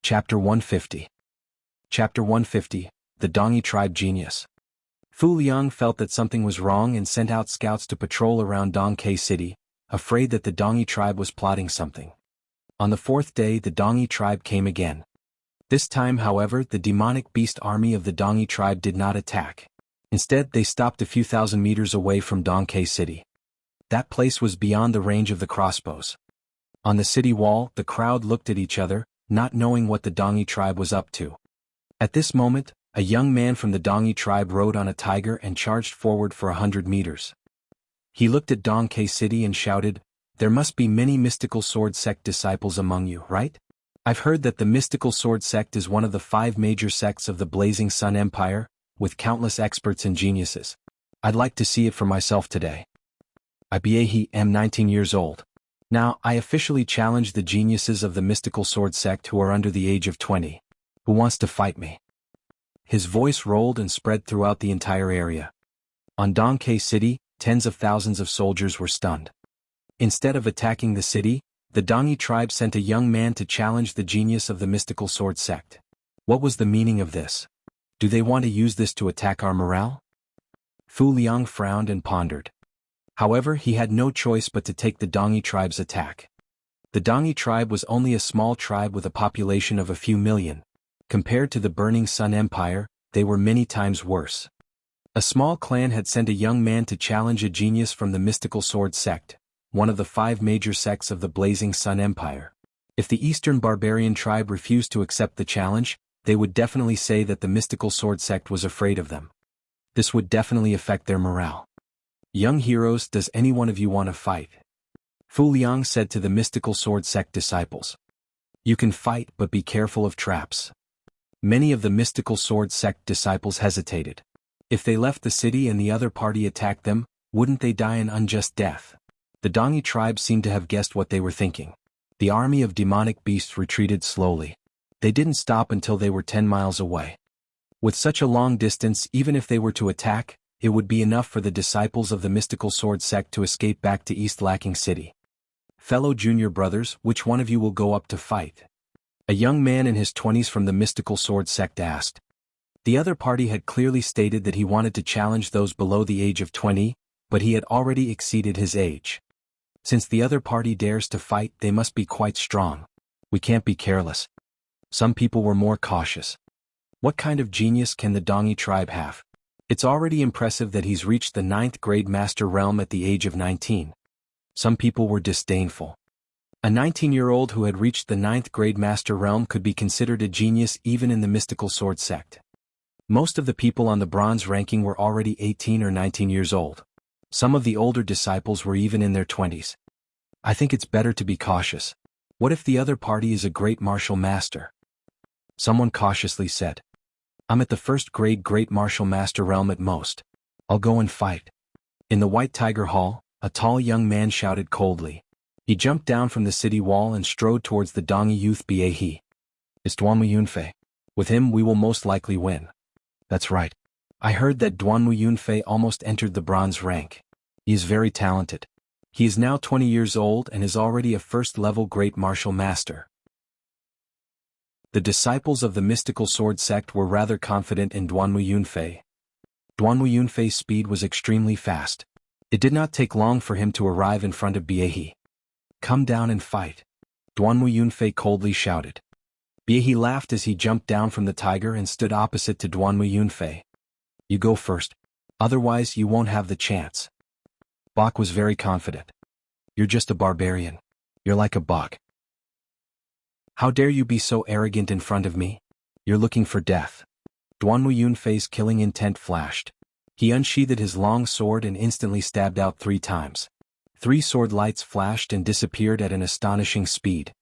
Chapter 150. Chapter 150, The Dongyi Tribe Genius. Fu Liang felt that something was wrong and sent out scouts to patrol around Dongke City, afraid that the Dongyi tribe was plotting something. On the fourth day the Dongyi tribe came again. This time, however, the demonic beast army of the Dongyi tribe did not attack. Instead, they stopped a few thousand meters away from Dongke City. That place was beyond the range of the crossbows. On the city wall, the crowd looked at each other, not knowing what the Dongyi tribe was up to. At this moment, a young man from the Dongyi tribe rode on a tiger and charged forward for 100 meters. He looked at Dongke City and shouted, "There must be many mystical sword sect disciples among you, right? I've heard that the mystical sword sect is one of the 5 major sects of the Blazing Sun Empire, with countless experts and geniuses. I'd like to see it for myself today. I am 19 years old. Now, I officially challenge the geniuses of the mystical sword sect who are under the age of 20. Who wants to fight me?" His voice rolled and spread throughout the entire area. On Dongke City, tens of thousands of soldiers were stunned. Instead of attacking the city, the Dongyi tribe sent a young man to challenge the genius of the mystical sword sect. What was the meaning of this? Do they want to use this to attack our morale? Fu Liang frowned and pondered. However, he had no choice but to take the Dongyi tribe's attack. The Dongyi tribe was only a small tribe with a population of a few million. Compared to the Burning Sun Empire, they were many times worse. A small clan had sent a young man to challenge a genius from the mystical sword sect, one of the 5 major sects of the Blazing Sun Empire. If the Eastern barbarian tribe refused to accept the challenge, they would definitely say that the mystical sword sect was afraid of them. This would definitely affect their morale. "Young heroes, does any one of you want to fight?" Fu Liang said to the mystical sword sect disciples. "You can fight, but be careful of traps." Many of the mystical sword sect disciples hesitated. If they left the city and the other party attacked them, wouldn't they die an unjust death? The Dongyi tribe seemed to have guessed what they were thinking. The army of demonic beasts retreated slowly. They didn't stop until they were 10 miles away. With such a long distance, even if they were to attack, it would be enough for the disciples of the mystical sword sect to escape back to East Lacking City. "Fellow junior brothers, which one of you will go up to fight?" A young man in his 20s from the mystical sword sect asked. The other party had clearly stated that he wanted to challenge those below the age of 20, but he had already exceeded his age. Since the other party dares to fight, they must be quite strong. We can't be careless. Some people were more cautious. What kind of genius can the Dongyi tribe have? It's already impressive that he's reached the 9th grade master realm at the age of 19. Some people were disdainful. A 19-year-old who had reached the 9th grade master realm could be considered a genius even in the mystical sword sect. Most of the people on the bronze ranking were already 18 or 19 years old. Some of the older disciples were even in their 20s. I think it's better to be cautious. What if the other party is a great martial master? Someone cautiously said. I'm at the 1st grade great martial master realm at most. I'll go and fight. In the White Tiger Hall, a tall young man shouted coldly. He jumped down from the city wall and strode towards the Dongyi youth Bahe. It's Duanmu Yunfei. With him we will most likely win. That's right. I heard that Duanmu Yunfei almost entered the bronze rank. He is very talented. He is now 20 years old and is already a 1st-level great martial master. The disciples of the mystical sword sect were rather confident in Duanmu Yunfei. Duanmu Yunfei's speed was extremely fast. It did not take long for him to arrive in front of Bahe. Come down and fight. Duanmu Yunfei coldly shouted. Bahe laughed as he jumped down from the tiger and stood opposite to Duanmu Yunfei. You go first. Otherwise you won't have the chance. Bach was very confident. You're just a barbarian. You're like a bug. How dare you be so arrogant in front of me? You're looking for death. Duanmu Yunfei's killing intent flashed. He unsheathed his long sword and instantly stabbed out 3 times. 3 sword lights flashed and disappeared at an astonishing speed.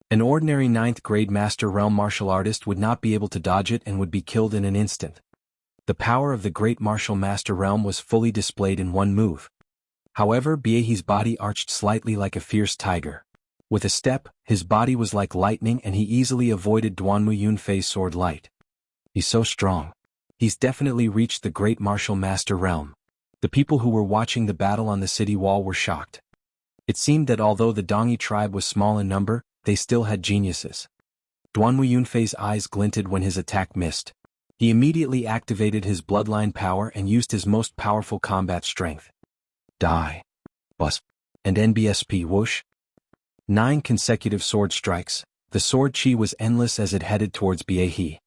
An ordinary 9th grade master realm martial artist would not be able to dodge it and would be killed in an instant. The power of the great martial master realm was fully displayed in one move. However, Bahe's body arched slightly like a fierce tiger. With a step, his body was like lightning and he easily avoided Duanmu Yunfei's sword light. He's so strong. He's definitely reached the great martial master realm. The people who were watching the battle on the city wall were shocked. It seemed that although the Dongyi tribe was small in number, they still had geniuses. Duanwu Yunfei's eyes glinted when his attack missed. He immediately activated his bloodline power and used his most powerful combat strength. Die. Bus. And NBSP whoosh. 9 consecutive sword strikes. The sword chi was endless as it headed towards Biehi.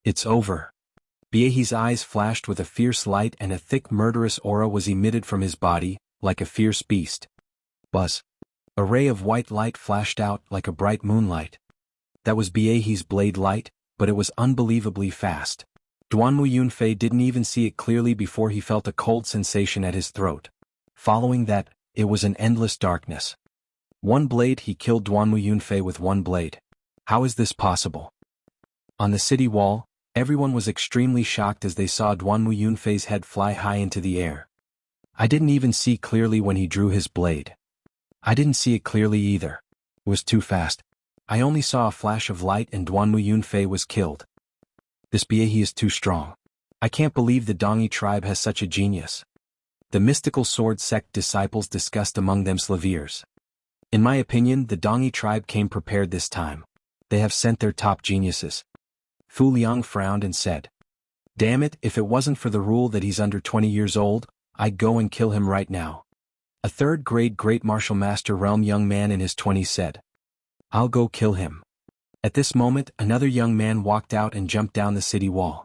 It's over. Biehi's eyes flashed with a fierce light and a thick murderous aura was emitted from his body, like a fierce beast. Buzz. A ray of white light flashed out like a bright moonlight. That was Biehi's blade light, but it was unbelievably fast. Duanwu Yunfei didn't even see it clearly before he felt a cold sensation at his throat. Following that, it was an endless darkness. One blade he killed Duanwu Yunfei with one blade. How is this possible? On the city wall, everyone was extremely shocked as they saw Duanwu Yunfei's head fly high into the air. I didn't even see clearly when he drew his blade. I didn't see it clearly either. It was too fast. I only saw a flash of light and Duanwu Yunfei was killed. This Biehi is too strong. I can't believe the Dongi tribe has such a genius. The mystical sword sect disciples discussed among them Slaviers. In my opinion, the Dongi tribe came prepared this time. They have sent their top geniuses. Fu Liang frowned and said, "Damn it, if it wasn't for the rule that he's under 20 years old, I'd go and kill him right now." A third-grade Great Martial Master Realm young man in his 20s said, "I'll go kill him." At this moment, another young man walked out and jumped down the city wall.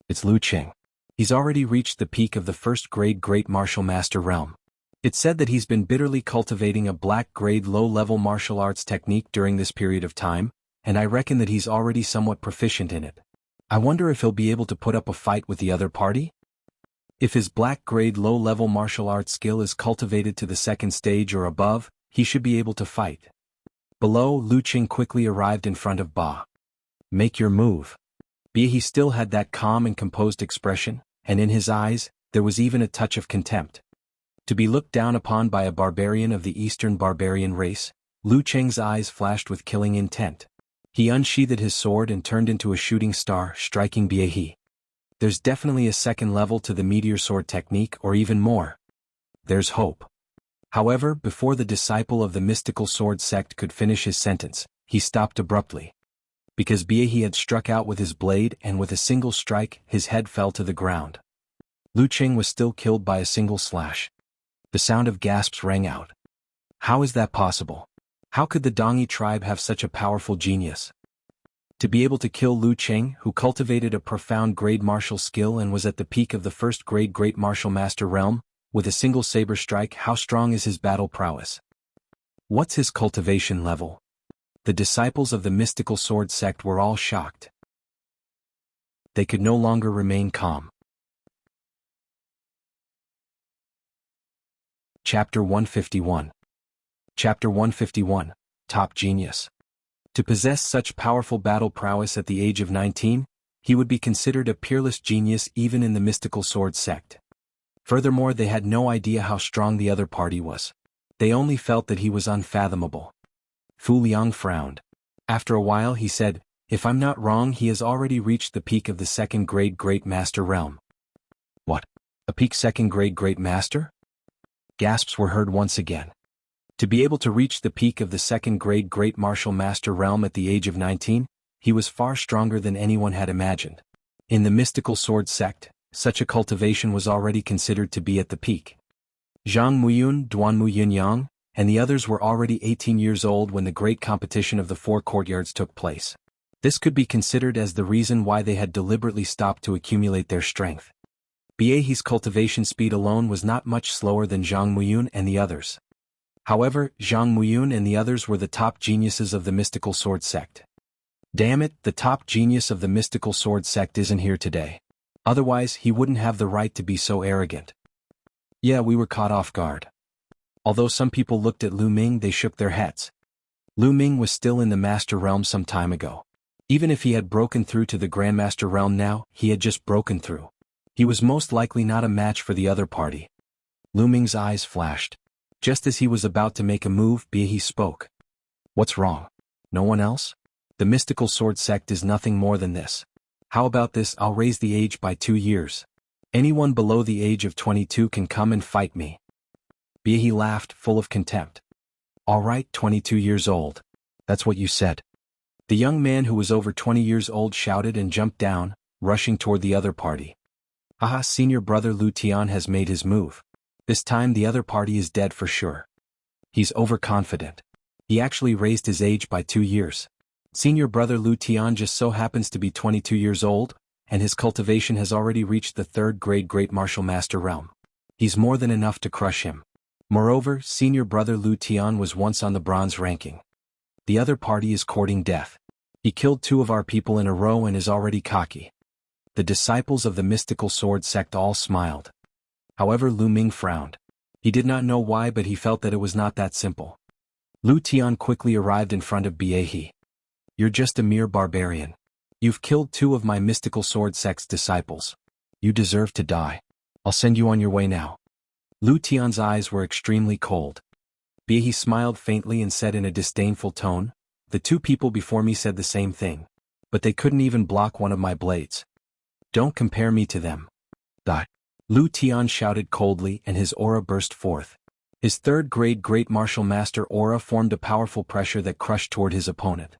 It's Lu Qing. He's already reached the peak of the first-grade Great Martial Master Realm. It's said that he's been bitterly cultivating a black-grade low-level martial arts technique during this period of time, and I reckon that he's already somewhat proficient in it. I wonder if he'll be able to put up a fight with the other party? If his black-grade low-level martial arts skill is cultivated to the second stage or above, he should be able to fight. Below, Lu Qing quickly arrived in front of Ba. "Make your move." Biehi still had that calm and composed expression, and in his eyes, there was even a touch of contempt. To be looked down upon by a barbarian of the Eastern barbarian race, Lu Qing's eyes flashed with killing intent. He unsheathed his sword and turned into a shooting star, striking Biehi. There's definitely a second level to the meteor sword technique or even more. There's hope. However, before the disciple of the mystical sword sect could finish his sentence, he stopped abruptly. Because Biehi had struck out with his blade and with a single strike, his head fell to the ground. Lu Qing was still killed by a single slash. The sound of gasps rang out. How is that possible? How could the Dongi tribe have such a powerful genius? To be able to kill Lu Qing, who cultivated a profound grade martial skill and was at the peak of the first grade Great Martial Master Realm, with a single saber strike, how strong is his battle prowess? What's his cultivation level? The disciples of the mystical sword sect were all shocked. They could no longer remain calm. Chapter 151. Chapter 151, Top Genius. To possess such powerful battle prowess at the age of 19, he would be considered a peerless genius even in the mystical sword sect. Furthermore, they had no idea how strong the other party was. They only felt that he was unfathomable. Fu Liang frowned. After a while he said, "If I'm not wrong, he has already reached the peak of the second grade Great Master Realm." What? A peak second grade Great Master? Gasps were heard once again. To be able to reach the peak of the second grade Great Martial Master Realm at the age of 19, he was far stronger than anyone had imagined. In the mystical sword sect, such a cultivation was already considered to be at the peak. Zhang Muyun, Duanwu Yunyang, and the others were already 18 years old when the great competition of the four courtyards took place. This could be considered as the reason why they had deliberately stopped to accumulate their strength. Biehi's cultivation speed alone was not much slower than Zhang Muyun and the others. However, Zhang Muyun and the others were the top geniuses of the mystical sword sect. Damn it, the top genius of the mystical sword sect isn't here today. Otherwise, he wouldn't have the right to be so arrogant. Yeah, we were caught off guard. Although some people looked at Lu Ming, they shook their heads. Lu Ming was still in the Master Realm some time ago. Even if he had broken through to the Grandmaster Realm now, he had just broken through. He was most likely not a match for the other party. Lu Ming's eyes flashed. Just as he was about to make a move, Biehi spoke. What's wrong? No one else? The mystical sword sect is nothing more than this. How about this? I'll raise the age by 2 years. Anyone below the age of 22 can come and fight me. Biehi laughed, full of contempt. All right, 22 years old. That's what you said. The young man who was over 20 years old shouted and jumped down, rushing toward the other party. Aha, senior brother Lu Tian has made his move. This time the other party is dead for sure. He's overconfident. He actually raised his age by 2 years. Senior brother Lu Tian just so happens to be 22 years old, and his cultivation has already reached the 3rd grade Great Martial Master realm. He's more than enough to crush him. Moreover, senior brother Lu Tian was once on the bronze ranking. The other party is courting death. He killed 2 of our people in a row and is already cocky. The disciples of the mystical sword sect all smiled. However, Lu Ming frowned. He did not know why, but he felt that it was not that simple. Lu Tian quickly arrived in front of Bie. You're just a mere barbarian. You've killed 2 of my mystical sword sect's disciples. You deserve to die. I'll send you on your way now. Lu Tian's eyes were extremely cold. Bie smiled faintly and said in a disdainful tone, the 2 people before me said the same thing. But they couldn't even block one of my blades. Don't compare me to them. Die. Lu Tian shouted coldly and his aura burst forth. His 3rd grade Great Martial Master aura formed a powerful pressure that crushed toward his opponent.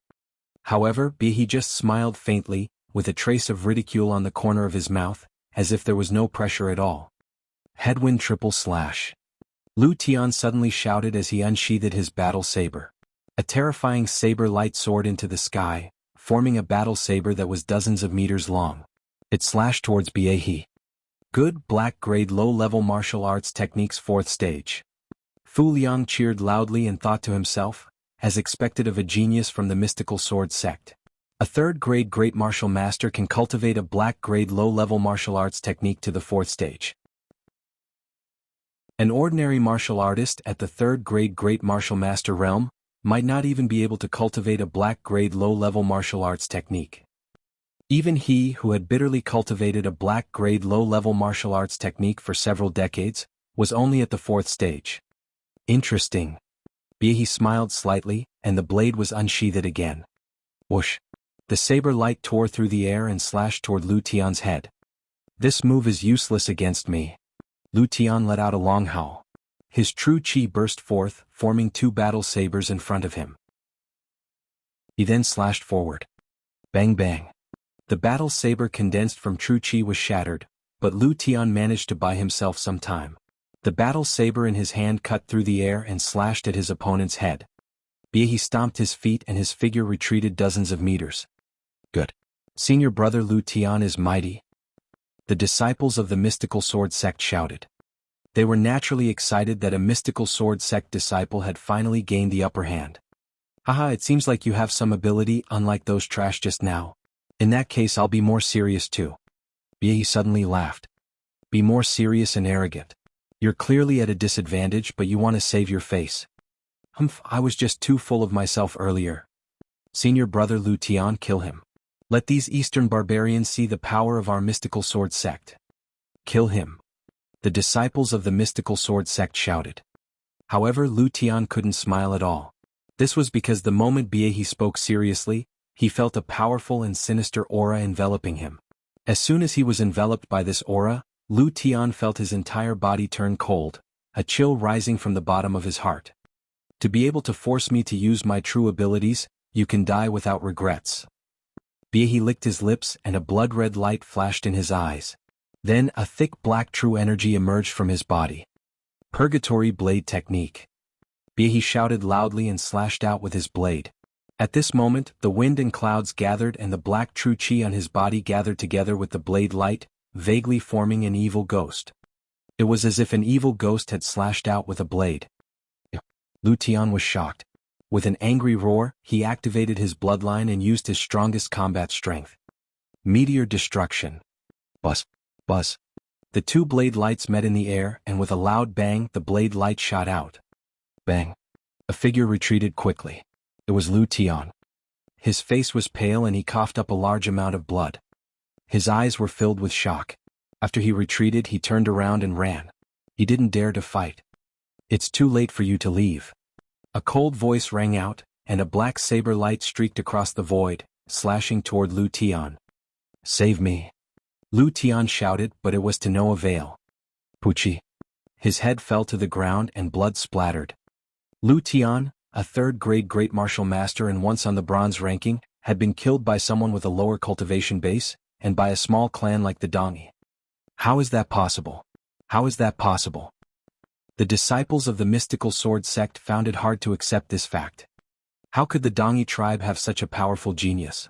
However, Bie just smiled faintly, with a trace of ridicule on the corner of his mouth, as if there was no pressure at all. Headwind triple slash. Lu Tian suddenly shouted as he unsheathed his battle saber. A terrifying saber light soared into the sky, forming a battle saber that was dozens of meters long. It slashed towards Bie. Good black grade low-level martial arts techniques 4th stage. Fu Liang cheered loudly and thought to himself, as expected of a genius from the mystical sword sect. A 3rd grade Great Martial Master can cultivate a black grade low-level martial arts technique to the 4th stage. An ordinary martial artist at the 3rd grade Great Martial Master realm might not even be able to cultivate a black grade low-level martial arts technique. Even he who had bitterly cultivated a black grade low-level martial arts technique for several decades was only at the 4th stage. Interesting. Bie smiled slightly, and the blade was unsheathed again. Whoosh. The saber light tore through the air and slashed toward Lu Tian's head. This move is useless against me. Lu Tian let out a long howl. His true chi burst forth, forming 2 battle sabers in front of him. He then slashed forward. Bang bang. The battle saber condensed from true chi was shattered, but Lu Tian managed to buy himself some time. The battle saber in his hand cut through the air and slashed at his opponent's head. Bie stomped his feet and his figure retreated dozens of meters. Good. Senior brother Lu Tian is mighty. The disciples of the mystical sword sect shouted. They were naturally excited that a mystical sword sect disciple had finally gained the upper hand. Haha, it seems like you have some ability unlike those trash just now. In that case I'll be more serious too. Bie suddenly laughed. Be more serious and arrogant. You're clearly at a disadvantage, but you want to save your face. Humph, I was just too full of myself earlier. Senior brother Lu Tian, kill him. Let these Eastern barbarians see the power of our mystical sword sect. Kill him. The disciples of the mystical sword sect shouted. However, Lu Tian couldn't smile at all. This was because the moment Bie spoke seriously, he felt a powerful and sinister aura enveloping him. As soon as he was enveloped by this aura, Lu Tian felt his entire body turn cold, a chill rising from the bottom of his heart. To be able to force me to use my true abilities, you can die without regrets. Bie licked his lips and a blood-red light flashed in his eyes. Then a thick black true energy emerged from his body. Purgatory Blade Technique. Bie shouted loudly and slashed out with his blade. At this moment, the wind and clouds gathered and the black true chi on his body gathered together with the blade light, vaguely forming an evil ghost. It was as if an evil ghost had slashed out with a blade. Lu Tian was shocked. With an angry roar, he activated his bloodline and used his strongest combat strength. Meteor Destruction. Buzz. Buzz. The 2 blade lights met in the air and with a loud bang the blade light shot out. Bang. A figure retreated quickly. It was Lu Tian. His face was pale and he coughed up a large amount of blood. His eyes were filled with shock. After he retreated, he turned around and ran. He didn't dare to fight. It's too late for you to leave. A cold voice rang out, and a black saber light streaked across the void, slashing toward Lu Tian. Save me. Lu Tian shouted, but it was to no avail. Puchi. His head fell to the ground and blood splattered. Lu Tian, a 3rd grade Great Martial Master and once on the bronze ranking, had been killed by someone with a lower cultivation base, and by a small clan like the Dongi. How is that possible? How is that possible? The disciples of the mystical sword sect found it hard to accept this fact. How could the Dongi tribe have such a powerful genius?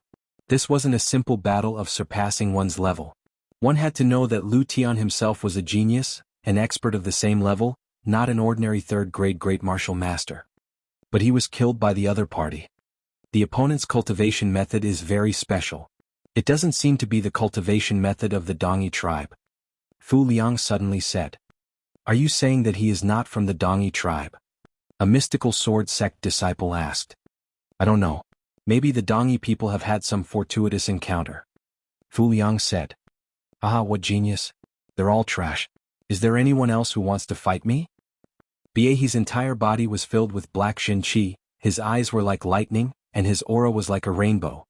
This wasn't a simple battle of surpassing one's level. One had to know that Lu Tian himself was a genius, an expert of the same level, not an ordinary third-grade great martial master. But he was killed by the other party. The opponent's cultivation method is very special. It doesn't seem to be the cultivation method of the Dongi tribe. Fu Liang suddenly said. Are you saying that he is not from the Dongi tribe? A mystical sword sect disciple asked. I don't know. Maybe the Dongi people have had some fortuitous encounter. Fu Liang said. Ah, what genius. They're all trash. Is there anyone else who wants to fight me? Biehi's entire body was filled with black Shin Qi, his eyes were like lightning, and his aura was like a rainbow.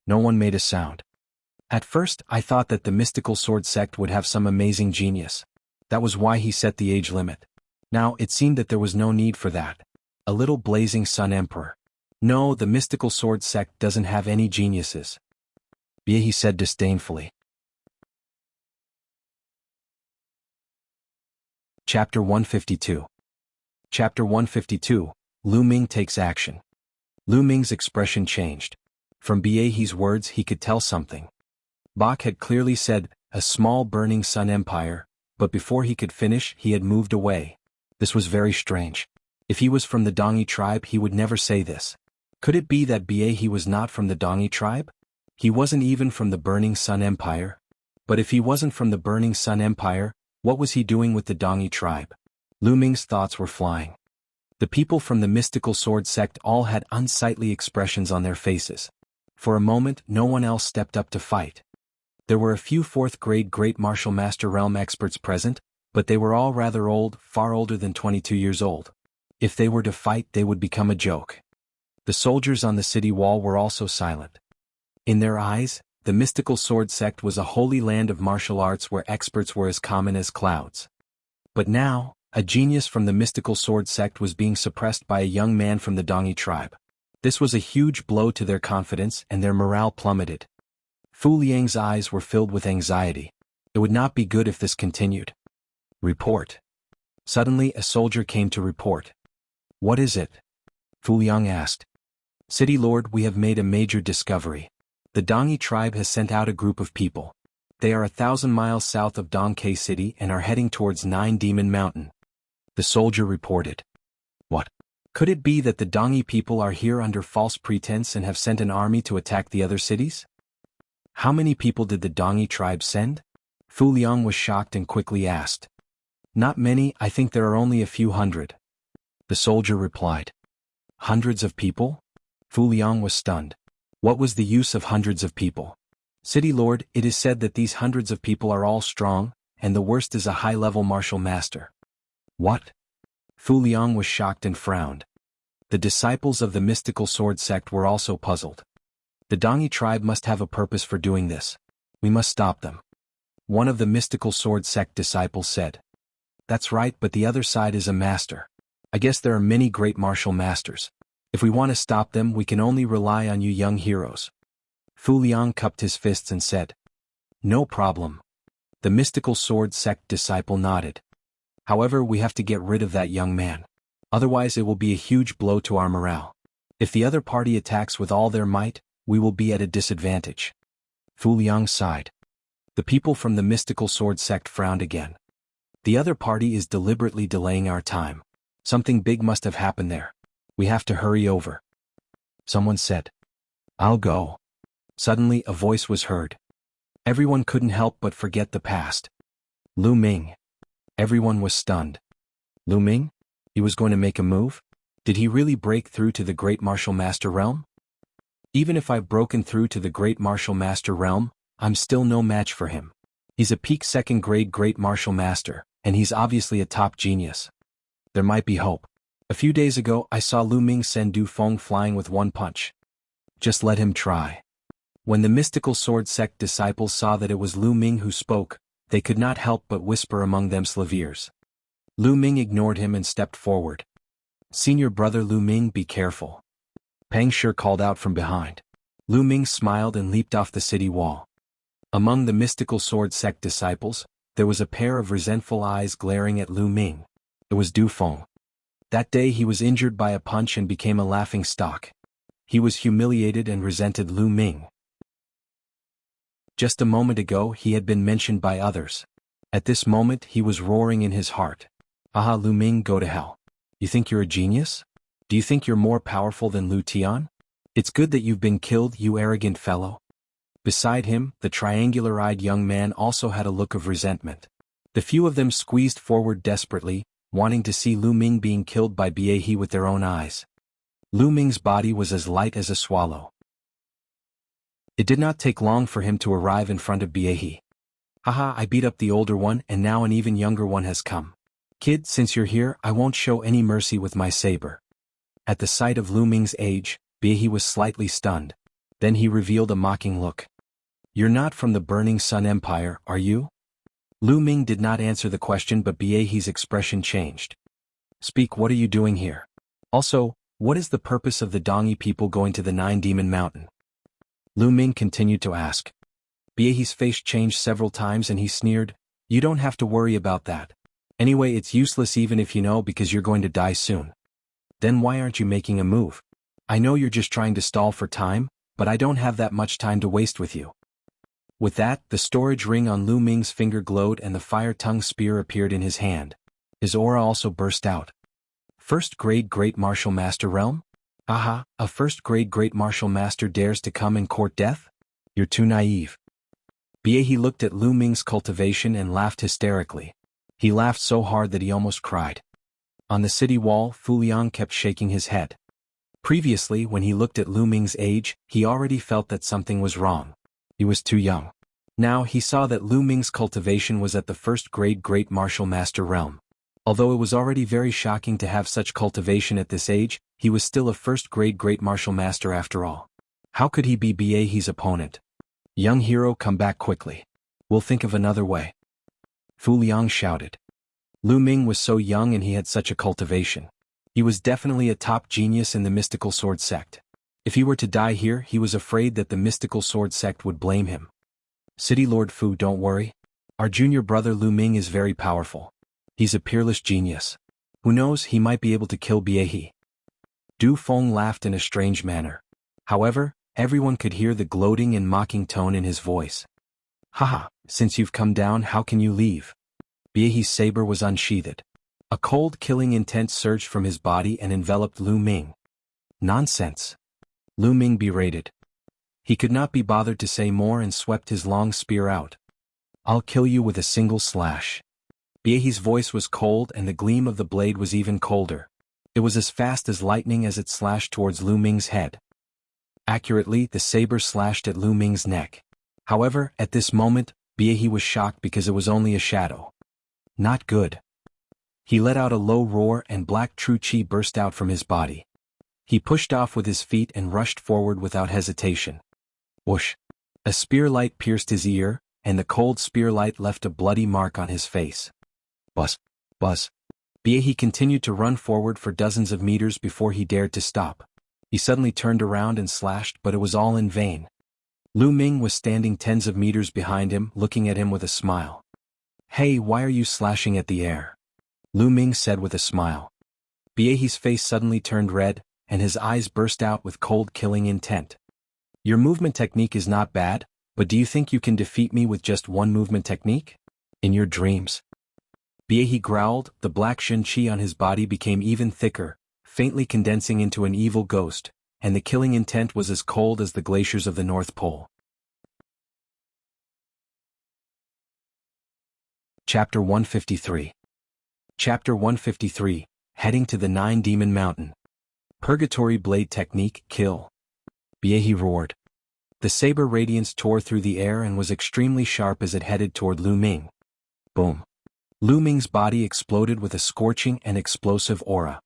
No one made a sound. At first, I thought that the mystical sword sect would have some amazing genius. That was why he set the age limit. Now, it seemed that there was no need for that. A little blazing sun emperor. No, the mystical sword sect doesn't have any geniuses. Biehi said disdainfully. Chapter 152. Chapter 152, Lu Ming takes action. Lu Ming's expression changed. From Biehi's words he could tell something. Bach had clearly said, a small burning sun empire, but before he could finish he had moved away. This was very strange. If he was from the Dongi tribe he would never say this. Could it be that Biehi was not from the Dongi tribe? He wasn't even from the Burning Sun Empire? But if he wasn't from the Burning Sun Empire, what was he doing with the Dongi tribe? Lu Ming's thoughts were flying. The people from the mystical sword sect all had unsightly expressions on their faces. For a moment no one else stepped up to fight. There were a few fourth-grade great martial master realm experts present, but they were all rather old, far older than 22 years old. If they were to fight they would become a joke. The soldiers on the city wall were also silent. In their eyes, the mystical sword sect was a holy land of martial arts where experts were as common as clouds. But now, a genius from the mystical sword sect was being suppressed by a young man from the Dongi tribe. This was a huge blow to their confidence and their morale plummeted. Fu Liang's eyes were filled with anxiety. It would not be good if this continued. Report. Suddenly a soldier came to report. What is it? Fu Liang asked. City Lord, we have made a major discovery. The Dongi tribe has sent out a group of people. They are 1,000 miles south of Dongke City and are heading towards Nine Demon Mountain. The soldier reported. What? Could it be that the Dongi people are here under false pretense and have sent an army to attack the other cities? How many people did the Dongi tribe send? Fu Liang was shocked and quickly asked. Not many, I think there are only a few hundred. The soldier replied. Hundreds of people? Fu Liang was stunned. What was the use of hundreds of people? City Lord, it is said that these hundreds of people are all strong, and the worst is a high-level martial master. What? Fu Liang was shocked and frowned. The disciples of the mystical sword sect were also puzzled. The Dongi tribe must have a purpose for doing this. We must stop them. One of the mystical sword sect disciples said. That's right, but the other side is a master. I guess there are many great martial masters. If we want to stop them we can only rely on you young heroes. Fu Liang cupped his fists and said. No problem. The mystical sword sect disciple nodded. However, we have to get rid of that young man. Otherwise it will be a huge blow to our morale. If the other party attacks with all their might, we will be at a disadvantage. Fu Liang sighed. The people from the mystical sword sect frowned again. The other party is deliberately delaying our time. Something big must have happened there. We have to hurry over. Someone said. I'll go. Suddenly a voice was heard. Everyone couldn't help but forget the past. Lu Ming. Everyone was stunned. Lu Ming? He was going to make a move? Did he really break through to the Great Martial Master realm? Even if I've broken through to the Great Martial Master realm, I'm still no match for him. He's a peak second-grade Great Martial Master, and he's obviously a top genius. There might be hope. A few days ago I saw Lu Ming send Du Feng flying with one punch. Just let him try. When the mystical sword sect disciples saw that it was Lu Ming who spoke, they could not help but whisper among themselves ears. Lu Ming ignored him and stepped forward. Senior brother Lu Ming, be careful. Pang Shi called out from behind. Lu Ming smiled and leaped off the city wall. Among the mystical sword sect disciples, there was a pair of resentful eyes glaring at Lu Ming. It was Du Feng. That day he was injured by a punch and became a laughing stock. He was humiliated and resented Lu Ming. Just a moment ago he had been mentioned by others. At this moment he was roaring in his heart. Aha, Lu Ming, go to hell. You think you're a genius? Do you think you're more powerful than Lu Tian? It's good that you've been killed, you arrogant fellow. Beside him, the triangular-eyed young man also had a look of resentment. The few of them squeezed forward desperately, wanting to see Lu Ming being killed by Biehe with their own eyes. Lu Ming's body was as light as a swallow. It did not take long for him to arrive in front of Biehe. Haha, I beat up the older one and now an even younger one has come. Kid, since you're here, I won't show any mercy with my saber. At the sight of Lu Ming's age, Biehe was slightly stunned. Then he revealed a mocking look. You're not from the Burning Sun Empire, are you? Lu Ming did not answer the question, but Biehe's expression changed. Speak, what are you doing here? Also, what is the purpose of the Dongi people going to the Nine Demon Mountain? Lu Ming continued to ask. Biehe's face changed several times and he sneered, you don't have to worry about that. Anyway, it's useless even if you know, because you're going to die soon. Then why aren't you making a move? I know you're just trying to stall for time, but I don't have that much time to waste with you. With that, the storage ring on Lu Ming's finger glowed and the fire-tongue spear appeared in his hand. His aura also burst out. First-grade Great Martial Master realm? Aha, a first-grade Great Martial Master dares to come and court death? You're too naive. Biehe looked at Lu Ming's cultivation and laughed hysterically. He laughed so hard that he almost cried. On the city wall, Fu Liang kept shaking his head. Previously, when he looked at Lu Ming's age, he already felt that something was wrong. He was too young. Now he saw that Lu Ming's cultivation was at the first-grade Great Martial Master realm. Although it was already very shocking to have such cultivation at this age, he was still a first-grade Great Martial Master after all. How could he be Biehe's opponent? Young hero, come back quickly. We'll think of another way. Fu Liang shouted. Lu Ming was so young and he had such a cultivation. He was definitely a top genius in the mystical sword sect. If he were to die here, he was afraid that the mystical sword sect would blame him. City Lord Fu, don't worry. Our junior brother Lu Ming is very powerful. He's a peerless genius. Who knows, he might be able to kill Biehe. Du Feng laughed in a strange manner. However, everyone could hear the gloating and mocking tone in his voice. Haha, since you've come down, how can you leave? Biehe's saber was unsheathed. A cold killing intent surged from his body and enveloped Lu Ming. Nonsense. Lu Ming berated. He could not be bothered to say more and swept his long spear out. I'll kill you with a single slash. Biehe's voice was cold and the gleam of the blade was even colder. It was as fast as lightning as it slashed towards Lu Ming's head. Accurately, the saber slashed at Lu Ming's neck. However, at this moment, Biehe was shocked because it was only a shadow. Not good. He let out a low roar and black true chi burst out from his body. He pushed off with his feet and rushed forward without hesitation. Whoosh! A spear light pierced his ear, and the cold spear light left a bloody mark on his face. Buzz! Buzz! Biehe continued to run forward for dozens of meters before he dared to stop. He suddenly turned around and slashed, but it was all in vain. Lu Ming was standing tens of meters behind him, looking at him with a smile. Hey, why are you slashing at the air? Lu Ming said with a smile. Biehe's face suddenly turned red, and his eyes burst out with cold killing intent. Your movement technique is not bad, but do you think you can defeat me with just one movement technique? In your dreams. Biehe growled, the black shin chi on his body became even thicker, faintly condensing into an evil ghost, and the killing intent was as cold as the glaciers of the North Pole. Chapter 153. Chapter 153, Heading to the Nine Demon Mountain. Purgatory Blade Technique, Kill. Biehe roared. The saber radiance tore through the air and was extremely sharp as it headed toward Lu Ming. Boom. Lu Ming's body exploded with a scorching and explosive aura.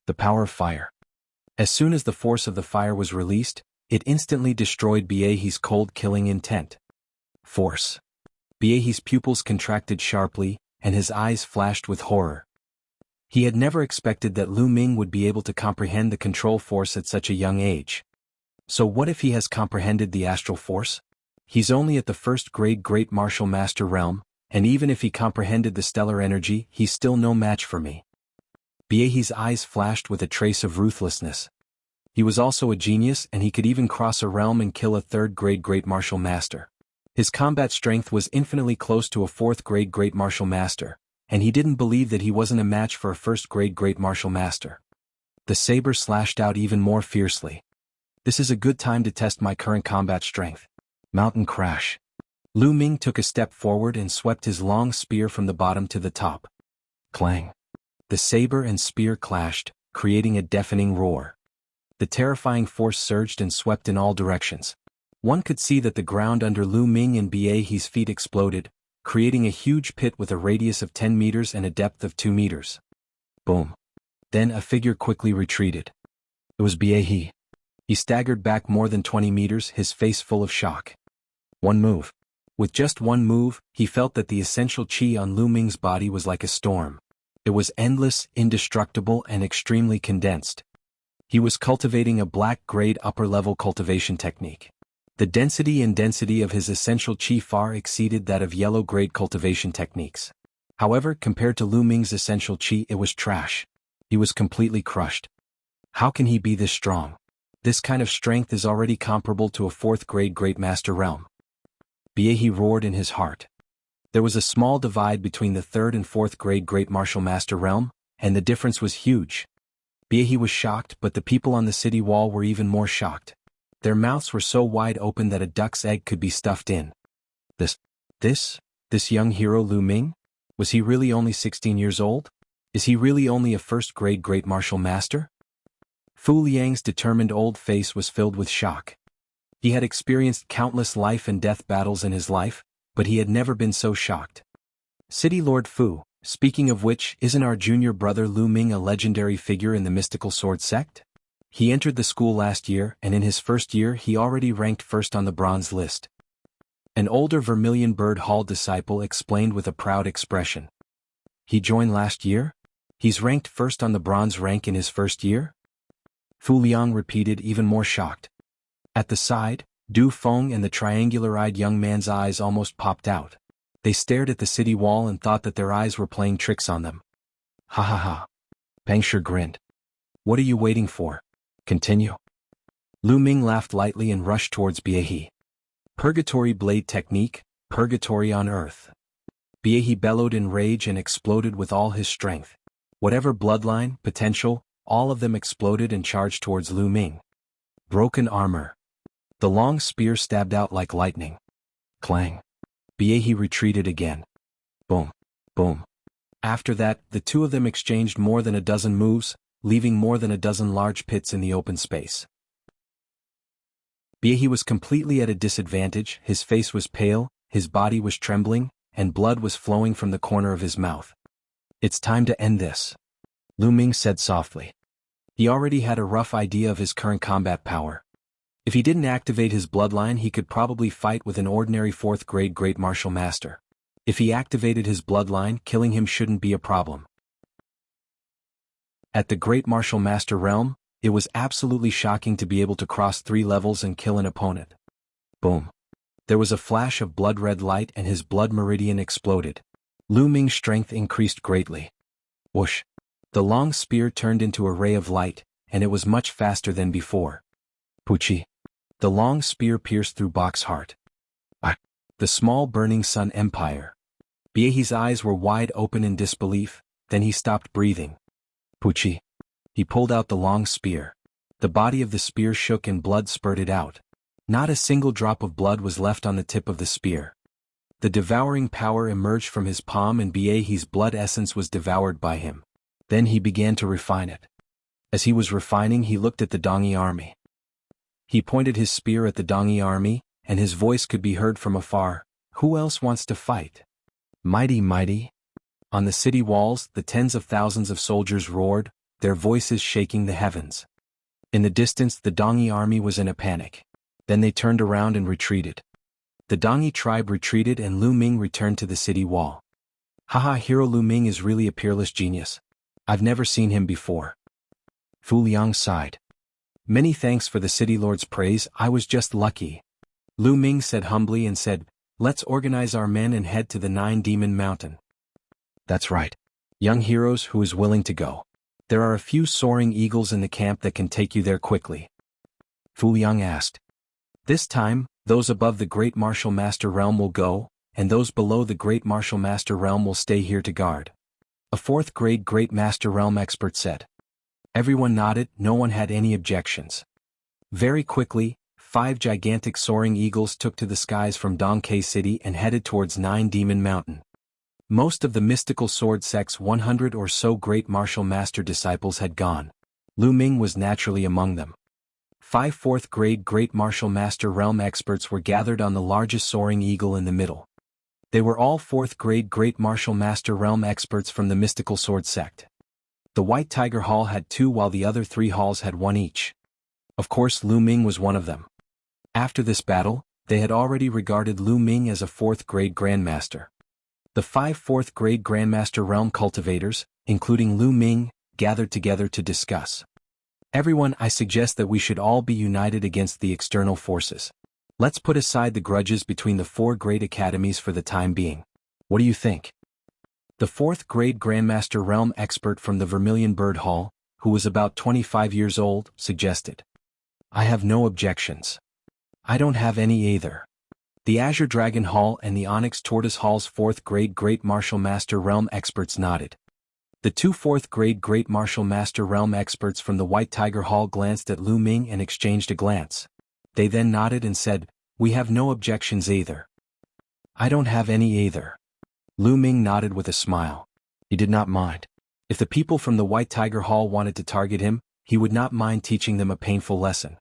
The power of fire. As soon as the force of the fire was released, it instantly destroyed Biehe's cold killing intent. Force. Biehe's pupils contracted sharply, and his eyes flashed with horror. He had never expected that Lu Ming would be able to comprehend the control force at such a young age. So what if he has comprehended the astral force? He's only at the first grade Great Martial Master realm, and even if he comprehended the stellar energy, he's still no match for me. Biehi's eyes flashed with a trace of ruthlessness. He was also a genius, and he could even cross a realm and kill a third grade Great Martial Master. His combat strength was infinitely close to a fourth grade Great Martial Master, and he didn't believe that he wasn't a match for a first grade Great Martial Master. The saber slashed out even more fiercely. This is a good time to test my current combat strength. Mountain crash. Lu Ming took a step forward and swept his long spear from the bottom to the top. Clang. The saber and spear clashed, creating a deafening roar. The terrifying force surged and swept in all directions. One could see that the ground under Lu Ming and Biehi's feet exploded, creating a huge pit with a radius of 10 meters and a depth of 2 meters. Boom. Then a figure quickly retreated. It was Biehi. He staggered back more than 20 meters, his face full of shock. One move. With just one move, he felt that the essential chi on Lu Ming's body was like a storm. It was endless, indestructible, and extremely condensed. He was cultivating a black-grade upper-level cultivation technique. The density of his essential chi far exceeded that of yellow-grade cultivation techniques. However, compared to Lu Ming's essential chi, it was trash. He was completely crushed. How can he be this strong? This kind of strength is already comparable to a fourth-grade Great Master realm. Biehi roared in his heart. There was a small divide between the third and fourth grade Great Martial Master realm, and the difference was huge. Biehi was shocked, but the people on the city wall were even more shocked. Their mouths were so wide open that a duck's egg could be stuffed in. This young hero Lu Ming? Was he really only 16 years old? Is he really only a first-grade Great Martial Master? Fu Liang's determined old face was filled with shock. He had experienced countless life and death battles in his life, but he had never been so shocked. City Lord Fu, speaking of which, isn't our junior brother Lu Ming a legendary figure in the mystical sword sect? He entered the school last year, and in his first year he already ranked first on the bronze list. An older Vermilion Bird Hall disciple explained with a proud expression. He joined last year? He's ranked first on the bronze rank in his first year? Fu Liang repeated, even more shocked. At the side, Du Feng and the triangular-eyed young man's eyes almost popped out. They stared at the city wall and thought that their eyes were playing tricks on them. Ha ha ha. Peng Shi grinned. What are you waiting for? Continue. Lu Ming laughed lightly and rushed towards Biehi. Purgatory blade technique, purgatory on earth. Biehi bellowed in rage and exploded with all his strength. Whatever bloodline, potential, all of them exploded and charged towards Lu Ming. Broken armor. The long spear stabbed out like lightning. Clang. Biehi retreated again. Boom. Boom. After that, the two of them exchanged more than a dozen moves, leaving more than a dozen large pits in the open space. Biehi was completely at a disadvantage, his face was pale, his body was trembling, and blood was flowing from the corner of his mouth. It's time to end this, Lu Ming said softly. He already had a rough idea of his current combat power. If he didn't activate his bloodline, he could probably fight with an ordinary fourth-grade Great Martial Master. If he activated his bloodline, killing him shouldn't be a problem. At the Great Martial Master realm, it was absolutely shocking to be able to cross 3 levels and kill an opponent. Boom. There was a flash of blood-red light and his blood meridian exploded. Lu Ming's strength increased greatly. Whoosh. The long spear turned into a ray of light, and it was much faster than before. Puchi. The long spear pierced through Bok's heart. The small burning sun empire. Biehi's eyes were wide open in disbelief, then he stopped breathing. Puchi. He pulled out the long spear. The body of the spear shook and blood spurted out. Not a single drop of blood was left on the tip of the spear. The devouring power emerged from his palm and Biehi's blood essence was devoured by him. Then he began to refine it. As he was refining, he looked at the Dongi army. He pointed his spear at the Dongi army, and his voice could be heard from afar. Who else wants to fight? Mighty, mighty. On the city walls, the tens of thousands of soldiers roared, their voices shaking the heavens. In the distance, the Dongi army was in a panic. Then they turned around and retreated. The Dongi tribe retreated and Lu Ming returned to the city wall. Haha, hero Lu Ming is really a peerless genius. I've never seen him before. Fu Liang sighed. Many thanks for the city lord's praise, I was just lucky. Lu Ming said humbly and said, let's organize our men and head to the Nine Demon Mountain. That's right. Young heroes, who is willing to go? There are a few soaring eagles in the camp that can take you there quickly. Fu Liang asked. This time, those above the Great Martial Master Realm will go, and those below the Great Martial Master Realm will stay here to guard. A fourth-grade Great Master Realm expert said. Everyone nodded, no one had any objections. Very quickly, 5 gigantic soaring eagles took to the skies from Dongke City and headed towards Nine Demon Mountain. Most of the mystical sword sect's 100 or so Great Martial Master disciples had gone. Lu Ming was naturally among them. 5 fourth-grade Great Martial Master Realm experts were gathered on the largest soaring eagle in the middle. They were all 4th-grade Great Martial Master Realm experts from the mystical sword sect. The White Tiger Hall had 2 while the other 3 halls had 1 each. Of course, Lu Ming was one of them. After this battle, they had already regarded Lu Ming as a 4th-grade Grandmaster. The 5 4th-grade Grandmaster Realm cultivators, including Lu Ming, gathered together to discuss. Everyone, I suggest that we should all be united against the external forces. Let's put aside the grudges between the 4 great academies for the time being. What do you think? The 4th-grade Grandmaster Realm expert from the Vermilion Bird Hall, who was about 25 years old, suggested. I have no objections. I don't have any either. The Azure Dragon Hall and the Onyx Tortoise Hall's 4th-grade Great Martial Master Realm experts nodded. The 2 4th-grade Great Martial Master Realm experts from the White Tiger Hall glanced at Lu Ming and exchanged a glance. They then nodded and said, we have no objections either. I don't have any either. Lu Ming nodded with a smile. He did not mind. If the people from the White Tiger Hall wanted to target him, he would not mind teaching them a painful lesson.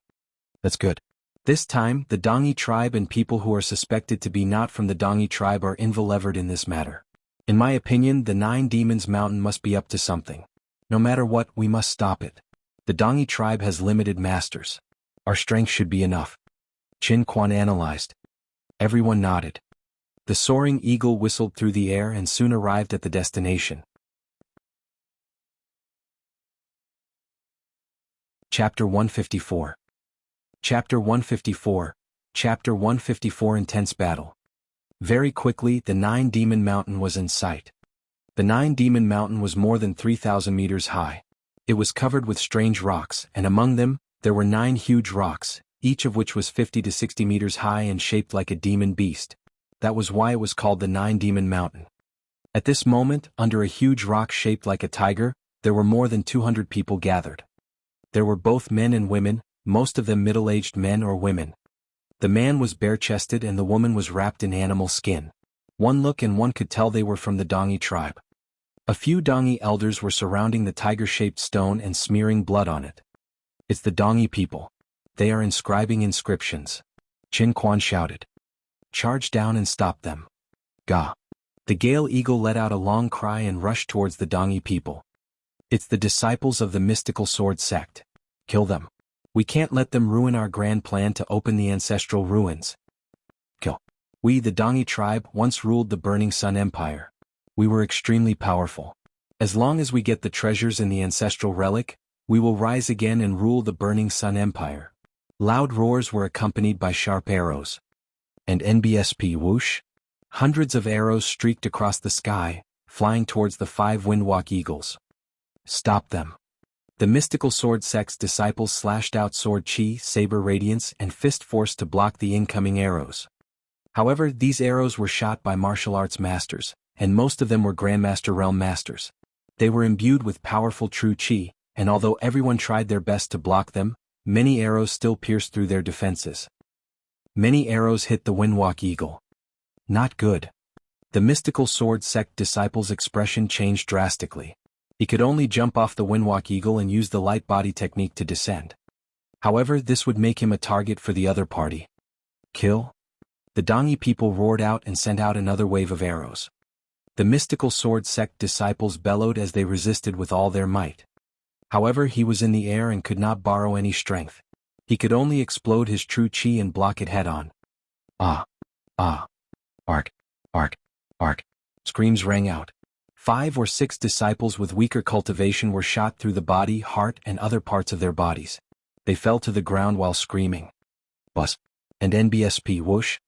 That's good. This time, the Dongi tribe and people who are suspected to be not from the Dongi tribe are involved in this matter. In my opinion, the Nine Demons Mountain must be up to something. No matter what, we must stop it. The Dongi tribe has limited masters. Our strength should be enough. Qin Quan analyzed. Everyone nodded. The soaring eagle whistled through the air and soon arrived at the destination. Chapter 154. Chapter 154. Chapter 154 Intense Battle. Very quickly, the Nine Demon Mountain was in sight. The Nine Demon Mountain was more than 3,000 meters high. It was covered with strange rocks, and among them, there were 9 huge rocks, each of which was 50 to 60 meters high and shaped like a demon beast. That was why it was called the Nine Demon Mountain. At this moment, under a huge rock shaped like a tiger, there were more than 200 people gathered. There were both men and women, most of them middle-aged men or women. The man was bare-chested and the woman was wrapped in animal skin. One look and one could tell they were from the Dongi tribe. A few Dongi elders were surrounding the tiger-shaped stone and smearing blood on it. It's the Dongi people. They are inscribing inscriptions. Qin Quan shouted. Charge down and stop them. Ga. The Gale Eagle let out a long cry and rushed towards the Dongi people. It's the disciples of the mystical sword sect. Kill them. We can't let them ruin our grand plan to open the ancestral ruins. Kill. We, the Dongi tribe, once ruled the Burning Sun Empire. We were extremely powerful. As long as we get the treasures in the ancestral relic, we will rise again and rule the Burning Sun Empire. Loud roars were accompanied by sharp arrows. And NBSP whoosh? Hundreds of arrows streaked across the sky, flying towards the 5 Windwalk Eagles. Stop them. The mystical sword sect's disciples slashed out sword chi, saber radiance, and fist force to block the incoming arrows. However, these arrows were shot by martial arts masters, and most of them were Grandmaster Realm masters. They were imbued with powerful true chi, and although everyone tried their best to block them, many arrows still pierced through their defenses. Many arrows hit the Windwalk Eagle. Not good. The mystical sword sect disciple's expression changed drastically. He could only jump off the Windwalk Eagle and use the light body technique to descend. However, this would make him a target for the other party. Kill? The Dongi people roared out and sent out another wave of arrows. The mystical sword sect disciples bellowed as they resisted with all their might. However, he was in the air and could not borrow any strength. He could only explode his true chi and block it head-on. Ah! Ah! Arc! Arc! Arc! Screams rang out. 5 or 6 disciples with weaker cultivation were shot through the body, heart, and other parts of their bodies. They fell to the ground while screaming. Bus. And NBSP whoosh.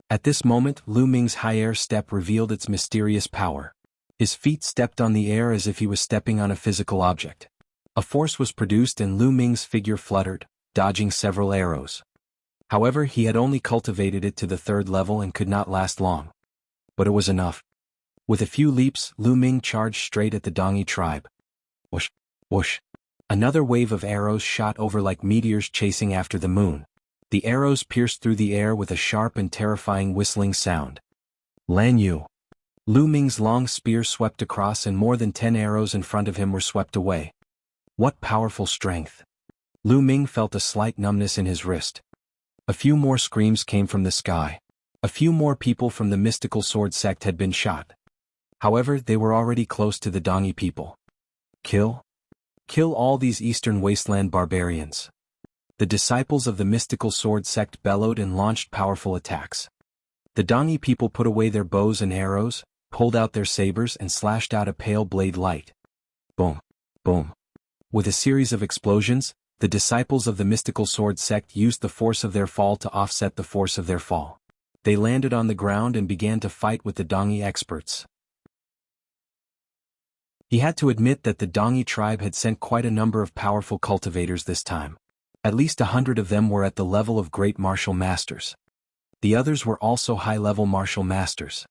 At this moment, Lu Ming's high air step revealed its mysterious power. His feet stepped on the air as if he was stepping on a physical object. A force was produced and Lu Ming's figure fluttered, dodging several arrows. However, he had only cultivated it to the 3rd level and could not last long. But it was enough. With a few leaps, Lu Ming charged straight at the Dongi tribe. Whoosh, whoosh. Another wave of arrows shot over like meteors chasing after the moon. The arrows pierced through the air with a sharp and terrifying whistling sound. Lan Yu. Lu Ming's long spear swept across and more than 10 arrows in front of him were swept away. What powerful strength! Lu Ming felt a slight numbness in his wrist. A few more screams came from the sky. A few more people from the mystical sword sect had been shot. However, they were already close to the Dongi people. Kill? Kill all these eastern wasteland barbarians. The disciples of the mystical sword sect bellowed and launched powerful attacks. The Dongi people put away their bows and arrows, pulled out their sabers and slashed out a pale blade light. Boom, boom. With a series of explosions, the disciples of the mystical sword sect used the force of their fall to offset the force of their fall. They landed on the ground and began to fight with the Dongi experts. He had to admit that the Dongi tribe had sent quite a number of powerful cultivators this time. At least 100 of them were at the level of great martial masters. The others were also high-level martial masters.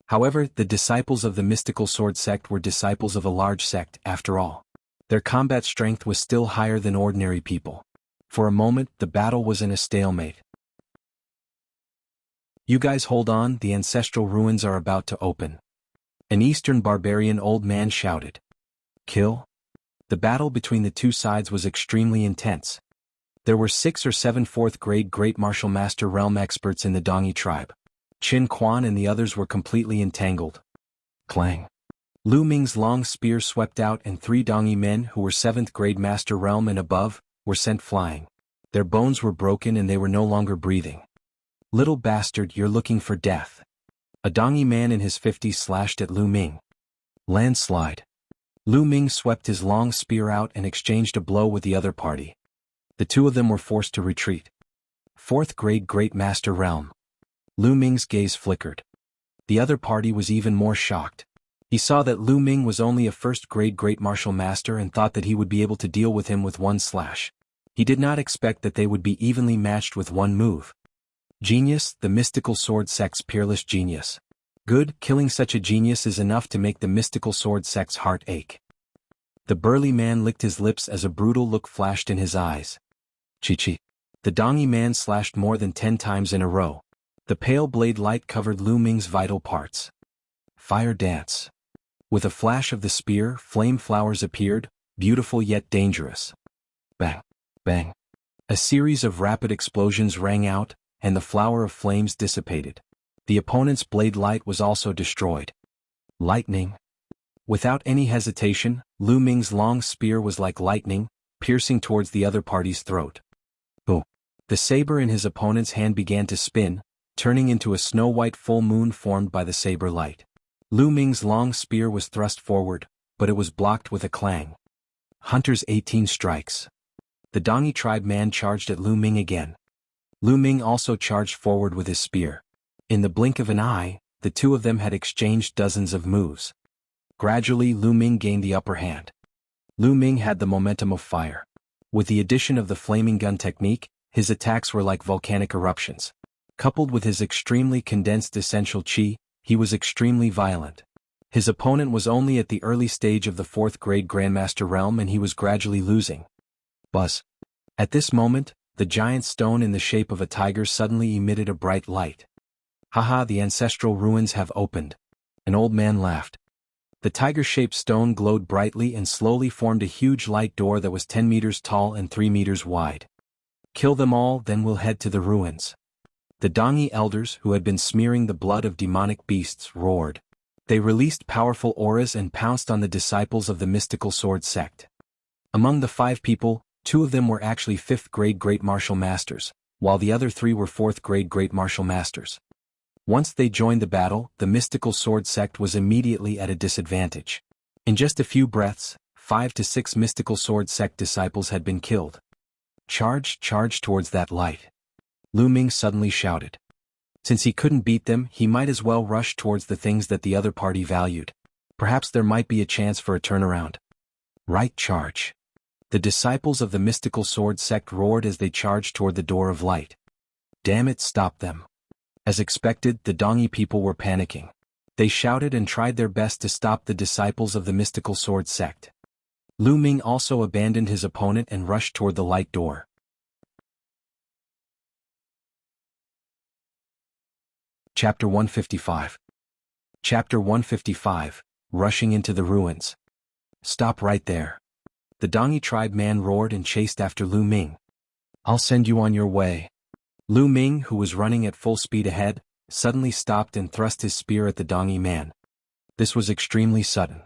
However, the disciples of the mystical sword sect were disciples of a large sect, after all. Their combat strength was still higher than ordinary people. For a moment, the battle was in a stalemate. You guys hold on, the ancestral ruins are about to open. An eastern barbarian old man shouted. Kill? The battle between the two sides was extremely intense. There were 6 or 7 4th-grade Great Martial Master realm experts in the Dongi tribe. Qin Quan and the others were completely entangled. Clang. Lu Ming's long spear swept out and 3 Dongi men who were 7th-grade Master Realm and above, were sent flying. Their bones were broken and they were no longer breathing. Little bastard, you're looking for death. A Dongi man in his 50s slashed at Lu Ming. Landslide. Lu Ming swept his long spear out and exchanged a blow with the other party. The two of them were forced to retreat. 4th-grade Great Master Realm. Lu Ming's gaze flickered. The other party was even more shocked. He saw that Lu Ming was only a 1st-grade Great Martial Master and thought that he would be able to deal with him with one slash. He did not expect that they would be evenly matched with one move. Genius, the mystical sword sect's peerless genius. Good, killing such a genius is enough to make the mystical sword sect's heart ache. The burly man licked his lips as a brutal look flashed in his eyes. Chi-chi. The Dongi man slashed more than 10 times in a row. The pale blade light covered Lu Ming's vital parts. Fire dance. With a flash of the spear, flame flowers appeared, beautiful yet dangerous. Bang, bang. A series of rapid explosions rang out, and the flower of flames dissipated. The opponent's blade light was also destroyed. Lightning. Without any hesitation, Lu Ming's long spear was like lightning, piercing towards the other party's throat. Boom. The saber in his opponent's hand began to spin, turning into a snow-white full moon formed by the saber light. Lu Ming's long spear was thrust forward, but it was blocked with a clang. Hunter's 18 strikes. The Dongi tribe man charged at Lu Ming again. Lu Ming also charged forward with his spear. In the blink of an eye, the two of them had exchanged dozens of moves. Gradually, Lu Ming gained the upper hand. Lu Ming had the momentum of fire. With the addition of the flaming gun technique, his attacks were like volcanic eruptions. Coupled with his extremely condensed essential chi, he was extremely violent. His opponent was only at the early stage of the 4th-grade Grandmaster realm and he was gradually losing. Buzz. At this moment, the giant stone in the shape of a tiger suddenly emitted a bright light. Haha, the ancestral ruins have opened. An old man laughed. The tiger-shaped stone glowed brightly and slowly formed a huge light door that was 10 meters tall and 3 meters wide. Kill them all, then we'll head to the ruins. The Dongi elders, who had been smearing the blood of demonic beasts, roared. They released powerful auras and pounced on the disciples of the mystical sword sect. Among the 5 people, 2 of them were actually 5th-grade Great Martial Masters, while the other 3 were 4th-grade Great Martial Masters. Once they joined the battle, the mystical sword sect was immediately at a disadvantage. In just a few breaths, 5 to 6 mystical sword sect disciples had been killed. Charge towards that light. Lu Ming suddenly shouted. Since he couldn't beat them, he might as well rush towards the things that the other party valued. Perhaps there might be a chance for a turnaround. Right, charge. The disciples of the mystical sword sect roared as they charged toward the door of light. Damn it, stop them. As expected, the Dongyi people were panicking. They shouted and tried their best to stop the disciples of the mystical sword sect. Lu Ming also abandoned his opponent and rushed toward the light door. Chapter 155. Chapter 155, Rushing into the Ruins. Stop right there. The Dongyi tribe man roared and chased after Lu Ming. I'll send you on your way. Lu Ming, who was running at full speed ahead, suddenly stopped and thrust his spear at the Dongyi man. This was extremely sudden.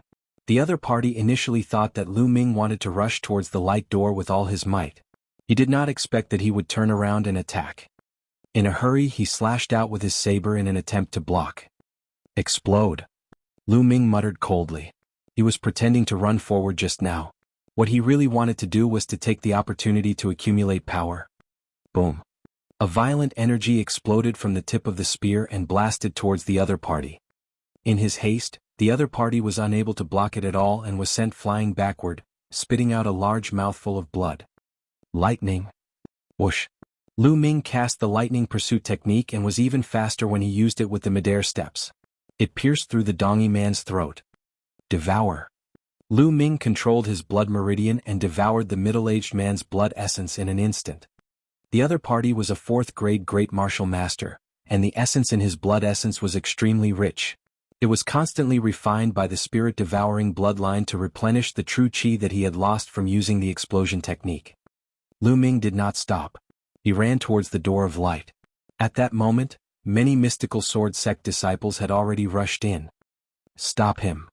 The other party initially thought that Lu Ming wanted to rush towards the light door with all his might. He did not expect that he would turn around and attack. In a hurry, he slashed out with his saber in an attempt to block. Explode. Lu Ming muttered coldly. He was pretending to run forward just now. What he really wanted to do was to take the opportunity to accumulate power. Boom. A violent energy exploded from the tip of the spear and blasted towards the other party. In his haste, the other party was unable to block it at all and was sent flying backward, spitting out a large mouthful of blood. Lightning. Whoosh. Lu Ming cast the lightning pursuit technique and was even faster when he used it with the midair steps. It pierced through the Dongyi man's throat. Devour. Lu Ming controlled his blood meridian and devoured the middle-aged man's blood essence in an instant. The other party was a 4th-grade great martial master, and the essence in his blood essence was extremely rich. It was constantly refined by the spirit-devouring bloodline to replenish the true qi that he had lost from using the explosion technique. Lu Ming did not stop. He ran towards the door of light. At that moment, many mystical sword sect disciples had already rushed in. Stop him.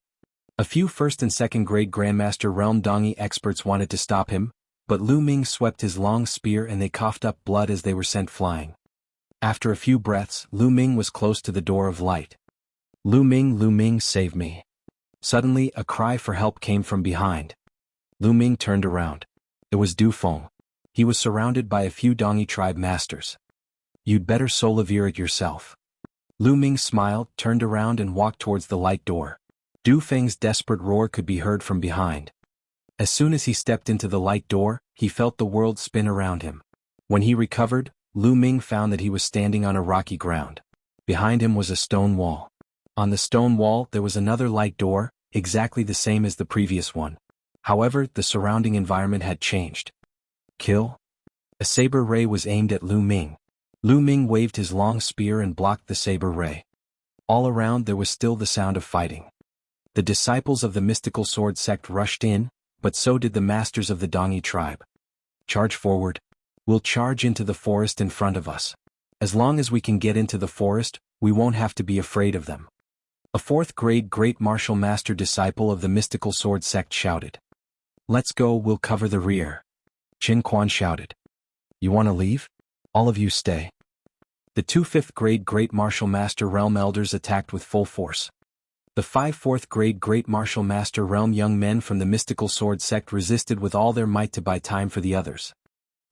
A few 1st and 2nd grade Grandmaster Realm Dongyi experts wanted to stop him, but Lu Ming swept his long spear and they coughed up blood as they were sent flying. After a few breaths, Lu Ming was close to the door of light. Lu Ming, save me. Suddenly, a cry for help came from behind. Lu Ming turned around. It was Du Feng. He was surrounded by a few Dongyi tribe masters. You'd better solavir it yourself. Lu Ming smiled, turned around and walked towards the light door. Du Feng's desperate roar could be heard from behind. As soon as he stepped into the light door, he felt the world spin around him. When he recovered, Lu Ming found that he was standing on a rocky ground. Behind him was a stone wall. On the stone wall there was another light door, exactly the same as the previous one. However, the surrounding environment had changed. Kill? A saber ray was aimed at Lu Ming. Lu Ming waved his long spear and blocked the saber ray. All around there was still the sound of fighting. The disciples of the mystical sword sect rushed in, but so did the masters of the Dongyi tribe. Charge forward. We'll charge into the forest in front of us. As long as we can get into the forest, we won't have to be afraid of them. A 4th-grade great martial master disciple of the mystical sword sect shouted. Let's go, we'll cover the rear. Qin Quan shouted. You want to leave? All of you stay. The 2 5th-grade great martial master realm elders attacked with full force. The 5 4th-grade great martial master realm young men from the mystical sword sect resisted with all their might to buy time for the others.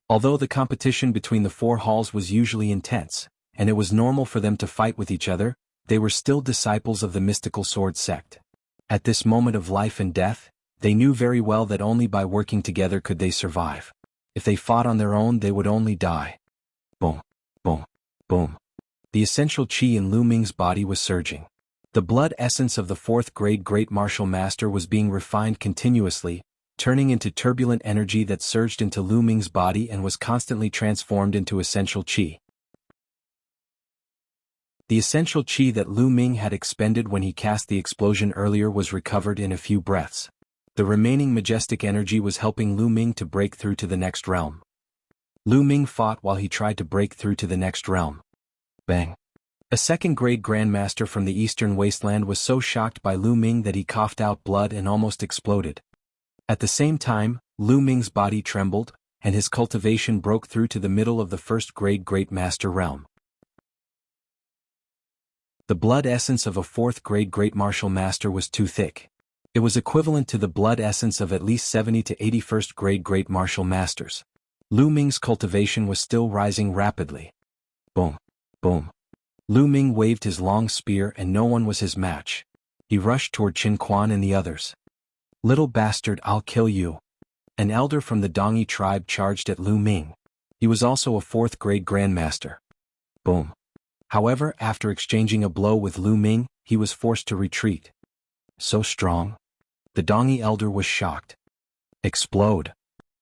Although the competition between the 4 halls was usually intense, and it was normal for them to fight with each other, they were still disciples of the mystical sword sect. At this moment of life and death, they knew very well that only by working together could they survive. If they fought on their own, they would only die. Boom, boom, boom. The essential qi in Lu Ming's body was surging. The blood essence of the 4th-grade great martial master was being refined continuously, turning into turbulent energy that surged into Lu Ming's body and was constantly transformed into essential qi. The essential qi that Lu Ming had expended when he cast the explosion earlier was recovered in a few breaths. The remaining majestic energy was helping Lu Ming to break through to the next realm. Lu Ming fought while he tried to break through to the next realm. Bang. A 2nd-grade Grandmaster from the Eastern Wasteland was so shocked by Lu Ming that he coughed out blood and almost exploded. At the same time, Lu Ming's body trembled, and his cultivation broke through to the middle of the 1st-grade Great Master realm. The blood essence of a 4th-grade Great Martial Master was too thick. It was equivalent to the blood essence of at least 70 to 81st-grade Great Martial Masters. Lu Ming's cultivation was still rising rapidly. Boom. Boom. Lu Ming waved his long spear and no one was his match. He rushed toward Qin Quan and the others. "Little bastard, I'll kill you." An elder from the Dongi tribe charged at Lu Ming. He was also a 4th-grade grandmaster. Boom. However, after exchanging a blow with Lu Ming, he was forced to retreat. So strong? The Dongi elder was shocked. Explode.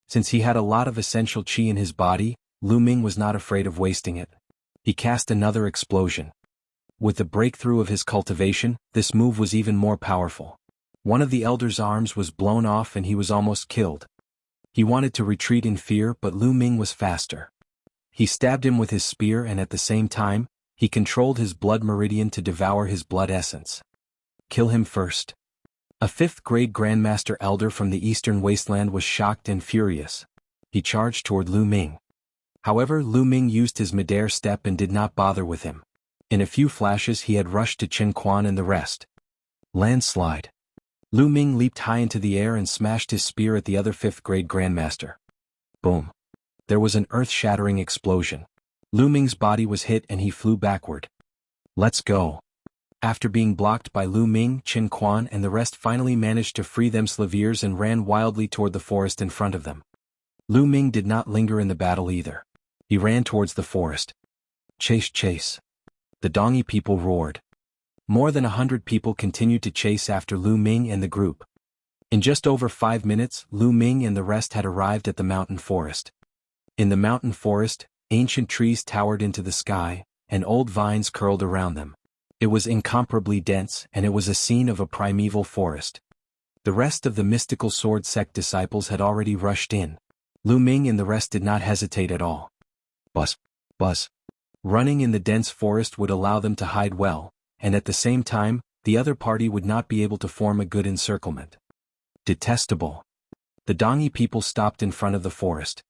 Since he had a lot of essential qi in his body, Lu Ming was not afraid of wasting it. He cast another explosion. With the breakthrough of his cultivation, this move was even more powerful. One of the elder's arms was blown off and he was almost killed. He wanted to retreat in fear, but Lu Ming was faster. He stabbed him with his spear and at the same time, he controlled his blood meridian to devour his blood essence. Kill him first. A 5th-grade grandmaster elder from the eastern wasteland was shocked and furious. He charged toward Lu Ming. However, Lu Ming used his midair step and did not bother with him. In a few flashes he had rushed to Qin Quan and the rest. Landslide. Lu Ming leaped high into the air and smashed his spear at the other 5th-grade grandmaster. Boom. There was an earth-shattering explosion. Lu Ming's body was hit and he flew backward. Let's go. After being blocked by Lu Ming, Qin Quan and the rest finally managed to free themselves and ran wildly toward the forest in front of them. Lu Ming did not linger in the battle either. He ran towards the forest. Chase, chase. The Dongi people roared. More than 100 people continued to chase after Lu Ming and the group. In just over 5 minutes, Lu Ming and the rest had arrived at the mountain forest. In the mountain forest, ancient trees towered into the sky, and old vines curled around them. It was incomparably dense, and it was a scene of a primeval forest. The rest of the mystical sword sect disciples had already rushed in. Lu Ming and the rest did not hesitate at all. Buzz, buzz. Running in the dense forest would allow them to hide well, and at the same time, the other party would not be able to form a good encirclement. Detestable. The Dongi people stopped in front of the forest.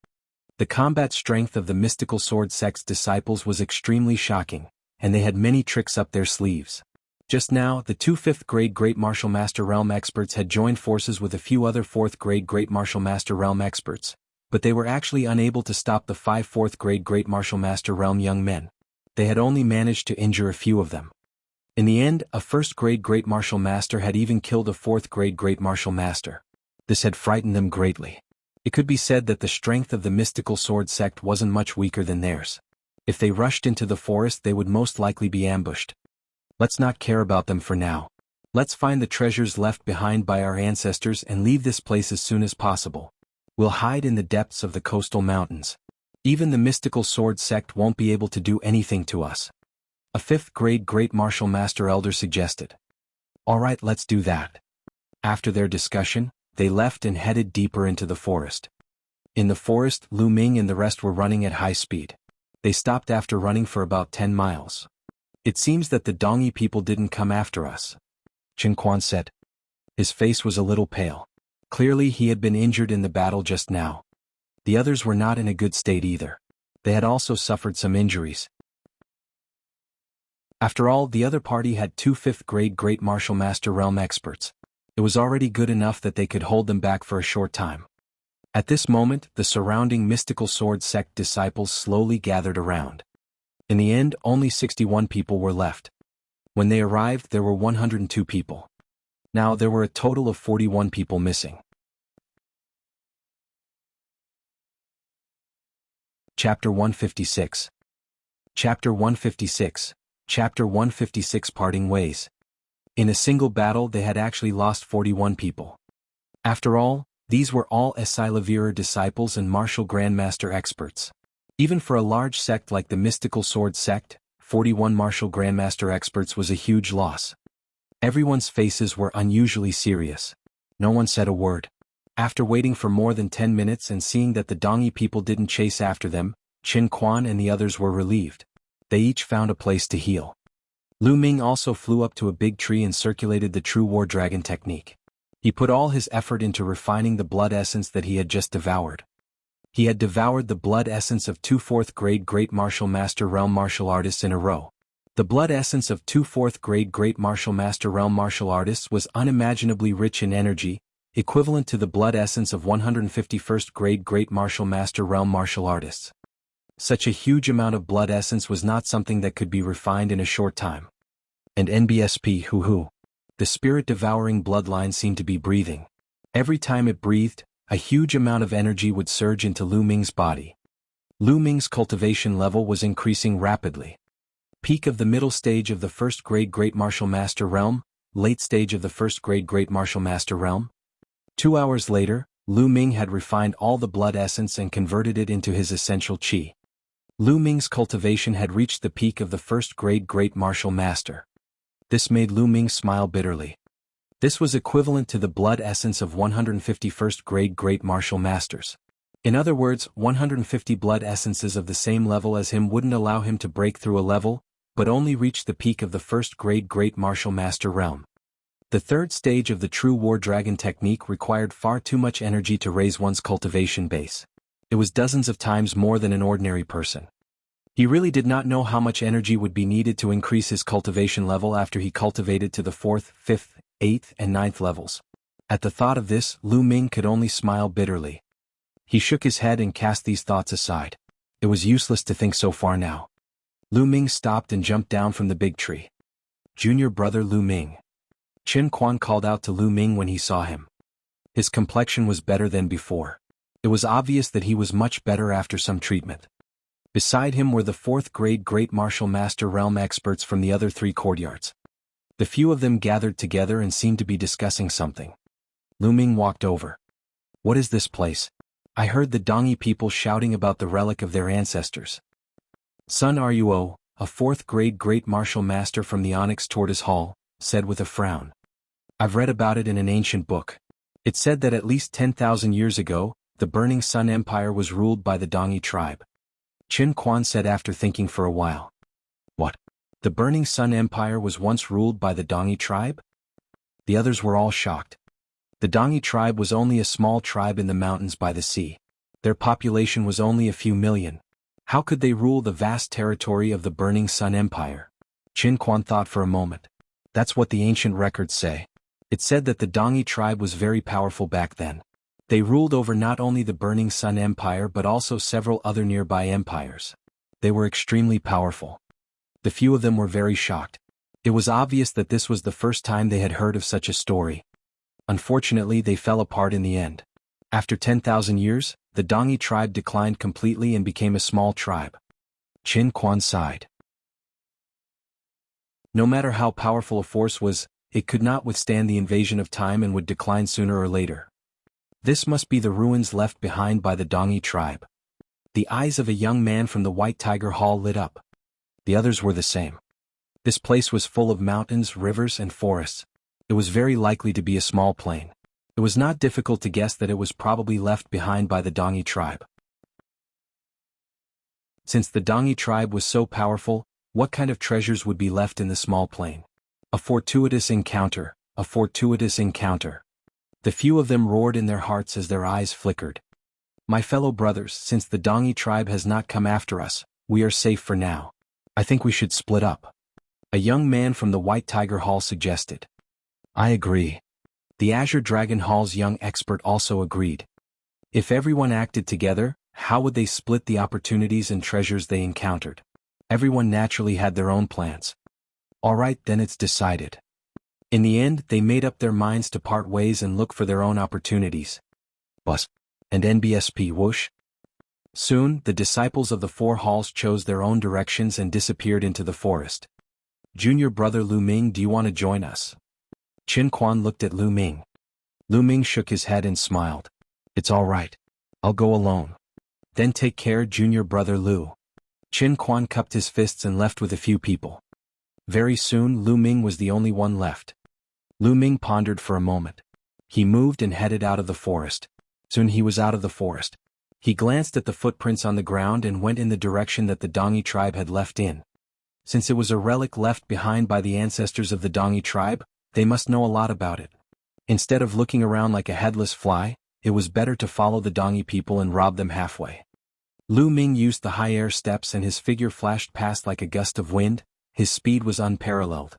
The combat strength of the mystical sword sect's disciples was extremely shocking, and they had many tricks up their sleeves. Just now, the 2 5th-grade Great Martial Master Realm experts had joined forces with a few other 4th-grade Great Martial Master Realm experts, but they were actually unable to stop the 5 4th-grade Great Martial Master Realm young men. They had only managed to injure a few of them. In the end, a 1st-grade Great Martial Master had even killed a 4th-grade Great Martial Master. This had frightened them greatly. It could be said that the strength of the mystical sword sect wasn't much weaker than theirs. If they rushed into the forest, they would most likely be ambushed. Let's not care about them for now. Let's find the treasures left behind by our ancestors and leave this place as soon as possible. We'll hide in the depths of the coastal mountains. Even the mystical sword sect won't be able to do anything to us. A 5th-grade Great Martial Master Elder suggested. Alright, let's do that. After their discussion, they left and headed deeper into the forest. In the forest, Lu Ming and the rest were running at high speed. They stopped after running for about 10 miles. It seems that the Dongi people didn't come after us, Qin Quan said. His face was a little pale. Clearly he had been injured in the battle just now. The others were not in a good state either. They had also suffered some injuries. After all, the other party had 2 5th-grade Great Martial Master Realm experts. It was already good enough that they could hold them back for a short time. At this moment, the surrounding mystical sword sect disciples slowly gathered around. In the end, only 61 people were left. When they arrived, there were 102 people. Now there were a total of 41 people missing. Chapter 156. Chapter 156. Chapter 156 Parting Ways. In a single battle they had actually lost 41 people. After all, these were all Esilavira disciples and martial grandmaster experts. Even for a large sect like the mystical sword sect, 41 martial grandmaster experts was a huge loss. Everyone's faces were unusually serious. No one said a word. After waiting for more than 10 minutes and seeing that the Dongi people didn't chase after them, Qin Quan and the others were relieved. They each found a place to heal. Lu Ming also flew up to a big tree and circulated the true war dragon technique. He put all his effort into refining the blood essence that he had just devoured. He had devoured the blood essence of 2 4th-grade Great Martial Master Realm martial artists in a row. The blood essence of 2 4th-grade Great Martial Master Realm martial artists was unimaginably rich in energy, equivalent to the blood essence of 151st grade Great Martial Master Realm martial artists. Such a huge amount of blood essence was not something that could be refined in a short time. And NBSP hoo-hoo. The spirit-devouring bloodline seemed to be breathing. Every time it breathed, a huge amount of energy would surge into Lu Ming's body. Lu Ming's cultivation level was increasing rapidly. Peak of the middle stage of the first grade Great Martial Master Realm, late stage of the first grade Great Martial Master Realm. 2 hours later, Lu Ming had refined all the blood essence and converted it into his essential qi. Lu Ming's cultivation had reached the peak of the first grade Great Martial Master. This made Lu Ming smile bitterly. This was equivalent to the blood essence of 151st grade Great Martial Masters. In other words, 150 blood essences of the same level as him wouldn't allow him to break through a level, but only reach the peak of the first grade Great Martial Master realm. The third stage of the true War Dragon technique required far too much energy to raise one's cultivation base. It was dozens of times more than an ordinary person. He really did not know how much energy would be needed to increase his cultivation level after he cultivated to the 4th, 5th, 8th and 9th levels. At the thought of this, Lu Ming could only smile bitterly. He shook his head and cast these thoughts aside. It was useless to think so far now. Lu Ming stopped and jumped down from the big tree. Junior brother Lu Ming. Qin Quan called out to Lu Ming when he saw him. His complexion was better than before. It was obvious that he was much better after some treatment. Beside him were the 4th grade Great Martial Master Realm experts from the other 3 courtyards. The few of them gathered together and seemed to be discussing something. Lu Ming walked over. What is this place? I heard the Dongi people shouting about the relic of their ancestors. Sun Ruo, a 4th grade Great Martial Master from the Onyx Tortoise Hall, said with a frown. I've read about it in an ancient book. It said that at least 10,000 years ago, the Burning Sun Empire was ruled by the Dongi tribe. Qin Quan said after thinking for a while. What? The Burning Sun Empire was once ruled by the Dongi tribe? The others were all shocked. The Dongi tribe was only a small tribe in the mountains by the sea. Their population was only a few million. How could they rule the vast territory of the Burning Sun Empire? Qin Quan thought for a moment. That's what the ancient records say. It said that the Dongi tribe was very powerful back then. They ruled over not only the Burning Sun Empire but also several other nearby empires. They were extremely powerful. The few of them were very shocked. It was obvious that this was the first time they had heard of such a story. Unfortunately, they fell apart in the end. After 10,000 years, the Dongi tribe declined completely and became a small tribe. Qin Quan sighed. No matter how powerful a force was, it could not withstand the invasion of time and would decline sooner or later. This must be the ruins left behind by the Dongi tribe. The eyes of a young man from the White Tiger Hall lit up. The others were the same. This place was full of mountains, rivers, and forests. It was very likely to be a small plain. It was not difficult to guess that it was probably left behind by the Dongi tribe. Since the Dongi tribe was so powerful, what kind of treasures would be left in the small plain? A fortuitous encounter, a fortuitous encounter. The few of them roared in their hearts as their eyes flickered. My fellow brothers, since the Dongi tribe has not come after us, we are safe for now. I think we should split up. A young man from the White Tiger Hall suggested. I agree. The Azure Dragon Hall's young expert also agreed. If everyone acted together, how would they split the opportunities and treasures they encountered? Everyone naturally had their own plans. All right, then it's decided. In the end, they made up their minds to part ways and look for their own opportunities. Bus. And NBSP whoosh. Soon, the disciples of the 4 halls chose their own directions and disappeared into the forest. Junior brother Lu Ming, do you want to join us? Qin Quan looked at Lu Ming. Lu Ming shook his head and smiled. It's all right. I'll go alone. Then take care, junior brother Lu. Qin Quan cupped his fists and left with a few people. Very soon Lu Ming was the only one left. Lu Ming pondered for a moment. He moved and headed out of the forest. Soon he was out of the forest. He glanced at the footprints on the ground and went in the direction that the Dongi tribe had left in. Since it was a relic left behind by the ancestors of the Dongi tribe, they must know a lot about it. Instead of looking around like a headless fly, it was better to follow the Dongi people and rob them halfway. Lu Ming used the high air steps and his figure flashed past like a gust of wind. His speed was unparalleled.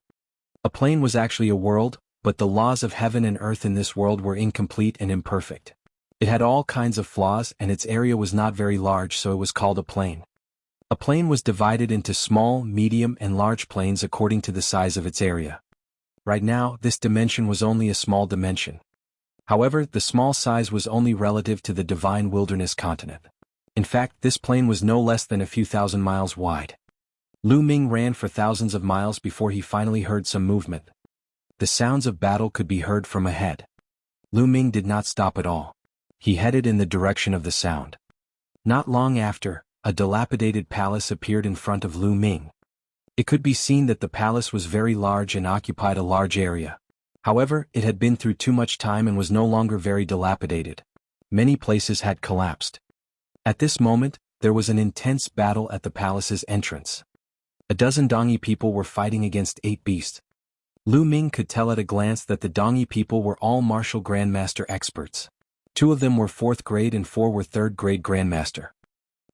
A plane was actually a world, but the laws of heaven and earth in this world were incomplete and imperfect. It had all kinds of flaws and its area was not very large, so it was called a plane. A plane was divided into small, medium and large planes according to the size of its area. Right now, this dimension was only a small dimension. However, the small size was only relative to the divine wilderness continent. In fact, this plane was no less than a few thousand miles wide. Lu Ming ran for thousands of miles before he finally heard some movement. The sounds of battle could be heard from ahead. Lu Ming did not stop at all. He headed in the direction of the sound. Not long after, a dilapidated palace appeared in front of Lu Ming. It could be seen that the palace was very large and occupied a large area. However, it had been through too much time and was no longer very dilapidated. Many places had collapsed. At this moment, there was an intense battle at the palace's entrance. A dozen Dongi people were fighting against 8 beasts. Lu Ming could tell at a glance that the Dongi people were all martial grandmaster experts. 2 of them were 4th grade and 4 were 3rd grade grandmaster.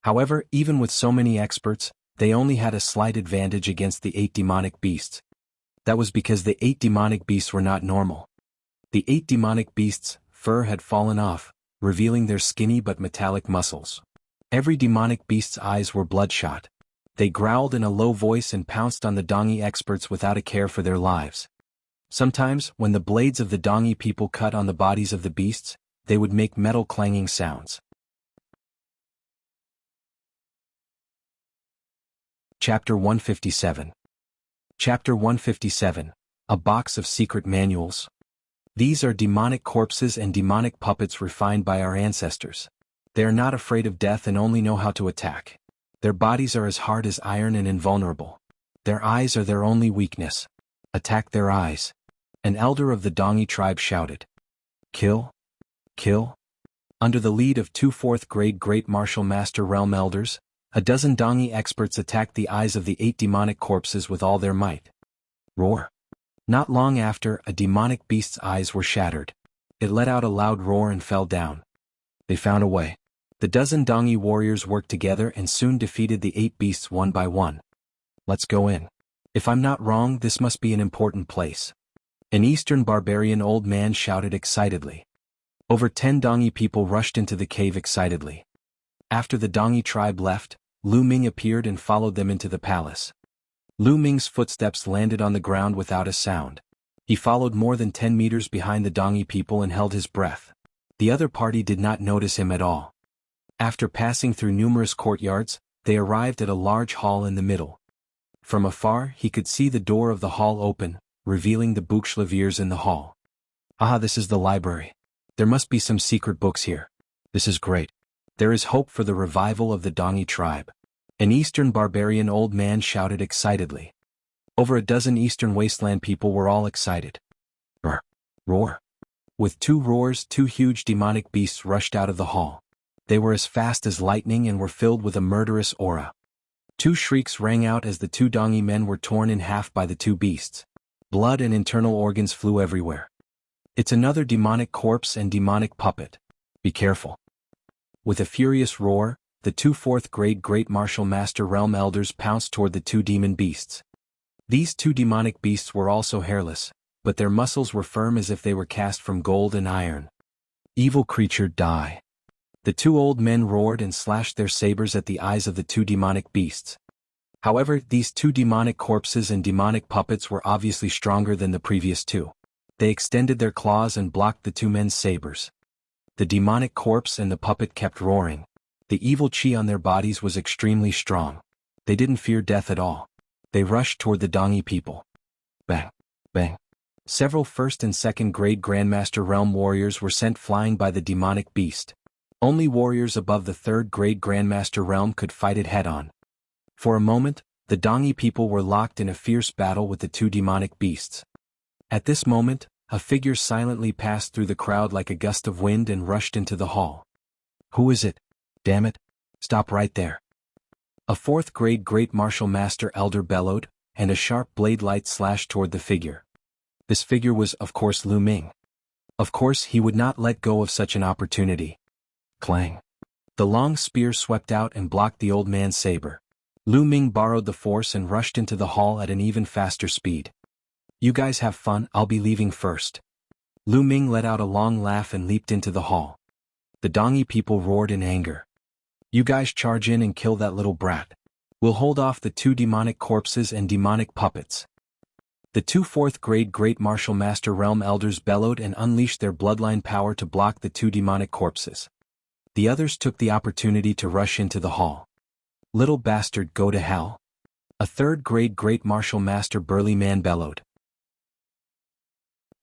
However, even with so many experts, they only had a slight advantage against the 8 demonic beasts. That was because the 8 demonic beasts were not normal. The 8 demonic beasts' fur had fallen off, revealing their skinny but metallic muscles. Every demonic beast's eyes were bloodshot. They growled in a low voice and pounced on the Dongi experts without a care for their lives. Sometimes, when the blades of the Dongi people cut on the bodies of the beasts, they would make metal clanging sounds. Chapter 157. Chapter 157. A box of secret manuals. These are demonic corpses and demonic puppets refined by our ancestors. They are not afraid of death and only know how to attack. Their bodies are as hard as iron and invulnerable. Their eyes are their only weakness. Attack their eyes. An elder of the Dongi tribe shouted. Kill? Kill? Under the lead of 2 4th grade Great Martial Master Realm Elders, a dozen Dongi experts attacked the eyes of the 8 demonic corpses with all their might. Roar. Not long after, a demonic beast's eyes were shattered. It let out a loud roar and fell down. They found a way. The dozen Dongi warriors worked together and soon defeated the 8 beasts one by one. Let's go in. If I'm not wrong, this must be an important place. An Eastern barbarian old man shouted excitedly. Over 10 Dongi people rushed into the cave excitedly. After the Dongi tribe left, Lu Ming appeared and followed them into the palace. Lu Ming's footsteps landed on the ground without a sound. He followed more than 10 meters behind the Dongi people and held his breath. The other party did not notice him at all. After passing through numerous courtyards, they arrived at a large hall in the middle. From afar, he could see the door of the hall open, revealing the bookshelves in the hall. Ah, this is the library. There must be some secret books here. This is great. There is hope for the revival of the Dongi tribe. An Eastern barbarian old man shouted excitedly. Over a dozen Eastern wasteland people were all excited. Roar! Roar! With 2 roars, 2 huge demonic beasts rushed out of the hall. They were as fast as lightning and were filled with a murderous aura. 2 shrieks rang out as the 2 Dongi men were torn in half by the 2 beasts. Blood and internal organs flew everywhere. It's another demonic corpse and demonic puppet. Be careful. With a furious roar, the 2 4th grade Great Martial Master Realm Elders pounced toward the 2 demon beasts. These 2 demonic beasts were also hairless, but their muscles were firm as if they were cast from gold and iron. Evil creature, die. The 2 old men roared and slashed their sabers at the eyes of the 2 demonic beasts. However, these 2 demonic corpses and demonic puppets were obviously stronger than the previous 2. They extended their claws and blocked the 2 men's sabers. The demonic corpse and the puppet kept roaring. The evil chi on their bodies was extremely strong. They didn't fear death at all. They rushed toward the Dongi people. Bang! Bang! Several 1st and 2nd grade Grandmaster Realm warriors were sent flying by the demonic beast. Only warriors above the 3rd grade Grandmaster Realm could fight it head-on. For a moment, the Dongi people were locked in a fierce battle with the 2 demonic beasts. At this moment, a figure silently passed through the crowd like a gust of wind and rushed into the hall. Who is it? Damn it! Stop right there. A 4th grade Great Martial Master Elder bellowed, and a sharp blade light slashed toward the figure. This figure was, of course, Lu Ming. Of course, he would not let go of such an opportunity. Clang. The long spear swept out and blocked the old man's saber. Lu Ming borrowed the force and rushed into the hall at an even faster speed. You guys have fun, I'll be leaving first. Lu Ming let out a long laugh and leaped into the hall. The Dongyi people roared in anger. You guys charge in and kill that little brat. We'll hold off the 2 demonic corpses and demonic puppets. The 2 4th-grade Great Martial Master Realm Elders bellowed and unleashed their bloodline power to block the 2 demonic corpses. The others took the opportunity to rush into the hall. Little bastard, go to hell. A 3rd-grade Great Martial Master Burly Man bellowed.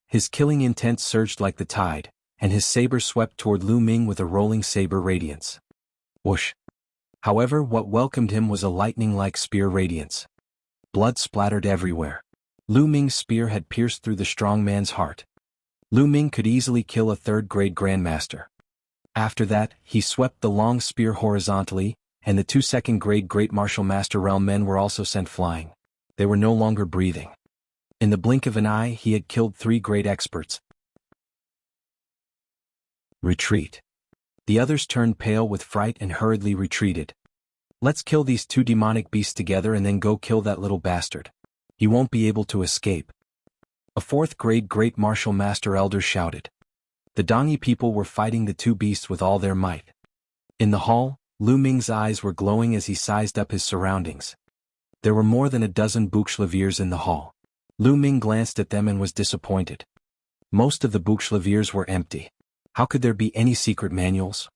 His killing intent surged like the tide, and his saber swept toward Lu Ming with a rolling saber radiance. Whoosh! However, what welcomed him was a lightning-like spear radiance. Blood splattered everywhere. Lu Ming's spear had pierced through the strong man's heart. Lu Ming could easily kill a 3rd-grade Grandmaster. After that, he swept the long spear horizontally, and the 2 2nd-grade Great Martial Master Realm men were also sent flying. They were no longer breathing. In the blink of an eye, he had killed 3 great experts. Retreat. The others turned pale with fright and hurriedly retreated. Let's kill these 2 demonic beasts together and then go kill that little bastard. He won't be able to escape. A 4th-grade Great Martial Master Elder shouted. The Dongyi people were fighting the 2 beasts with all their might. In the hall, Lu Ming's eyes were glowing as he sized up his surroundings. There were more than a dozen bouchlaviers in the hall. Lu Ming glanced at them and was disappointed. Most of the bouchlaviers were empty. How could there be any secret manuals?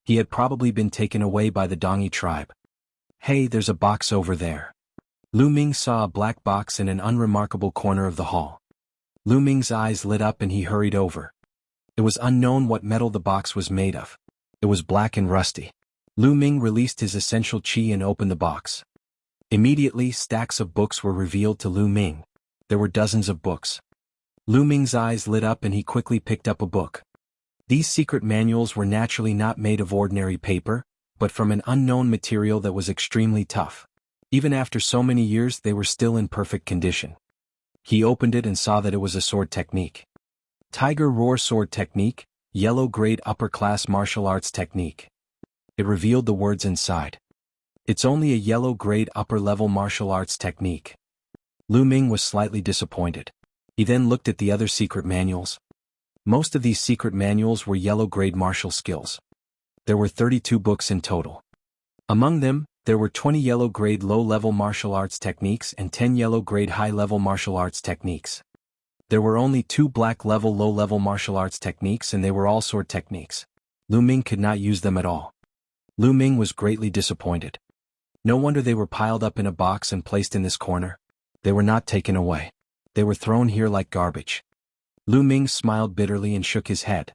He had probably been taken away by the Dongyi tribe. Hey, there's a box over there. Lu Ming saw a black box in an unremarkable corner of the hall. Lu Ming's eyes lit up and he hurried over. It was unknown what metal the box was made of. It was black and rusty. Lu Ming released his essential qi and opened the box. Immediately, stacks of books were revealed to Lu Ming. There were dozens of books. Lu Ming's eyes lit up and he quickly picked up a book. These secret manuals were naturally not made of ordinary paper, but from an unknown material that was extremely tough. Even after so many years, they were still in perfect condition. He opened it and saw that it was a sword technique. Tiger Roar Sword Technique, Yellow Grade Upper Class Martial Arts Technique. It revealed the words inside. It's only a yellow grade upper level martial arts technique. Lu Ming was slightly disappointed. He then looked at the other secret manuals. Most of these secret manuals were yellow grade martial skills. There were 32 books in total. Among them, there were 20 yellow grade low-level martial arts techniques and 10 yellow grade high-level martial arts techniques. There were only 2 black level low-level martial arts techniques and they were all sword techniques. Lu Ming could not use them at all. Lu Ming was greatly disappointed. No wonder they were piled up in a box and placed in this corner. They were not taken away. They were thrown here like garbage. Lu Ming smiled bitterly and shook his head.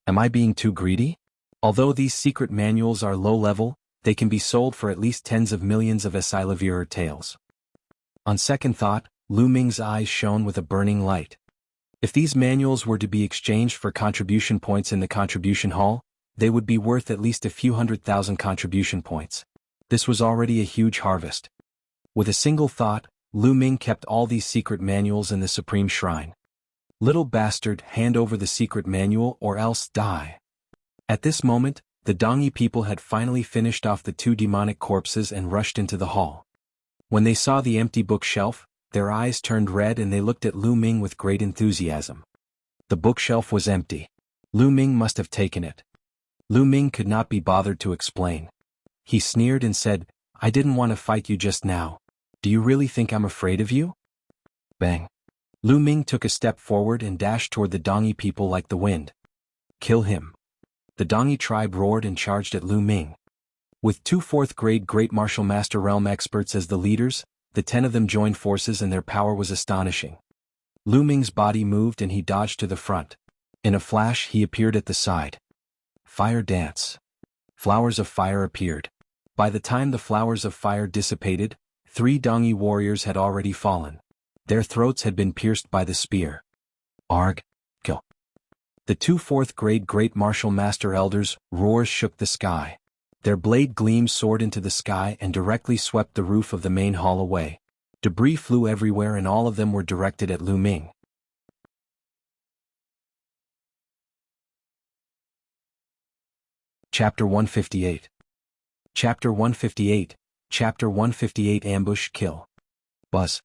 Am I being too greedy? Although these secret manuals are low-level, they can be sold for at least tens of millions of Esilavir taels. On second thought, Lu Ming's eyes shone with a burning light. If these manuals were to be exchanged for contribution points in the contribution hall, they would be worth at least a few 100,000 contribution points. This was already a huge harvest. With a single thought, Lu Ming kept all these secret manuals in the Supreme Shrine. Little bastard, hand over the secret manual or else die. At this moment, the Dongyi people had finally finished off the 2 demonic corpses and rushed into the hall. When they saw the empty bookshelf, their eyes turned red and they looked at Lu Ming with great enthusiasm. The bookshelf was empty. Lu Ming must have taken it. Lu Ming could not be bothered to explain. He sneered and said, I didn't want to fight you just now. Do you really think I'm afraid of you? Bang. Lu Ming took a step forward and dashed toward the Dongyi people like the wind. Kill him. The Dongyi tribe roared and charged at Lu Ming. With 2 4th-grade Great Martial Master Realm experts as the leaders, the 10 of them joined forces and their power was astonishing. Lu Ming's body moved and he dodged to the front. In a flash he appeared at the side. Fire dance. Flowers of fire appeared. By the time the flowers of fire dissipated, 3 Dongyi warriors had already fallen. Their throats had been pierced by the spear. Arg. Kill. The 2 4th-grade Great Martial Master Elders' roars shook the sky. Their blade gleams soared into the sky and directly swept the roof of the main hall away. Debris flew everywhere and all of them were directed at Lu Ming. Chapter 158. Chapter 158. Chapter 158 Ambush Kill. Buzz.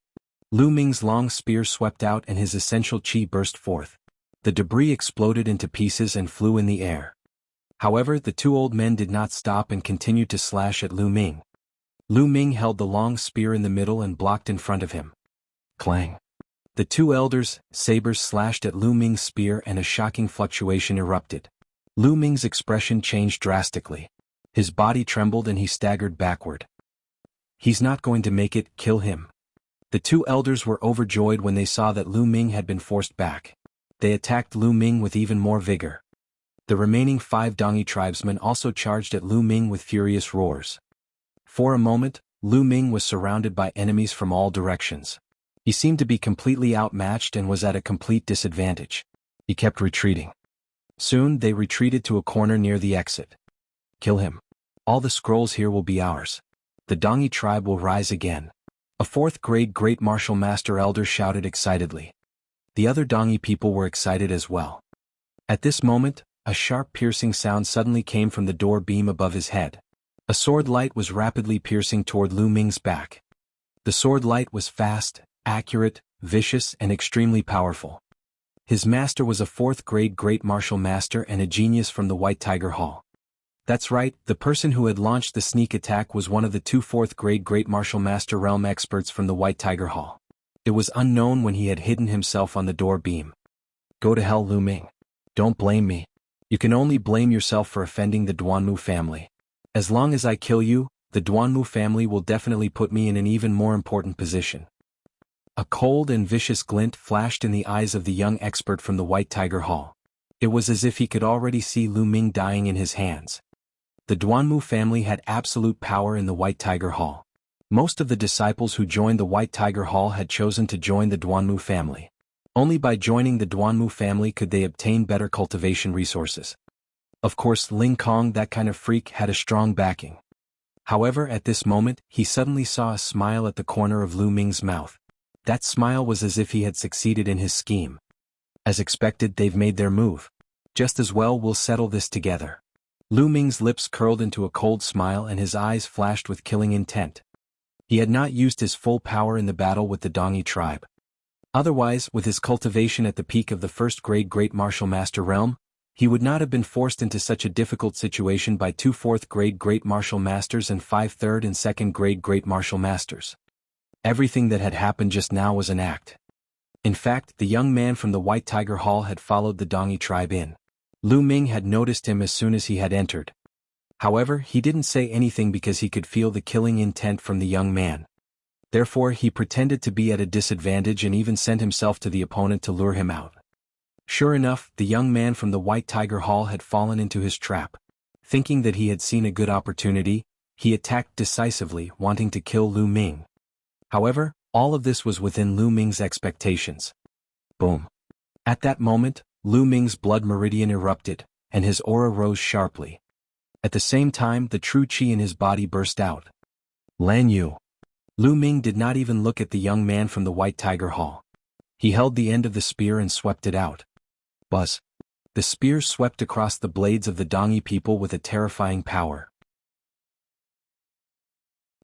Lu Ming's long spear swept out and his essential chi burst forth. The debris exploded into pieces and flew in the air. However, the two old men did not stop and continued to slash at Lu Ming. Lu Ming held the long spear in the middle and blocked in front of him. Clang. The two elders' sabers slashed at Lu Ming's spear and a shocking fluctuation erupted. Lu Ming's expression changed drastically. His body trembled and he staggered backward. He's not going to make it, kill him. The two elders were overjoyed when they saw that Lu Ming had been forced back. They attacked Lu Ming with even more vigor. The remaining 5 Dongi tribesmen also charged at Lu Ming with furious roars. For a moment, Lu Ming was surrounded by enemies from all directions. He seemed to be completely outmatched and was at a complete disadvantage. He kept retreating. Soon they retreated to a corner near the exit. Kill him. All the scrolls here will be ours. The Dongi tribe will rise again. A 4th grade Great Martial Master Elder shouted excitedly. The other Dongi people were excited as well. At this moment, a sharp piercing sound suddenly came from the door beam above his head. A sword light was rapidly piercing toward Lu Ming's back. The sword light was fast, accurate, vicious, and extremely powerful. His master was a 4th grade Great Martial Master and a genius from the White Tiger Hall. That's right, the person who had launched the sneak attack was one of the 2 4th grade Great Martial Master realm experts from the White Tiger Hall. It was unknown when he had hidden himself on the door beam. Go to hell, Lu Ming. Don't blame me. You can only blame yourself for offending the Duanmu family. As long as I kill you, the Duanmu family will definitely put me in an even more important position. A cold and vicious glint flashed in the eyes of the young expert from the White Tiger Hall. It was as if he could already see Lu Ming dying in his hands. The Duanmu family had absolute power in the White Tiger Hall. Most of the disciples who joined the White Tiger Hall had chosen to join the Duanmu family. Only by joining the Duanmu family could they obtain better cultivation resources. Of course, Ling Kong, that kind of freak, had a strong backing. However, at this moment, he suddenly saw a smile at the corner of Lu Ming's mouth. That smile was as if he had succeeded in his scheme. As expected, they've made their move. Just as well, we'll settle this together. Lu Ming's lips curled into a cold smile and his eyes flashed with killing intent. He had not used his full power in the battle with the Dongi tribe. Otherwise, with his cultivation at the peak of the 1st grade Great Martial Master realm, he would not have been forced into such a difficult situation by 2 4th grade Great Martial Masters and 5 3rd and 2nd grade Great Martial Masters. Everything that had happened just now was an act. In fact, the young man from the White Tiger Hall had followed the Dongi tribe in. Lu Ming had noticed him as soon as he had entered. However, he didn't say anything because he could feel the killing intent from the young man. Therefore, he pretended to be at a disadvantage and even sent himself to the opponent to lure him out. Sure enough, the young man from the White Tiger Hall had fallen into his trap. Thinking that he had seen a good opportunity, he attacked decisively, wanting to kill Lu Ming. However, all of this was within Lu Ming's expectations. Boom. At that moment, Lu Ming's blood meridian erupted, and his aura rose sharply. At the same time, the true qi in his body burst out. Lan Yu. Lu Ming did not even look at the young man from the White Tiger Hall. He held the end of the spear and swept it out. Buzz. The spear swept across the blades of the Dongi people with a terrifying power.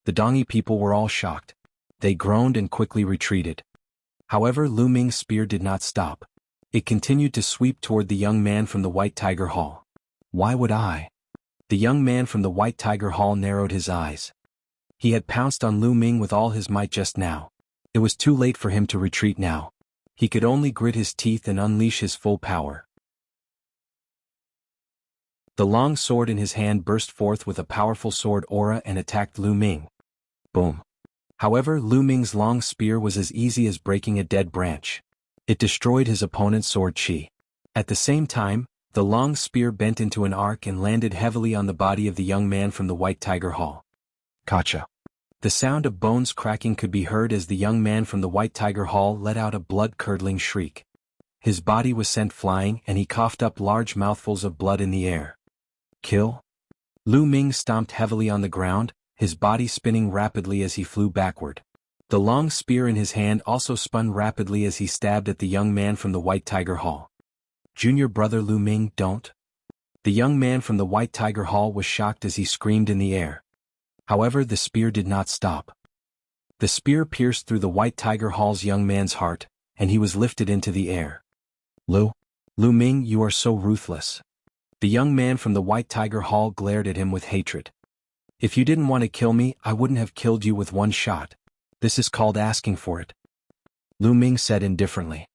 The Dongi people were all shocked. They groaned and quickly retreated. However, Lu Ming's spear did not stop. It continued to sweep toward the young man from the White Tiger Hall. Why would I? The young man from the White Tiger Hall narrowed his eyes. He had pounced on Lu Ming with all his might just now. It was too late for him to retreat now. He could only grit his teeth and unleash his full power. The long sword in his hand burst forth with a powerful sword aura and attacked Lu Ming. Boom. However, Lu Ming's long spear was as easy as breaking a dead branch. It destroyed his opponent's sword chi. At the same time, the long spear bent into an arc and landed heavily on the body of the young man from the White Tiger Hall. Kacha. The sound of bones cracking could be heard as the young man from the White Tiger Hall let out a blood-curdling shriek. His body was sent flying and he coughed up large mouthfuls of blood in the air. Kill? Lu Ming stomped heavily on the ground, his body spinning rapidly as he flew backward. The long spear in his hand also spun rapidly as he stabbed at the young man from the White Tiger Hall. Junior brother Lu Ming, don't. The young man from the White Tiger Hall was shocked as he screamed in the air. However, the spear did not stop. The spear pierced through the White Tiger Hall's young man's heart, and he was lifted into the air. Lu Ming, you are so ruthless. The young man from the White Tiger Hall glared at him with hatred. If you didn't want to kill me, I wouldn't have killed you with one shot. This is called asking for it. Lu Ming said indifferently.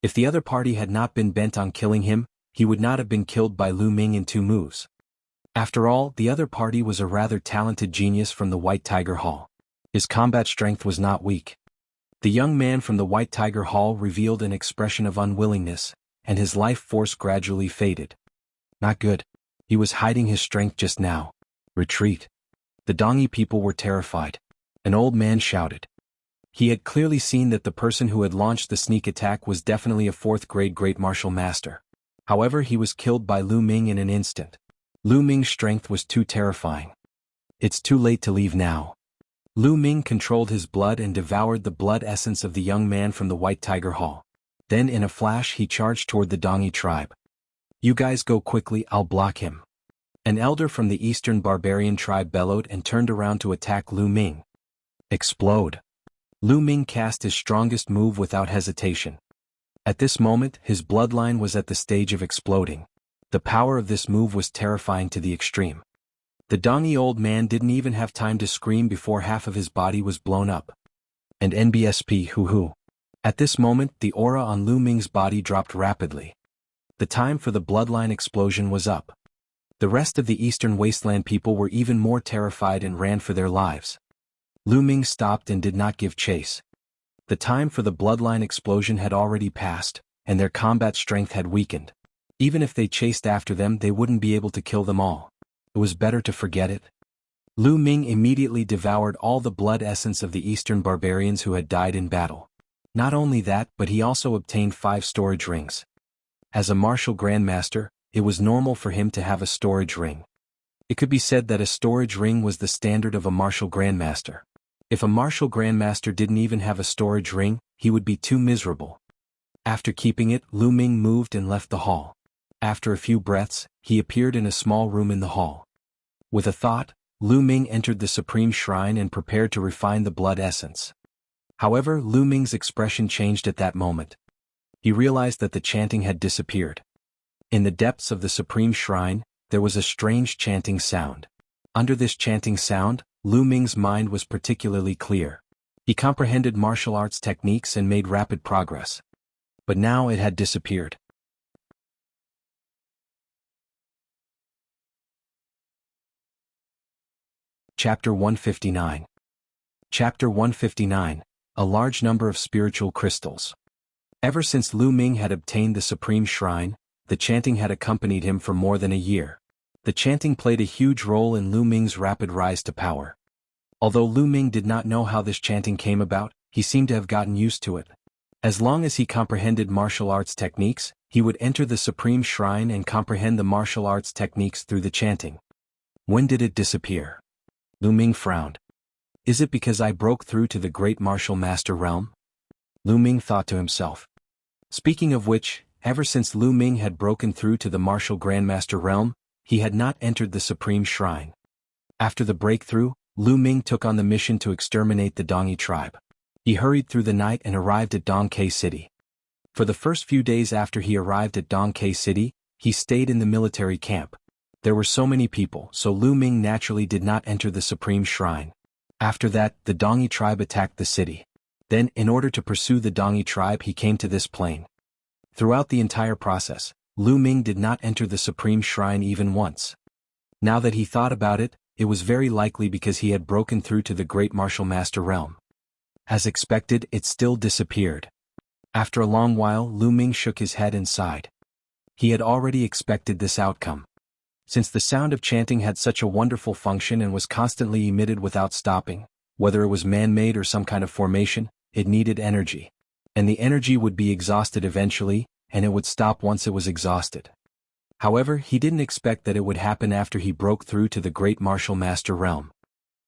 If the other party had not been bent on killing him, he would not have been killed by Lu Ming in 2 moves. After all, the other party was a rather talented genius from the White Tiger Hall. His combat strength was not weak. The young man from the White Tiger Hall revealed an expression of unwillingness, and his life force gradually faded. Not good. He was hiding his strength just now. Retreat. The Dongi people were terrified. An old man shouted. He had clearly seen that the person who had launched the sneak attack was definitely a 4th-grade great martial master. However, he was killed by Lu Ming in an instant. Lu Ming's strength was too terrifying. It's too late to leave now. Lu Ming controlled his blood and devoured the blood essence of the young man from the White Tiger Hall. Then in a flash he charged toward the Dongi tribe. You guys go quickly, I'll block him. An elder from the Eastern Barbarian tribe bellowed and turned around to attack Lu Ming. Explode. Lu Ming cast his strongest move without hesitation. At this moment, his bloodline was at the stage of exploding. The power of this move was terrifying to the extreme. The Dongi old man didn't even have time to scream before half of his body was blown up. And NBSP hoo-hoo. At this moment, the aura on Lu Ming's body dropped rapidly. The time for the bloodline explosion was up. The rest of the Eastern Wasteland people were even more terrified and ran for their lives. Lu Ming stopped and did not give chase. The time for the bloodline explosion had already passed, and their combat strength had weakened. Even if they chased after them, they wouldn't be able to kill them all. It was better to forget it. Lu Ming immediately devoured all the blood essence of the Eastern barbarians who had died in battle. Not only that, but he also obtained 5 storage rings. As a martial grandmaster, it was normal for him to have a storage ring. It could be said that a storage ring was the standard of a martial grandmaster. If a martial grandmaster didn't even have a storage ring, he would be too miserable. After keeping it, Lu Ming moved and left the hall. After a few breaths, he appeared in a small room in the hall. With a thought, Lu Ming entered the Supreme Shrine and prepared to refine the blood essence. However, Lu Ming's expression changed at that moment. He realized that the chanting had disappeared. In the depths of the Supreme Shrine, there was a strange chanting sound. Under this chanting sound, Lu Ming's mind was particularly clear. He comprehended martial arts techniques and made rapid progress. But now it had disappeared. Chapter 159. Chapter 159, A Large Number of Spiritual Crystals. Ever since Lu Ming had obtained the Supreme Shrine, the chanting had accompanied him for more than a year. The chanting played a huge role in Lu Ming's rapid rise to power. Although Lu Ming did not know how this chanting came about, he seemed to have gotten used to it. As long as he comprehended martial arts techniques, he would enter the Supreme Shrine and comprehend the martial arts techniques through the chanting. When did it disappear? Lu Ming frowned. Is it because I broke through to the Great Martial Master realm? Lu Ming thought to himself. Speaking of which, ever since Lu Ming had broken through to the Martial Grandmaster realm, he had not entered the Supreme Shrine. After the breakthrough, Lu Ming took on the mission to exterminate the Dongi tribe. He hurried through the night and arrived at Dongke City. For the first few days after he arrived at Dongke City, he stayed in the military camp. There were so many people, so Lu Ming naturally did not enter the Supreme Shrine. After that, the Dongi tribe attacked the city. Then, in order to pursue the Dongi tribe, he came to this plain. Throughout the entire process, Lu Ming did not enter the Supreme Shrine even once. Now that he thought about it, it was very likely because he had broken through to the Great Martial Master realm. As expected, it still disappeared. After a long while, Lu Ming shook his head and sighed. He had already expected this outcome. Since the sound of chanting had such a wonderful function and was constantly emitted without stopping, whether it was man-made or some kind of formation, it needed energy. And the energy would be exhausted eventually, and it would stop once it was exhausted. However, he didn't expect that it would happen after he broke through to the Great Martial Master realm.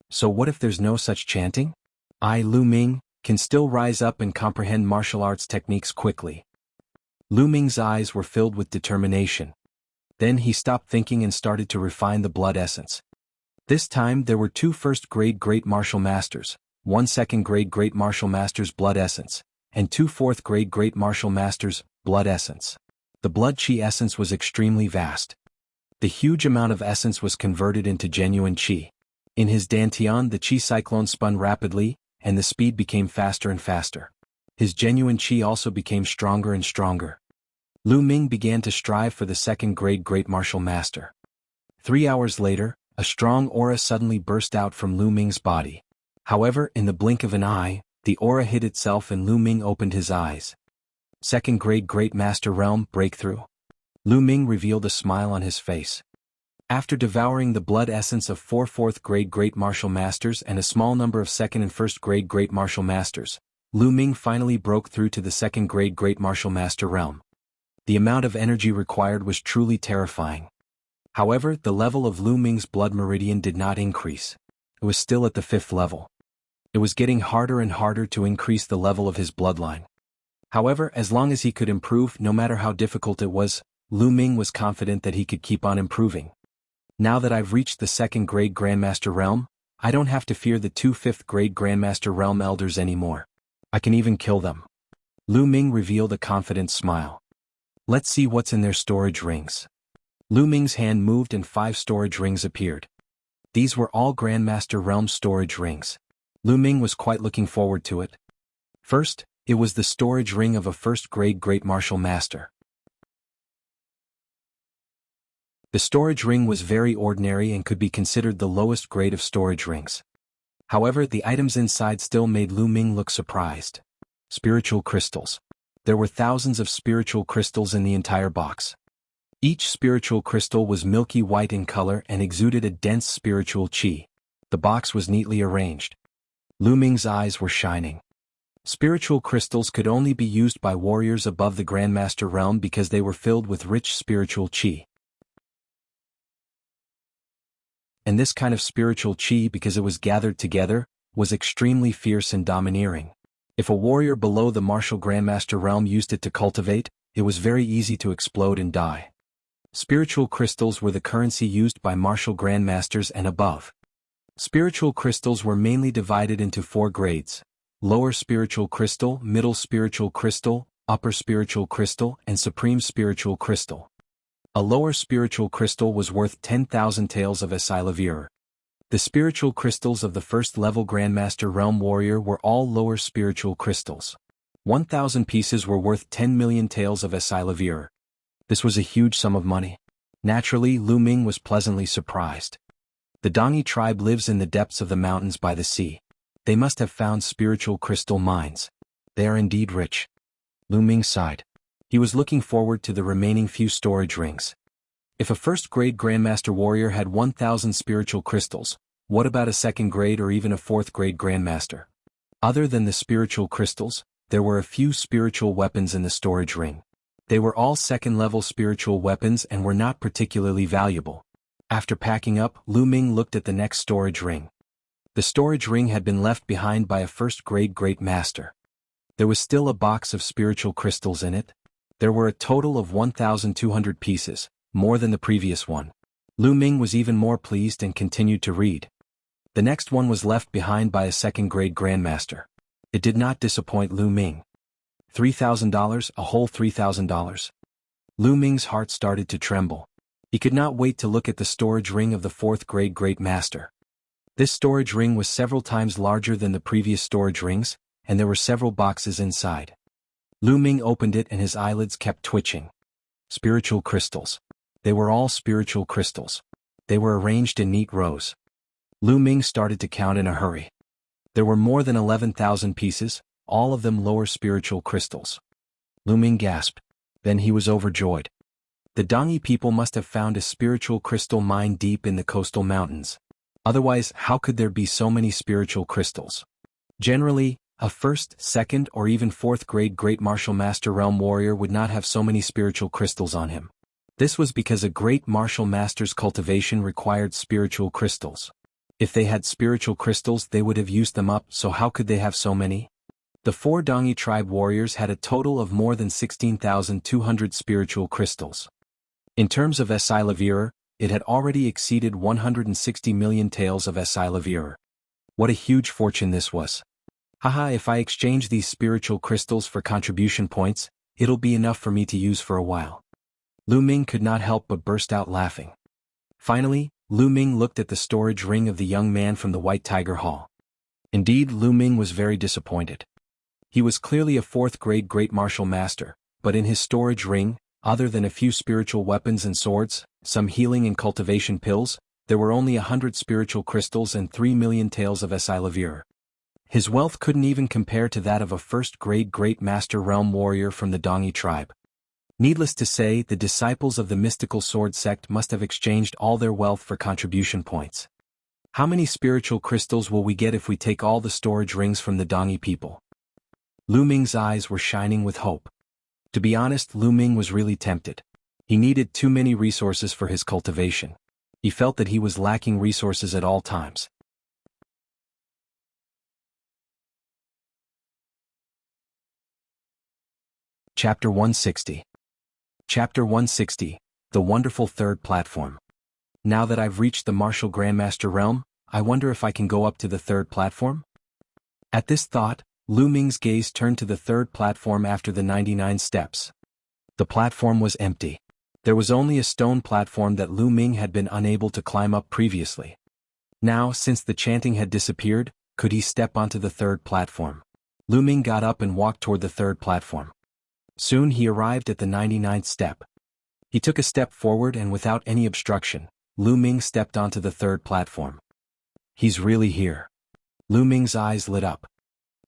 So what if there's no such chanting? I, Lu Ming, can still rise up and comprehend martial arts techniques quickly. Lu Ming's eyes were filled with determination. Then he stopped thinking and started to refine the blood essence. This time there were 2 first-grade Great Martial Masters, 1 second grade Great Martial Master's Blood Essence, and 2 fourth grade Great Martial Master's Blood Essence. The blood chi essence was extremely vast. The huge amount of essence was converted into genuine chi. In his dantian the chi cyclone spun rapidly, and the speed became faster and faster. His genuine chi also became stronger and stronger. Lu Ming began to strive for the second grade Great Martial Master. 3 hours later, a strong aura suddenly burst out from Lu Ming's body. However, in the blink of an eye, the aura hid itself and Lu Ming opened his eyes. Second grade Great Master Realm Breakthrough. Lu Ming revealed a smile on his face. After devouring the blood essence of 4 fourth grade Great Martial Masters and a small number of second and first grade Great Martial Masters, Lu Ming finally broke through to the second grade Great Martial Master realm. The amount of energy required was truly terrifying. However, the level of Lu Ming's blood meridian did not increase. It was still at the 5th level. It was getting harder and harder to increase the level of his bloodline. However, as long as he could improve, no matter how difficult it was, Lu Ming was confident that he could keep on improving. Now that I've reached the second grade Grandmaster realm, I don't have to fear the 2 5th grade Grandmaster realm elders anymore. I can even kill them. Lu Ming revealed a confident smile. Let's see what's in their storage rings. Lu Ming's hand moved and 5 storage rings appeared. These were all Grandmaster realm storage rings. Lu Ming was quite looking forward to it. First, it was the storage ring of a first grade Great Martial Master. The storage ring was very ordinary and could be considered the lowest grade of storage rings. However, the items inside still made Lu Ming look surprised. Spiritual crystals. There were thousands of spiritual crystals in the entire box. Each spiritual crystal was milky white in color and exuded a dense spiritual chi. The box was neatly arranged. Lu Ming's eyes were shining. Spiritual crystals could only be used by warriors above the Grandmaster realm because they were filled with rich spiritual chi. And this kind of spiritual chi, because it was gathered together, was extremely fierce and domineering. If a warrior below the martial Grandmaster realm used it to cultivate, it was very easy to explode and die. Spiritual crystals were the currency used by martial Grandmasters and above. Spiritual crystals were mainly divided into 4 grades: lower spiritual crystal, middle spiritual crystal, upper spiritual crystal, and supreme spiritual crystal. A lower spiritual crystal was worth 10,000 taels of Esilavir. The spiritual crystals of the first-level Grandmaster Realm Warrior were all lower spiritual crystals. 1,000 pieces were worth 10 million taels of Esilavir. This was a huge sum of money. Naturally, Lu Ming was pleasantly surprised. The Dongi tribe lives in the depths of the mountains by the sea. They must have found spiritual crystal mines. They are indeed rich. Lu Ming sighed. He was looking forward to the remaining few storage rings. If a first-grade Grandmaster Warrior had 1,000 spiritual crystals, what about a second-grade or even a fourth-grade Grandmaster? Other than the spiritual crystals, there were a few spiritual weapons in the storage ring. They were all second-level spiritual weapons and were not particularly valuable. After packing up, Lu Ming looked at the next storage ring. The storage ring had been left behind by a first-grade Great Master. There was still a box of spiritual crystals in it. There were a total of 1,200 pieces, more than the previous one. Lu Ming was even more pleased and continued to read. The next one was left behind by a second-grade Grandmaster. It did not disappoint Lu Ming. $3,000, a whole $3,000. Lu Ming's heart started to tremble. He could not wait to look at the storage ring of the fourth-grade Great Master. This storage ring was several times larger than the previous storage rings, and there were several boxes inside. Lu Ming opened it and his eyelids kept twitching. Spiritual crystals. They were all spiritual crystals. They were arranged in neat rows. Lu Ming started to count in a hurry. There were more than 11,000 pieces, all of them lower spiritual crystals. Lu Ming gasped. Then he was overjoyed. The Dongi people must have found a spiritual crystal mine deep in the coastal mountains. Otherwise, how could there be so many spiritual crystals? Generally, a first, second, or even fourth-grade Great Martial Master Realm Warrior would not have so many spiritual crystals on him. This was because a Great Martial Master's cultivation required spiritual crystals. If they had spiritual crystals, they would have used them up, so how could they have so many? The 4 Dongi tribe warriors had a total of more than 16,200 spiritual crystals. In terms of Esilavir, it had already exceeded 160 million taels of Esilavir. What a huge fortune this was. Haha, if I exchange these spiritual crystals for contribution points, it'll be enough for me to use for a while. Lu Ming could not help but burst out laughing. Finally, Lu Ming looked at the storage ring of the young man from the White Tiger Hall. Indeed, Lu Ming was very disappointed. He was clearly a fourth-grade great martial master, but in his storage ring, other than a few spiritual weapons and swords, some healing and cultivation pills, there were only 100 spiritual crystals and 3 million taels of Esilavir. His wealth couldn't even compare to that of a first-grade great master realm warrior from the Dongi tribe. Needless to say, the disciples of the mystical sword sect must have exchanged all their wealth for contribution points. How many spiritual crystals will we get if we take all the storage rings from the Dongi people? Lu Ming's eyes were shining with hope. To be honest, Lu Ming was really tempted. He needed too many resources for his cultivation. He felt that he was lacking resources at all times. Chapter 160. Chapter 160, The Wonderful Third Platform. Now that I've reached the martial grandmaster realm, I wonder if I can go up to the third platform? At this thought, Lu Ming's gaze turned to the third platform after the 99 steps. The platform was empty. There was only a stone platform that Lu Ming had been unable to climb up previously. Now, since the chanting had disappeared, could he step onto the third platform? Lu Ming got up and walked toward the third platform. Soon he arrived at the 99th step. He took a step forward and without any obstruction, Lu Ming stepped onto the third platform. He's really here. Lu Ming's eyes lit up.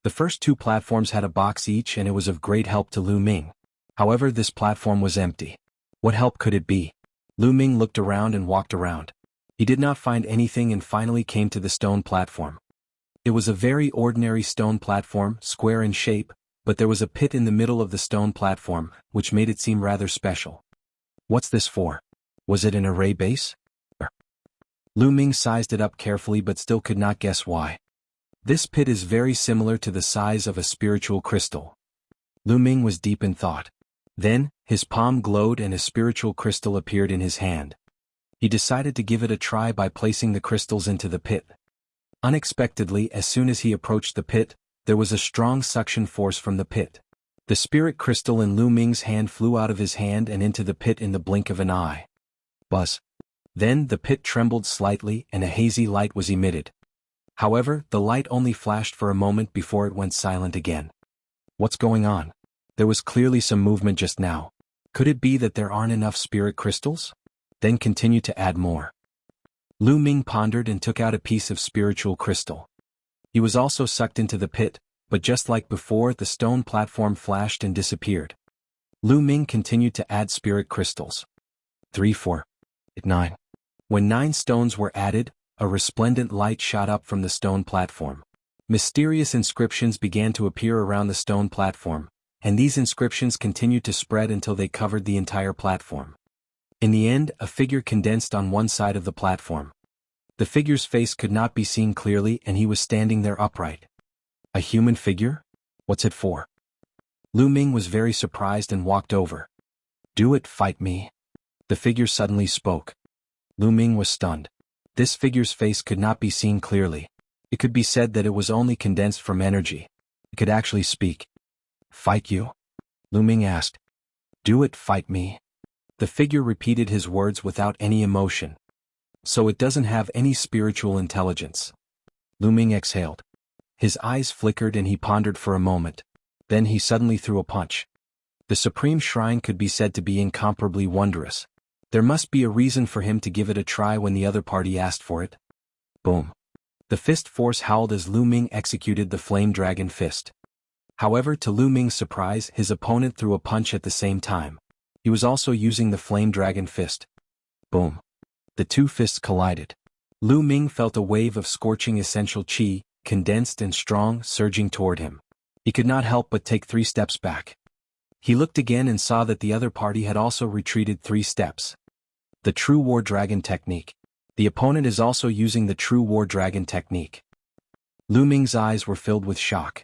The first two platforms had a box each and it was of great help to Lu Ming. However, this platform was empty. What help could it be? Lu Ming looked around and walked around. He did not find anything and finally came to the stone platform. It was a very ordinary stone platform, square in shape, but there was a pit in the middle of the stone platform, which made it seem rather special. What's this for? Was it an array base? Lu Ming sized it up carefully but still could not guess why. This pit is very similar to the size of a spiritual crystal. Lu Ming was deep in thought. Then, his palm glowed and a spiritual crystal appeared in his hand. He decided to give it a try by placing the crystals into the pit. Unexpectedly, as soon as he approached the pit, there was a strong suction force from the pit. The spirit crystal in Lu Ming's hand flew out of his hand and into the pit in the blink of an eye. Buzz. Then the pit trembled slightly and a hazy light was emitted. However, the light only flashed for a moment before it went silent again. What's going on? There was clearly some movement just now. Could it be that there aren't enough spirit crystals? Then continue to add more. Lu Ming pondered and took out a piece of spiritual crystal. He was also sucked into the pit, but just like before, the stone platform flashed and disappeared. Lu Ming continued to add spirit crystals. 3, 4, 9. When 9 stones were added, a resplendent light shot up from the stone platform. Mysterious inscriptions began to appear around the stone platform, and these inscriptions continued to spread until they covered the entire platform. In the end, a figure condensed on one side of the platform. The figure's face could not be seen clearly and he was standing there upright. A human figure? What's it for? Lu Ming was very surprised and walked over. Do it, fight me. The figure suddenly spoke. Lu Ming was stunned. This figure's face could not be seen clearly. It could be said that it was only condensed from energy. It could actually speak. Fight you? Lu Ming asked. Do it, fight me. The figure repeated his words without any emotion. So it doesn't have any spiritual intelligence. Lu Ming exhaled. His eyes flickered and he pondered for a moment. Then he suddenly threw a punch. The Supreme Shrine could be said to be incomparably wondrous. There must be a reason for him to give it a try when the other party asked for it. Boom. The fist force howled as Lu Ming executed the Flame Dragon Fist. However, to Lu Ming's surprise, his opponent threw a punch at the same time. He was also using the Flame Dragon Fist. Boom. The two fists collided. Lu Ming felt a wave of scorching essential qi, condensed and strong, surging toward him. He could not help but take 3 steps back. He looked again and saw that the other party had also retreated 3 steps. The True War Dragon Technique. The opponent is also using the True War Dragon Technique. Lu Ming's eyes were filled with shock.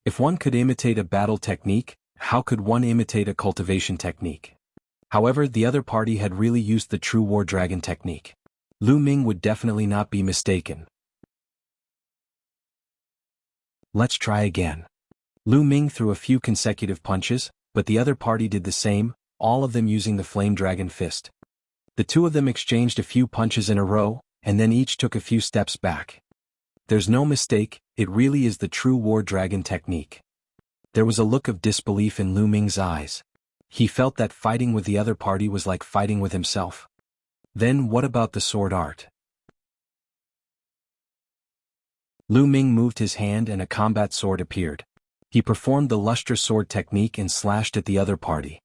If one could imitate a battle technique, how could one imitate a cultivation technique? However, the other party had really used the True War Dragon Technique. Lu Ming would definitely not be mistaken. Let's try again. Lu Ming threw a few consecutive punches, but the other party did the same, all of them using the Flame Dragon Fist. The two of them exchanged a few punches in a row, and then each took a few steps back. There's no mistake, it really is the true War Dragon technique. There was a look of disbelief in Lu Ming's eyes. He felt that fighting with the other party was like fighting with himself. Then what about the sword art? Lu Ming moved his hand and a combat sword appeared. He performed the lustre sword technique and slashed at the other party.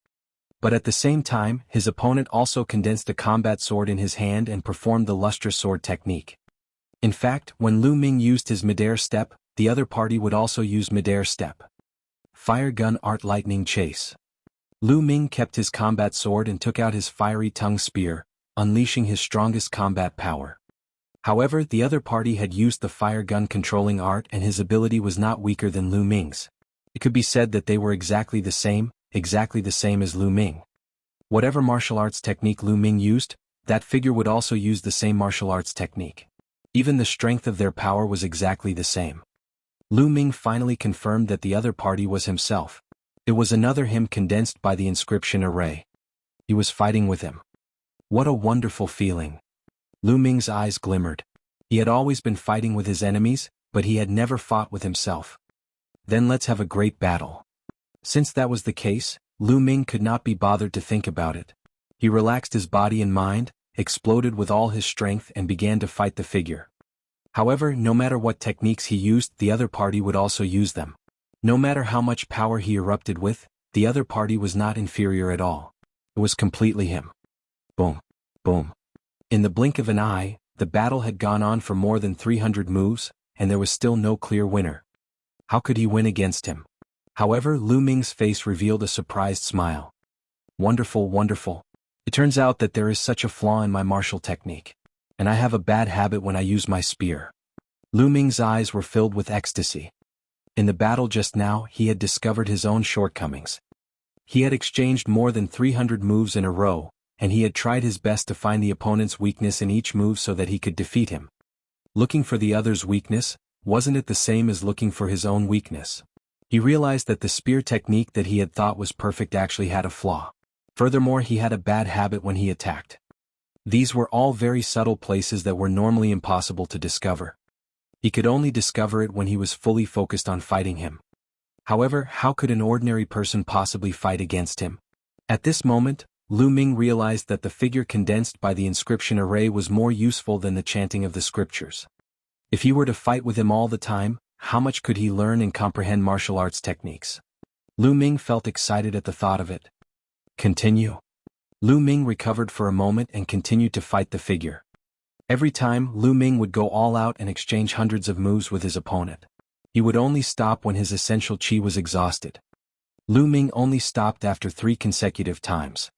But at the same time, his opponent also condensed a combat sword in his hand and performed the lustre sword technique. In fact, when Lu Ming used his midair step, the other party would also use midair step. Fire gun art lightning chase. Lu Ming kept his combat sword and took out his fiery tongue spear, unleashing his strongest combat power. However, the other party had used the fire gun controlling art and his ability was not weaker than Lu Ming's. It could be said that they were exactly the same as Lu Ming. Whatever martial arts technique Lu Ming used, that figure would also use the same martial arts technique. Even the strength of their power was exactly the same. Lu Ming finally confirmed that the other party was himself. It was another him condensed by the inscription array. He was fighting with him. What a wonderful feeling. Lu Ming's eyes glimmered. He had always been fighting with his enemies, but he had never fought with himself. Then let's have a great battle. Since that was the case, Lu Ming could not be bothered to think about it. He relaxed his body and mind, exploded with all his strength and began to fight the figure. However, no matter what techniques he used, the other party would also use them. No matter how much power he erupted with, the other party was not inferior at all. It was completely him. Boom. Boom. In the blink of an eye, the battle had gone on for more than 300 moves, and there was still no clear winner. How could he win against him? However, Lu Ming's face revealed a surprised smile. Wonderful, wonderful. It turns out that there is such a flaw in my martial technique. And I have a bad habit when I use my spear. Lu Ming's eyes were filled with ecstasy. In the battle just now, he had discovered his own shortcomings. He had exchanged more than 300 moves in a row, and he had tried his best to find the opponent's weakness in each move so that he could defeat him. Looking for the other's weakness, wasn't it the same as looking for his own weakness? He realized that the spear technique that he had thought was perfect actually had a flaw. Furthermore, he had a bad habit when he attacked. These were all very subtle places that were normally impossible to discover. He could only discover it when he was fully focused on fighting him. However, how could an ordinary person possibly fight against him? At this moment, Lu Ming realized that the figure condensed by the inscription array was more useful than the chanting of the scriptures. If he were to fight with him all the time, how much could he learn and comprehend martial arts techniques? Lu Ming felt excited at the thought of it. Continue. Lu Ming recovered for a moment and continued to fight the figure. Every time, Lu Ming would go all out and exchange hundreds of moves with his opponent. He would only stop when his essential chi was exhausted. Lu Ming only stopped after 3 consecutive times.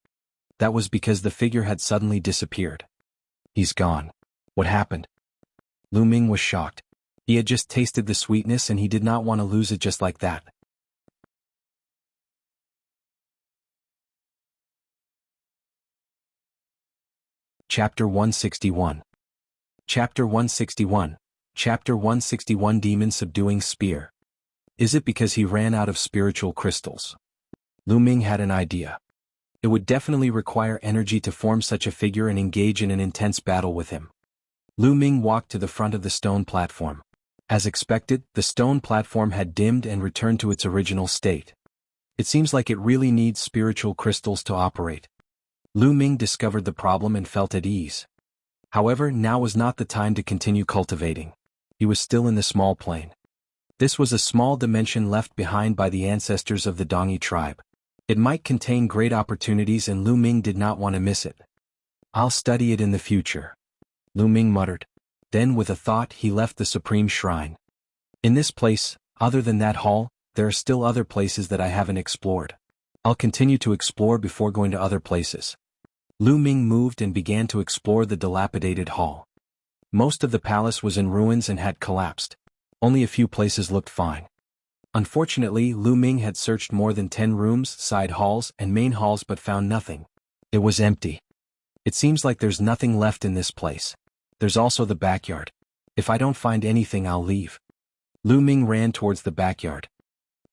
That was because the figure had suddenly disappeared. He's gone. What happened? Lu Ming was shocked. He had just tasted the sweetness and he did not want to lose it just like that. Chapter 161. Chapter 161. Chapter 161 Demon Subduing Spear. Is it because he ran out of spiritual crystals? Lu Ming had an idea. It would definitely require energy to form such a figure and engage in an intense battle with him. Lu Ming walked to the front of the stone platform. As expected, the stone platform had dimmed and returned to its original state. It seems like it really needs spiritual crystals to operate. Lu Ming discovered the problem and felt at ease. However, now was not the time to continue cultivating. He was still in the small plane. This was a small dimension left behind by the ancestors of the Dongi tribe. It might contain great opportunities and Lu Ming did not want to miss it. I'll study it in the future, Lu Ming muttered. Then with a thought he left the Supreme Shrine. In this place, other than that hall, there are still other places that I haven't explored. I'll continue to explore before going to other places. Lu Ming moved and began to explore the dilapidated hall. Most of the palace was in ruins and had collapsed. Only a few places looked fine. Unfortunately, Lu Ming had searched more than 10 rooms, side halls, and main halls but found nothing. It was empty. It seems like there's nothing left in this place. There's also the backyard. If I don't find anything, I'll leave. Lu Ming ran towards the backyard.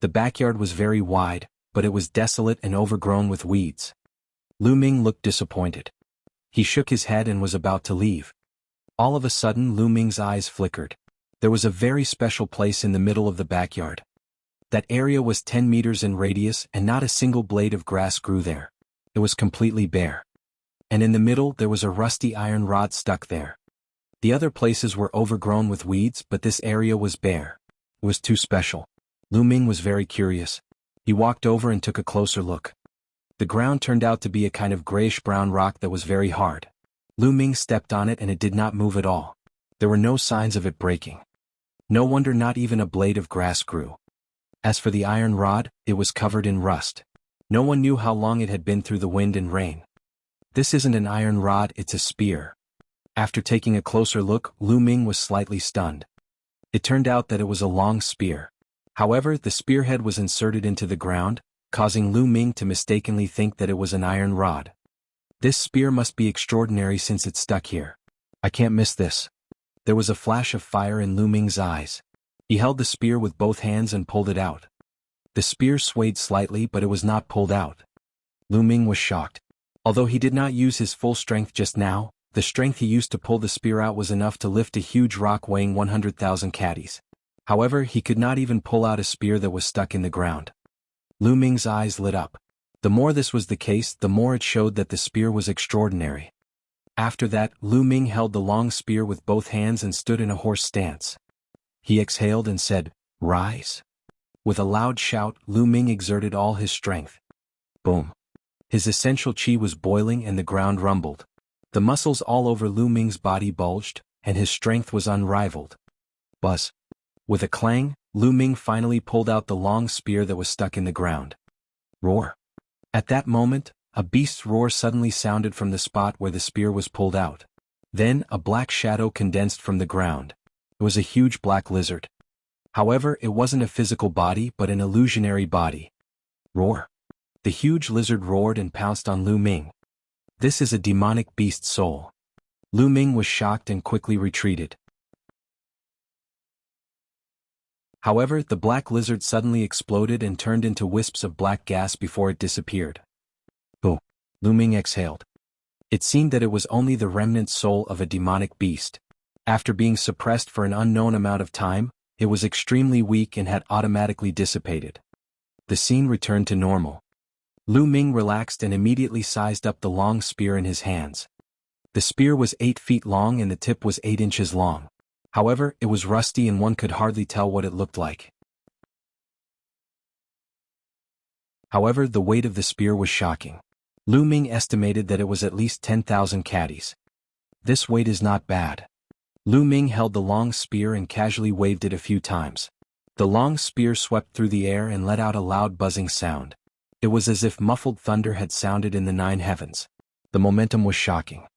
The backyard was very wide, but it was desolate and overgrown with weeds. Lu Ming looked disappointed. He shook his head and was about to leave. All of a sudden Lu Ming's eyes flickered. There was a very special place in the middle of the backyard. That area was 10 meters in radius and not a single blade of grass grew there. It was completely bare. And in the middle there was a rusty iron rod stuck there. The other places were overgrown with weeds, but this area was bare. It was too special. Lu Ming was very curious. He walked over and took a closer look. The ground turned out to be a kind of grayish-brown rock that was very hard. Lu Ming stepped on it and it did not move at all. There were no signs of it breaking. No wonder not even a blade of grass grew. As for the iron rod, it was covered in rust. No one knew how long it had been through the wind and rain. This isn't an iron rod, it's a spear. After taking a closer look, Lu Ming was slightly stunned. It turned out that it was a long spear. However, the spearhead was inserted into the ground, causing Lu Ming to mistakenly think that it was an iron rod. This spear must be extraordinary since it's stuck here. I can't miss this. There was a flash of fire in Lu Ming's eyes. He held the spear with both hands and pulled it out. The spear swayed slightly, but it was not pulled out. Lu Ming was shocked. Although he did not use his full strength just now, the strength he used to pull the spear out was enough to lift a huge rock weighing 100,000 caddies. However, he could not even pull out a spear that was stuck in the ground. Lu Ming's eyes lit up. The more this was the case, the more it showed that the spear was extraordinary. After that, Lu Ming held the long spear with both hands and stood in a horse stance. He exhaled and said, "Rise." With a loud shout, Lu Ming exerted all his strength. Boom. His essential chi was boiling and the ground rumbled. The muscles all over Lu Ming's body bulged, and his strength was unrivaled. Buzz. With a clang, Lu Ming finally pulled out the long spear that was stuck in the ground. Roar. At that moment, a beast's roar suddenly sounded from the spot where the spear was pulled out. Then, a black shadow condensed from the ground. It was a huge black lizard. However, it wasn't a physical body but an illusionary body. Roar. The huge lizard roared and pounced on Lu Ming. This is a demonic beast soul. Lu Ming was shocked and quickly retreated. However, the black lizard suddenly exploded and turned into wisps of black gas before it disappeared. Oh! Lu Ming exhaled. It seemed that it was only the remnant soul of a demonic beast. After being suppressed for an unknown amount of time, it was extremely weak and had automatically dissipated. The scene returned to normal. Lu Ming relaxed and immediately sized up the long spear in his hands. The spear was 8 feet long and the tip was 8 inches long. However, it was rusty and one could hardly tell what it looked like. However, the weight of the spear was shocking. Lu Ming estimated that it was at least 10,000 caddies. This weight is not bad. Lu Ming held the long spear and casually waved it a few times. The long spear swept through the air and let out a loud buzzing sound. It was as if muffled thunder had sounded in the 9 heavens. The momentum was shocking.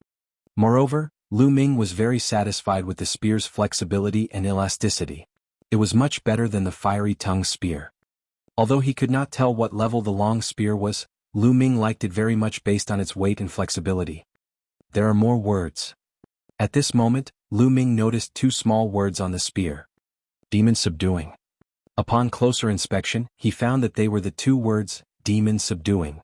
Moreover, Lu Ming was very satisfied with the spear's flexibility and elasticity. It was much better than the fiery tongue spear. Although he could not tell what level the long spear was, Lu Ming liked it very much based on its weight and flexibility. There are more words. At this moment, Lu Ming noticed 2 small words on the spear. Demon subduing. Upon closer inspection, he found that they were the 2 words, demon subduing.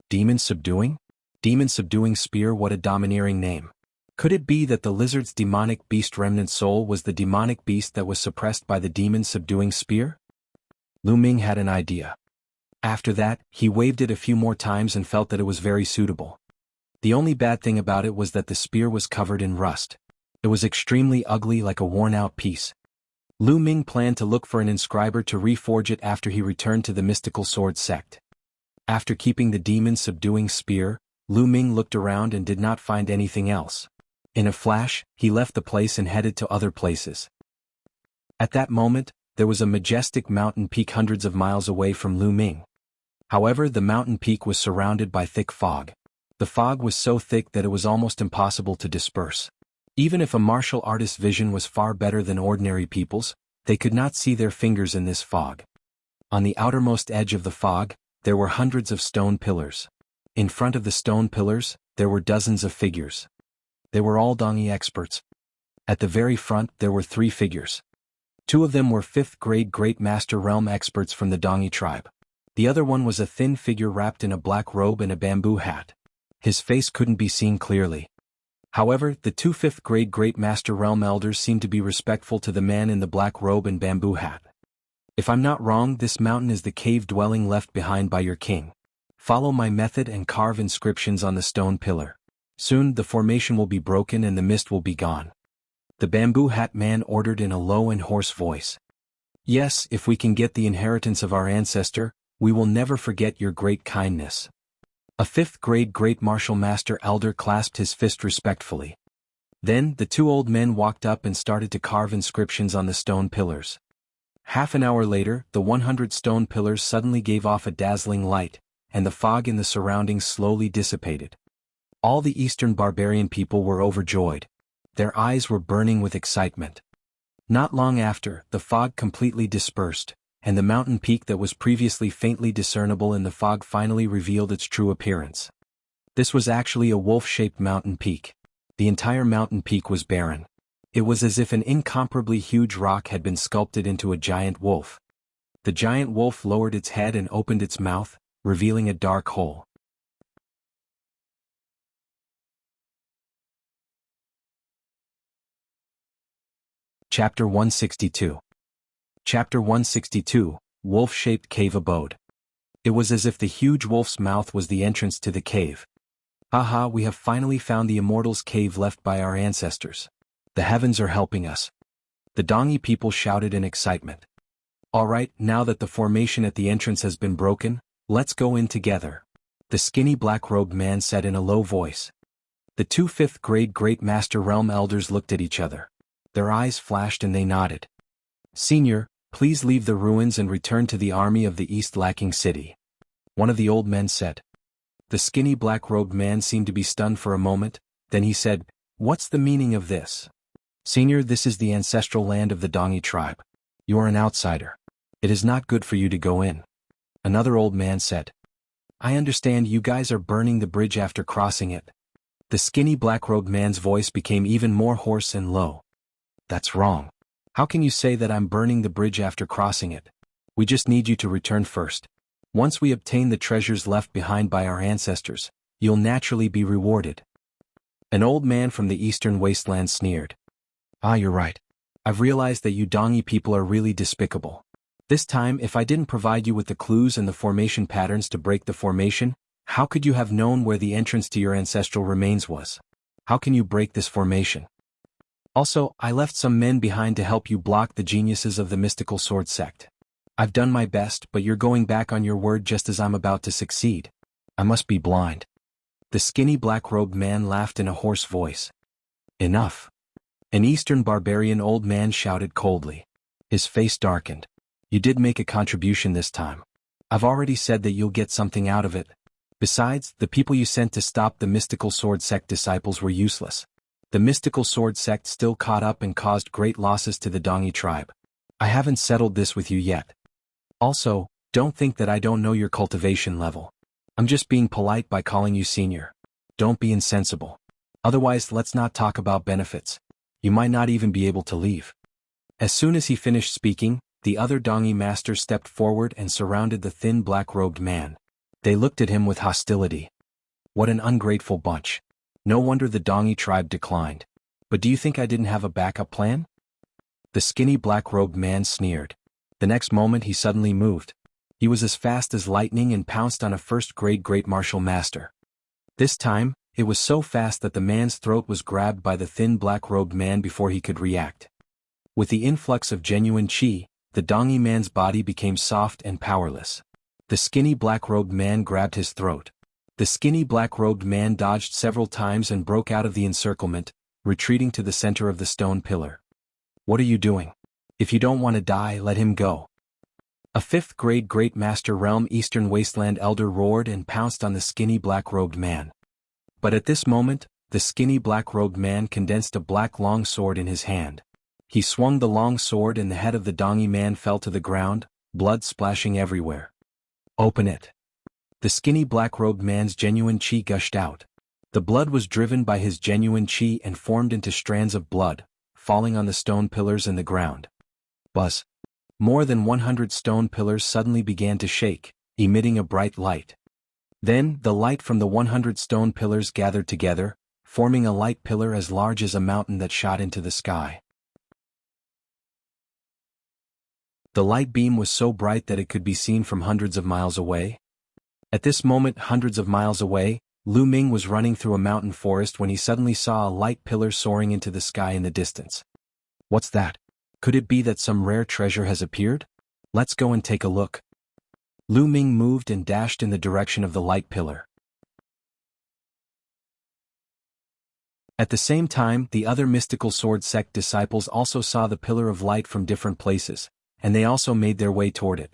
Demon subduing? Demon subduing spear, what a domineering name. Could it be that the lizard's demonic beast remnant soul was the demonic beast that was suppressed by the demon subduing spear? Lu Ming had an idea. After that, he waved it a few more times and felt that it was very suitable. The only bad thing about it was that the spear was covered in rust. It was extremely ugly, like a worn-out piece. Lu Ming planned to look for an inscriber to reforge it after he returned to the mystical sword sect. After keeping the demon subduing spear, Lu Ming looked around and did not find anything else. In a flash, he left the place and headed to other places. At that moment, there was a majestic mountain peak hundreds of miles away from Lu Ming. However, the mountain peak was surrounded by thick fog. The fog was so thick that it was almost impossible to disperse. Even if a martial artist's vision was far better than ordinary people's, they could not see their fingers in this fog. On the outermost edge of the fog, there were hundreds of stone pillars. In front of the stone pillars, there were dozens of figures. They were all Dongi experts. At the very front there were 3 figures. Two of them were 5th grade Great Master Realm experts from the Dongi tribe. The other one was a thin figure wrapped in a black robe and a bamboo hat. His face couldn't be seen clearly. However, the two 5th grade Great Master Realm elders seemed to be respectful to the man in the black robe and bamboo hat. If I'm not wrong, this mountain is the cave dwelling left behind by your king. Follow my method and carve inscriptions on the stone pillar. Soon the formation will be broken and the mist will be gone. The bamboo hat man ordered in a low and hoarse voice. Yes, if we can get the inheritance of our ancestor, we will never forget your great kindness. A 5th grade Great Martial Master elder clasped his fist respectfully. Then the two old men walked up and started to carve inscriptions on the stone pillars. Half an hour later, the 100 stone pillars suddenly gave off a dazzling light, and the fog in the surroundings slowly dissipated. All the Eastern barbarian people were overjoyed. Their eyes were burning with excitement. Not long after, the fog completely dispersed, and the mountain peak that was previously faintly discernible in the fog finally revealed its true appearance. This was actually a wolf-shaped mountain peak. The entire mountain peak was barren. It was as if an incomparably huge rock had been sculpted into a giant wolf. The giant wolf lowered its head and opened its mouth, revealing a dark hole. Chapter 162. Chapter 162, Wolf-Shaped Cave Abode. It was as if the huge wolf's mouth was the entrance to the cave. Aha, we have finally found the immortals' cave left by our ancestors. The heavens are helping us. The Dongi people shouted in excitement. Alright, now that the formation at the entrance has been broken, let's go in together. The skinny black-robed man said in a low voice. The two 5th grade Great Master Realm elders looked at each other. Their eyes flashed and they nodded. Senior, please leave the ruins and return to the army of the East lacking city. One of the old men said. The skinny black-robed man seemed to be stunned for a moment, then he said, What's the meaning of this? Senior, this is the ancestral land of the Dongi tribe. You are an outsider. It is not good for you to go in. Another old man said. I understand you guys are burning the bridge after crossing it. The skinny black-robed man's voice became even more hoarse and low. That's wrong. How can you say that I'm burning the bridge after crossing it? We just need you to return first. Once we obtain the treasures left behind by our ancestors, you'll naturally be rewarded. An old man from the eastern wasteland sneered. Ah, you're right. I've realized that you Dongi people are really despicable. This time, if I didn't provide you with the clues and the formation patterns to break the formation, how could you have known where the entrance to your ancestral remains was? How can you break this formation? Also, I left some men behind to help you block the geniuses of the mystical sword sect. I've done my best, but you're going back on your word just as I'm about to succeed. I must be blind. The skinny black-robed man laughed in a hoarse voice. Enough. An Eastern barbarian old man shouted coldly. His face darkened. You did make a contribution this time. I've already said that you'll get something out of it. Besides, the people you sent to stop the mystical sword sect disciples were useless. The mystical sword sect still caught up and caused great losses to the Dongi tribe. I haven't settled this with you yet. Also, don't think that I don't know your cultivation level. I'm just being polite by calling you senior. Don't be insensible. Otherwise, let's not talk about benefits. You might not even be able to leave. As soon as he finished speaking, the other Dongi masters stepped forward and surrounded the thin black-robed man. They looked at him with hostility. What an ungrateful bunch. No wonder the Dongi tribe declined. But do you think I didn't have a backup plan? The skinny black-robed man sneered. The next moment he suddenly moved. He was as fast as lightning and pounced on a first-grade Great Martial Master. This time, it was so fast that the man's throat was grabbed by the thin black-robed man before he could react. With the influx of genuine chi, the Dongi man's body became soft and powerless. The skinny black-robed man grabbed his throat. The skinny black-robed man dodged several times and broke out of the encirclement, retreating to the center of the stone pillar. What are you doing? If you don't want to die, let him go. A fifth-grade Great Master Realm Eastern Wasteland Elder roared and pounced on the skinny black-robed man. But at this moment, the skinny black-robed man condensed a black long sword in his hand. He swung the long sword and the head of the Dongi man fell to the ground, blood splashing everywhere. Open it. The skinny black-robed man's genuine chi gushed out. The blood was driven by his genuine chi and formed into strands of blood, falling on the stone pillars and the ground. Buzz. More than 100 stone pillars suddenly began to shake, emitting a bright light. Then, the light from the 100 stone pillars gathered together, forming a light pillar as large as a mountain that shot into the sky. The light beam was so bright that it could be seen from hundreds of miles away. At this moment, hundreds of miles away, Lu Ming was running through a mountain forest when he suddenly saw a light pillar soaring into the sky in the distance. What's that? Could it be that some rare treasure has appeared? Let's go and take a look. Lu Ming moved and dashed in the direction of the light pillar. At the same time, the other mystical sword sect disciples also saw the pillar of light from different places, and they also made their way toward it.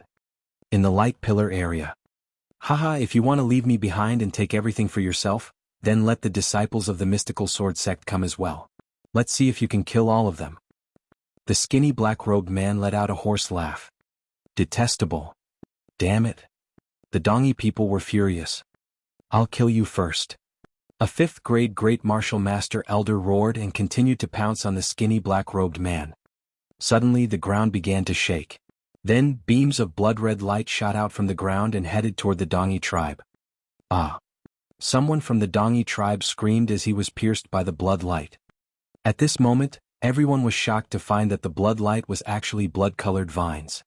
In the light pillar area. Haha, if you want to leave me behind and take everything for yourself, then let the disciples of the mystical sword sect come as well. Let's see if you can kill all of them. The skinny black-robed man let out a hoarse laugh. Detestable. Damn it. The Dongi people were furious. I'll kill you first. A fifth-grade Great Martial Master Elder roared and continued to pounce on the skinny black-robed man. Suddenly the ground began to shake. Then, beams of blood-red light shot out from the ground and headed toward the Dongi tribe. Ah! Someone from the Dongi tribe screamed as he was pierced by the blood light. At this moment, everyone was shocked to find that the blood light was actually blood-colored vines.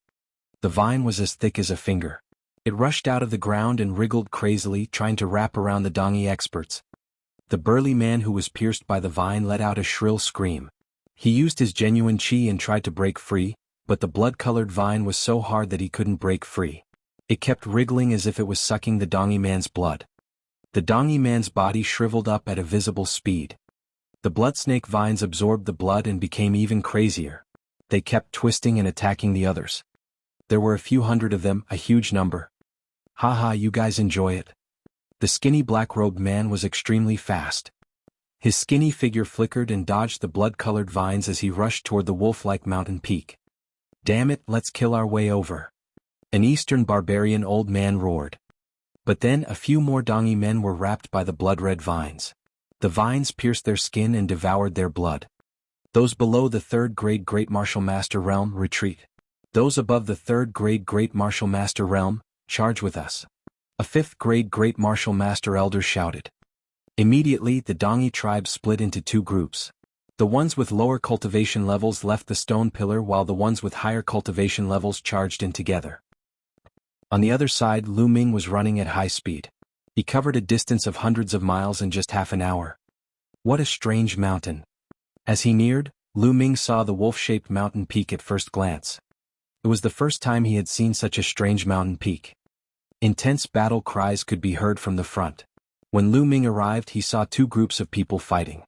The vine was as thick as a finger. It rushed out of the ground and wriggled crazily, trying to wrap around the Dongi experts. The burly man who was pierced by the vine let out a shrill scream. He used his genuine chi and tried to break free, but the blood-colored vine was so hard that he couldn't break free. It kept wriggling as if it was sucking the Dongi man's blood. The Dongi man's body shriveled up at a visible speed. The bloodsnake vines absorbed the blood and became even crazier. They kept twisting and attacking the others. There were a few hundred of them, a huge number. Haha, you guys enjoy it. The skinny black-robed man was extremely fast. His skinny figure flickered and dodged the blood-colored vines as he rushed toward the wolf-like mountain peak. Damn it, let's kill our way over. An Eastern barbarian old man roared. But then a few more Dongi men were wrapped by the blood-red vines. The vines pierced their skin and devoured their blood. Those below the third-grade Great Martial Master realm, retreat. Those above the third-grade Great Martial Master realm, charge with us. A fifth-grade Great Martial Master elder shouted. Immediately, the Dongi tribe split into two groups. The ones with lower cultivation levels left the stone pillar while the ones with higher cultivation levels charged in together. On the other side, Lu Ming was running at high speed. He covered a distance of hundreds of miles in just half an hour. What a strange mountain. As he neared, Lu Ming saw the wolf-shaped mountain peak at first glance. It was the first time he had seen such a strange mountain peak. Intense battle cries could be heard from the front. When Lu Ming arrived, he saw two groups of people fighting.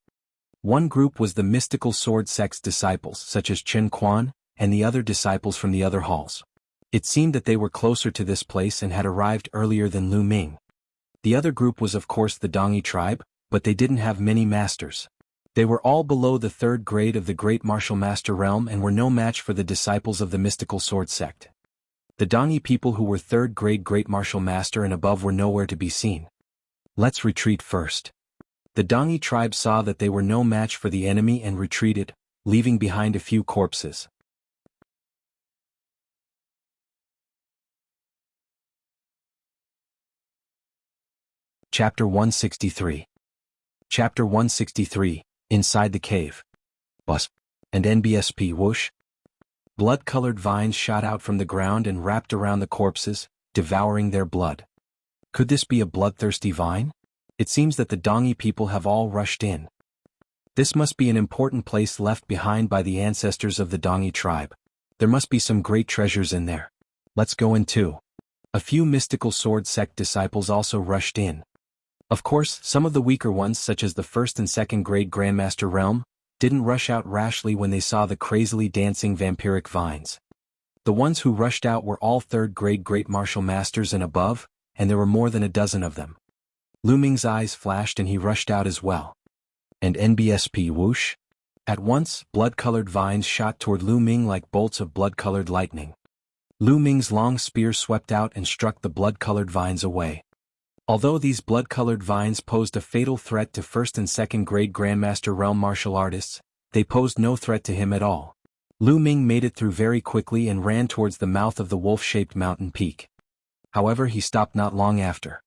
One group was the mystical sword sect's disciples, such as Chen Quan, and the other disciples from the other halls. It seemed that they were closer to this place and had arrived earlier than Lu Ming. The other group was of course the Dongi tribe, but they didn't have many masters. They were all below the third grade of the Great Martial Master realm and were no match for the disciples of the mystical sword sect. The Dongi people who were third-grade Great Martial Master and above were nowhere to be seen. Let's retreat first. The Dongi tribe saw that they were no match for the enemy and retreated, leaving behind a few corpses. Chapter 163. Chapter 163, Inside the Cave. Bus. And NBSP whoosh. Blood-colored vines shot out from the ground and wrapped around the corpses, devouring their blood. Could this be a bloodthirsty vine? It seems that the Dongi people have all rushed in. This must be an important place left behind by the ancestors of the Dongi tribe. There must be some great treasures in there. Let's go in too. A few mystical sword sect disciples also rushed in. Of course, some of the weaker ones, such as the first and second grade Grandmaster realm, didn't rush out rashly when they saw the crazily dancing vampiric vines. The ones who rushed out were all third-grade Great Martial Masters and above, and there were more than a dozen of them. Lu Ming's eyes flashed and he rushed out as well. And NBSP whoosh. At once, blood-colored vines shot toward Lu Ming like bolts of blood-colored lightning. Lu Ming's long spear swept out and struck the blood-colored vines away. Although these blood-colored vines posed a fatal threat to first and second grade Grandmaster realm martial artists, they posed no threat to him at all. Lu Ming made it through very quickly and ran towards the mouth of the wolf-shaped mountain peak. However, he stopped not long after.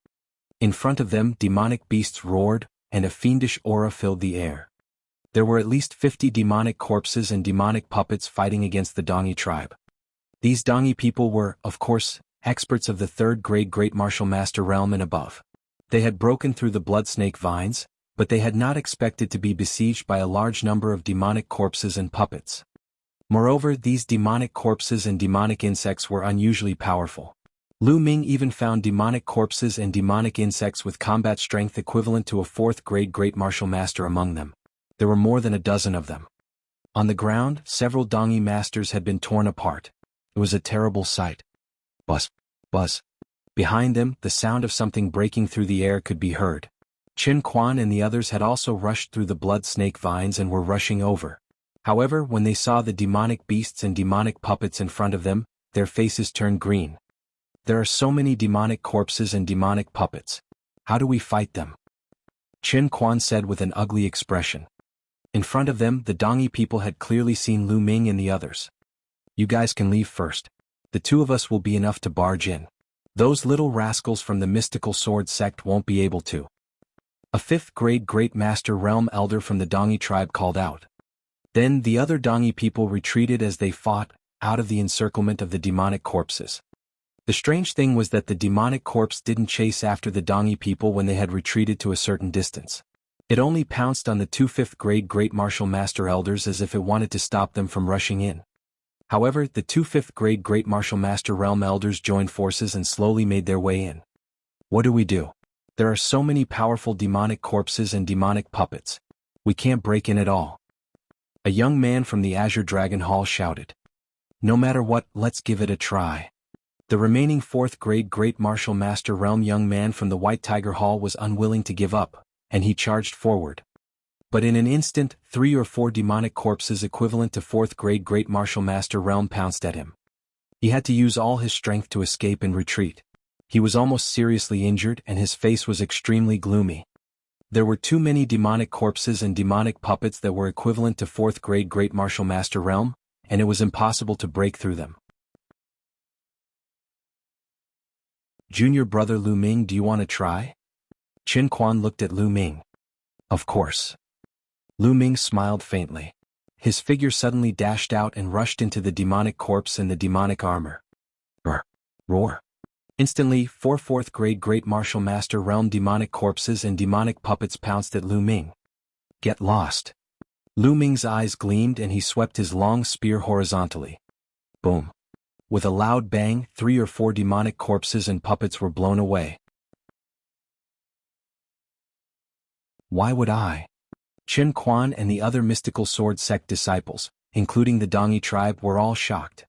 In front of them, demonic beasts roared, and a fiendish aura filled the air. There were at least 50 demonic corpses and demonic puppets fighting against the Dongi tribe. These Dongi people were, of course, experts of the third-grade Great Martial Master realm and above. They had broken through the blood snake vines, but they had not expected to be besieged by a large number of demonic corpses and puppets. Moreover, these demonic corpses and demonic insects were unusually powerful. Lu Ming even found demonic corpses and demonic insects with combat strength equivalent to a fourth-grade Great Martial Master among them. There were more than a dozen of them. On the ground, several Dongi masters had been torn apart. It was a terrible sight. Buzz, buzz. Behind them, the sound of something breaking through the air could be heard. Qin Quan and the others had also rushed through the blood snake vines and were rushing over. However, when they saw the demonic beasts and demonic puppets in front of them, their faces turned green. There are so many demonic corpses and demonic puppets. How do we fight them? Qin Quan said with an ugly expression. In front of them, the Dongi people had clearly seen Lu Ming and the others. You guys can leave first. The two of us will be enough to barge in. Those little rascals from the mystical sword sect won't be able to. A fifth-grade Great Master Realm Elder from the Dongi tribe called out. Then the other Dongi people retreated as they fought, out of the encirclement of the demonic corpses. The strange thing was that the demonic corpse didn't chase after the Dongi people when they had retreated to a certain distance. It only pounced on the two fifth-grade Great Martial Master Elders as if it wanted to stop them from rushing in. However, the two fifth-grade Great Martial Master Realm Elders joined forces and slowly made their way in. What do we do? There are so many powerful demonic corpses and demonic puppets. We can't break in at all. A young man from the Azure Dragon Hall shouted. No matter what, let's give it a try. The remaining fourth-grade Great Martial Master Realm young man from the White Tiger Hall was unwilling to give up, and he charged forward. But in an instant, 3 or 4 demonic corpses equivalent to fourth-grade Great Martial Master Realm pounced at him. He had to use all his strength to escape and retreat. He was almost seriously injured and his face was extremely gloomy. There were too many demonic corpses and demonic puppets that were equivalent to fourth-grade Great Martial Master Realm, and it was impossible to break through them. Junior brother Lu Ming, do you want to try? Qin Quan looked at Lu Ming. Of course. Lu Ming smiled faintly. His figure suddenly dashed out and rushed into the demonic corpse and the demonic armor. Roar! Roar! Instantly, 4 fourth-grade Great Martial Master Realm demonic corpses and demonic puppets pounced at Lu Ming. Get lost! Lu Ming's eyes gleamed and he swept his long spear horizontally. Boom! With a loud bang, 3 or 4 demonic corpses and puppets were blown away. Why would I? Qin Quan and the other mystical sword sect disciples, including the Dongi tribe, were all shocked.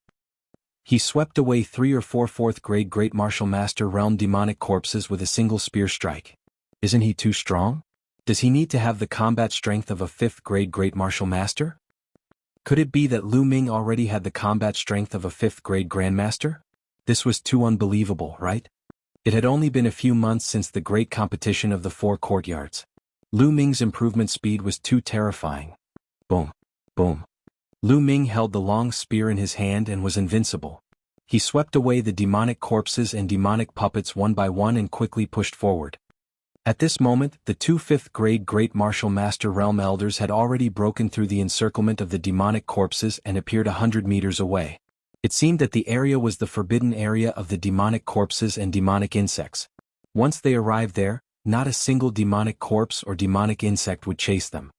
He swept away 3 or 4 fourth-grade Great Martial Master Realm demonic corpses with a single spear strike. Isn't he too strong? Does he need to have the combat strength of a 5th-grade Great Martial Master? Could it be that Lu Ming already had the combat strength of a 5th-grade Grandmaster? This was too unbelievable, right? It had only been a few months since the great competition of the 4 courtyards. Lu Ming's improvement speed was too terrifying. Boom. Boom. Lu Ming held the long spear in his hand and was invincible. He swept away the demonic corpses and demonic puppets one by one and quickly pushed forward. At this moment, the 2 5th-grade Great Martial Master Realm Elders had already broken through the encirclement of the demonic corpses and appeared 100 meters away. It seemed that the area was the forbidden area of the demonic corpses and demonic insects. Once they arrived there, not a single demonic corpse or demonic insect would chase them.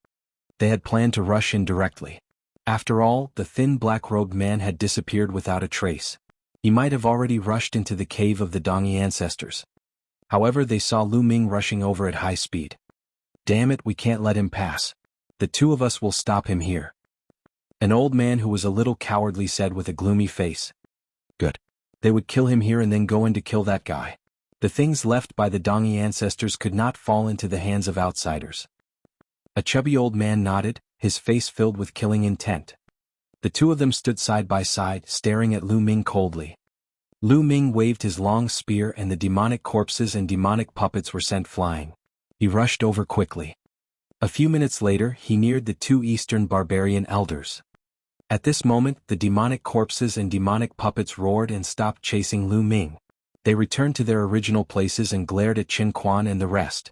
They had planned to rush in directly. After all, the thin black-robed man had disappeared without a trace. He might have already rushed into the cave of the Dongi ancestors. However, they saw Lu Ming rushing over at high speed. Damn it, we can't let him pass. The two of us will stop him here. An old man who was a little cowardly said with a gloomy face. Good. They would kill him here and then go in to kill that guy. The things left by the Dongi ancestors could not fall into the hands of outsiders. A chubby old man nodded, his face filled with killing intent. The two of them stood side by side, staring at Lu Ming coldly. Lu Ming waved his long spear and the demonic corpses and demonic puppets were sent flying. He rushed over quickly. A few minutes later, he neared the 2 Eastern barbarian elders. At this moment, the demonic corpses and demonic puppets roared and stopped chasing Lu Ming. They returned to their original places and glared at Qin Quan and the rest.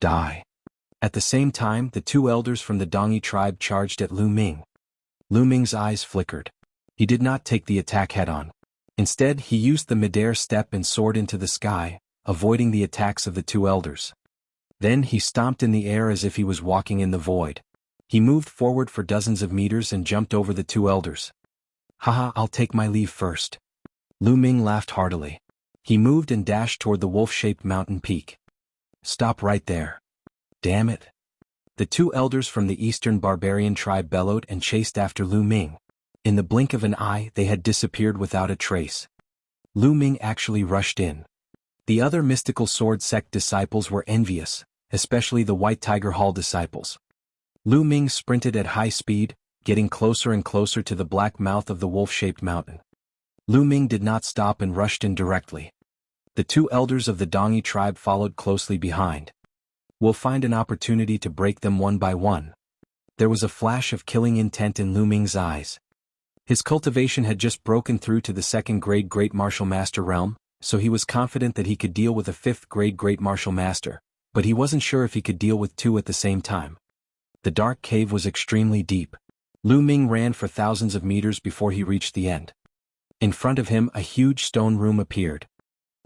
Die. At the same time, the two elders from the Dongyi tribe charged at Lu Ming. Lu Ming's eyes flickered. He did not take the attack head-on. Instead, he used the midair step and soared into the sky, avoiding the attacks of the two elders. Then he stomped in the air as if he was walking in the void. He moved forward for dozens of meters and jumped over the two elders. Haha, I'll take my leave first. Lu Ming laughed heartily. He moved and dashed toward the wolf-shaped mountain peak. Stop right there. Damn it. The two elders from the eastern barbarian tribe bellowed and chased after Lu Ming. In the blink of an eye, they had disappeared without a trace. Lu Ming actually rushed in. The other mystical sword sect disciples were envious, especially the White Tiger Hall disciples. Lu Ming sprinted at high speed, getting closer and closer to the black mouth of the wolf-shaped mountain. Lu Ming did not stop and rushed in directly. The two elders of the Dongyi tribe followed closely behind. We'll find an opportunity to break them one by one. There was a flash of killing intent in Lu Ming's eyes. His cultivation had just broken through to the second-grade Great Martial Master realm, so he was confident that he could deal with a fifth-grade Great Martial Master, but he wasn't sure if he could deal with two at the same time. The dark cave was extremely deep. Lu Ming ran for thousands of meters before he reached the end. In front of him, a huge stone room appeared.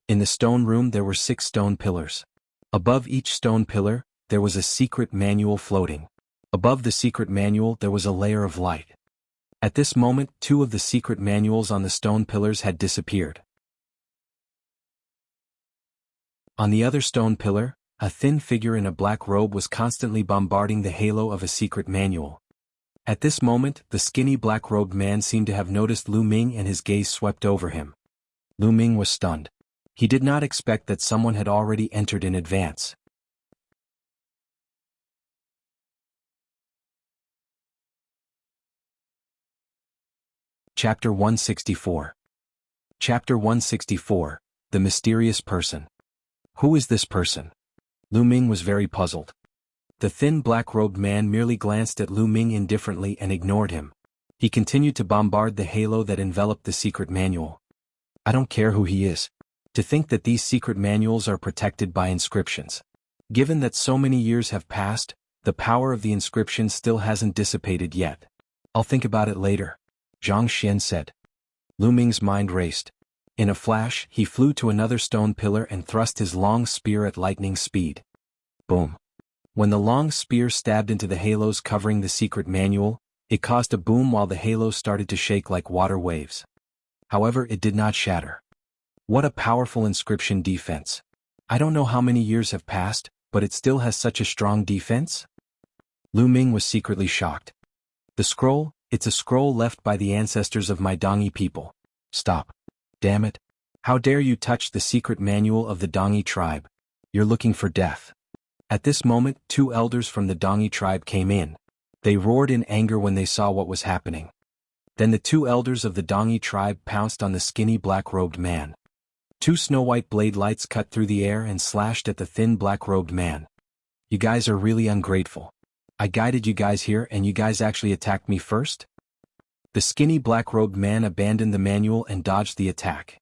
In the stone room there were 6 stone pillars. Above each stone pillar, there was a secret manual floating. Above the secret manual there was a layer of light. At this moment, 2 of the secret manuals on the stone pillars had disappeared. On the other stone pillar, a thin figure in a black robe was constantly bombarding the halo of a secret manual. At this moment, the skinny black-robed man seemed to have noticed Lu Ming and his gaze swept over him. Lu Ming was stunned. He did not expect that someone had already entered in advance. Chapter 164. Chapter 164, The Mysterious Person. Who is this person? Lu Ming was very puzzled. The thin black-robed man merely glanced at Lu Ming indifferently and ignored him. He continued to bombard the halo that enveloped the secret manual. I don't care who he is. To think that these secret manuals are protected by inscriptions. Given that so many years have passed, the power of the inscription still hasn't dissipated yet. I'll think about it later, Zhang Xian said. Lu Ming's mind raced. In a flash, he flew to another stone pillar and thrust his long spear at lightning speed. Boom. When the long spear stabbed into the halos covering the secret manual, it caused a boom while the halos started to shake like water waves. However, it did not shatter. What a powerful inscription defense. I don't know how many years have passed, but it still has such a strong defense? Lu Ming was secretly shocked. The scroll, it's a scroll left by the ancestors of my Dongyi people. Stop. Damn it. How dare you touch the secret manual of the Dongyi tribe? You're looking for death. At this moment, 2 elders from the Dongyi tribe came in. They roared in anger when they saw what was happening. Then the 2 elders of the Dongyi tribe pounced on the skinny black-robed man. 2 snow-white blade lights cut through the air and slashed at the thin black-robed man. You guys are really ungrateful. I guided you guys here and you guys actually attacked me first? The skinny black-robed man abandoned the manual and dodged the attack.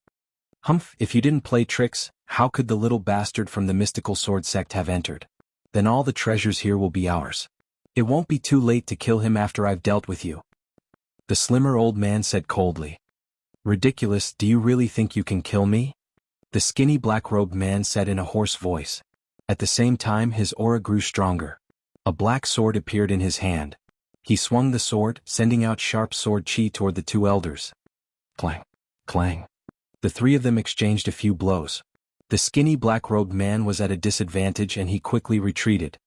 Humph, if you didn't play tricks, how could the little bastard from the mystical sword sect have entered? Then all the treasures here will be ours. It won't be too late to kill him after I've dealt with you. The slimmer old man said coldly. Ridiculous, do you really think you can kill me? The skinny black-robed man said in a hoarse voice. At the same time his aura grew stronger. A black sword appeared in his hand. He swung the sword, sending out sharp sword chi toward the 2 elders. Clang, clang. The 3 of them exchanged a few blows. The skinny black-robed man was at a disadvantage and he quickly retreated.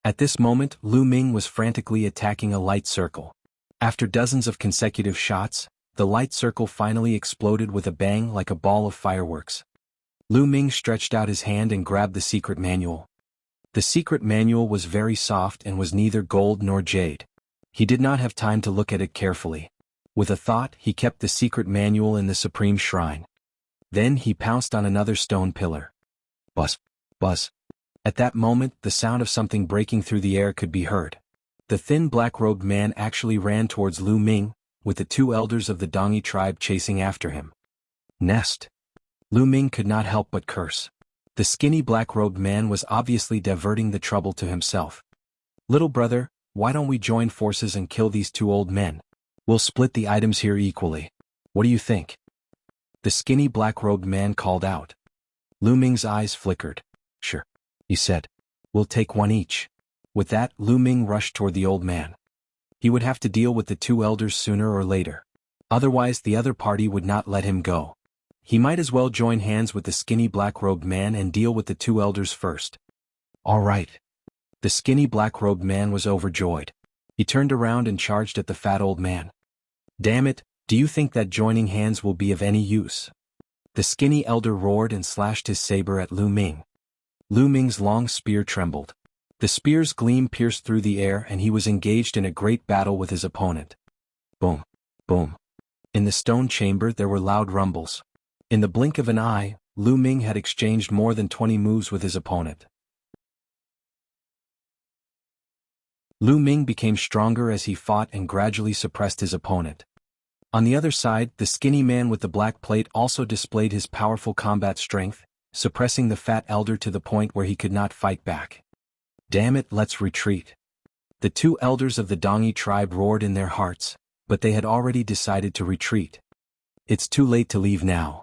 At this moment, Lu Ming was frantically attacking a light circle. After dozens of consecutive shots, the light circle finally exploded with a bang like a ball of fireworks. Lu Ming stretched out his hand and grabbed the secret manual. The secret manual was very soft and was neither gold nor jade. He did not have time to look at it carefully. With a thought, he kept the secret manual in the supreme shrine. Then he pounced on another stone pillar. Buzz, buzz. At that moment, the sound of something breaking through the air could be heard. The thin black-robed man actually ran towards Lu Ming, with the two elders of the Dongi tribe chasing after him. Nest. Lu Ming could not help but curse. The skinny black-robed man was obviously diverting the trouble to himself. Little brother, why don't we join forces and kill these two old men? We'll split the items here equally. What do you think? The skinny black-robed man called out. Lu Ming's eyes flickered. Sure, he said. We'll take one each. With that, Lu Ming rushed toward the old man. He would have to deal with the two elders sooner or later. Otherwise, the other party would not let him go. He might as well join hands with the skinny black-robed man and deal with the two elders first. All right. The skinny black-robed man was overjoyed. He turned around and charged at the fat old man. Damn it, do you think that joining hands will be of any use? The skinny elder roared and slashed his saber at Lu Ming. Lu Ming's long spear trembled. The spear's gleam pierced through the air and he was engaged in a great battle with his opponent. Boom, boom. In the stone chamber there were loud rumbles. In the blink of an eye, Lu Ming had exchanged more than 20 moves with his opponent. Lu Ming became stronger as he fought and gradually suppressed his opponent. On the other side, the skinny man with the black plate also displayed his powerful combat strength, suppressing the fat elder to the point where he could not fight back. Damn it, let's retreat. The two elders of the Dongi tribe roared in their hearts, but they had already decided to retreat. It's too late to leave now.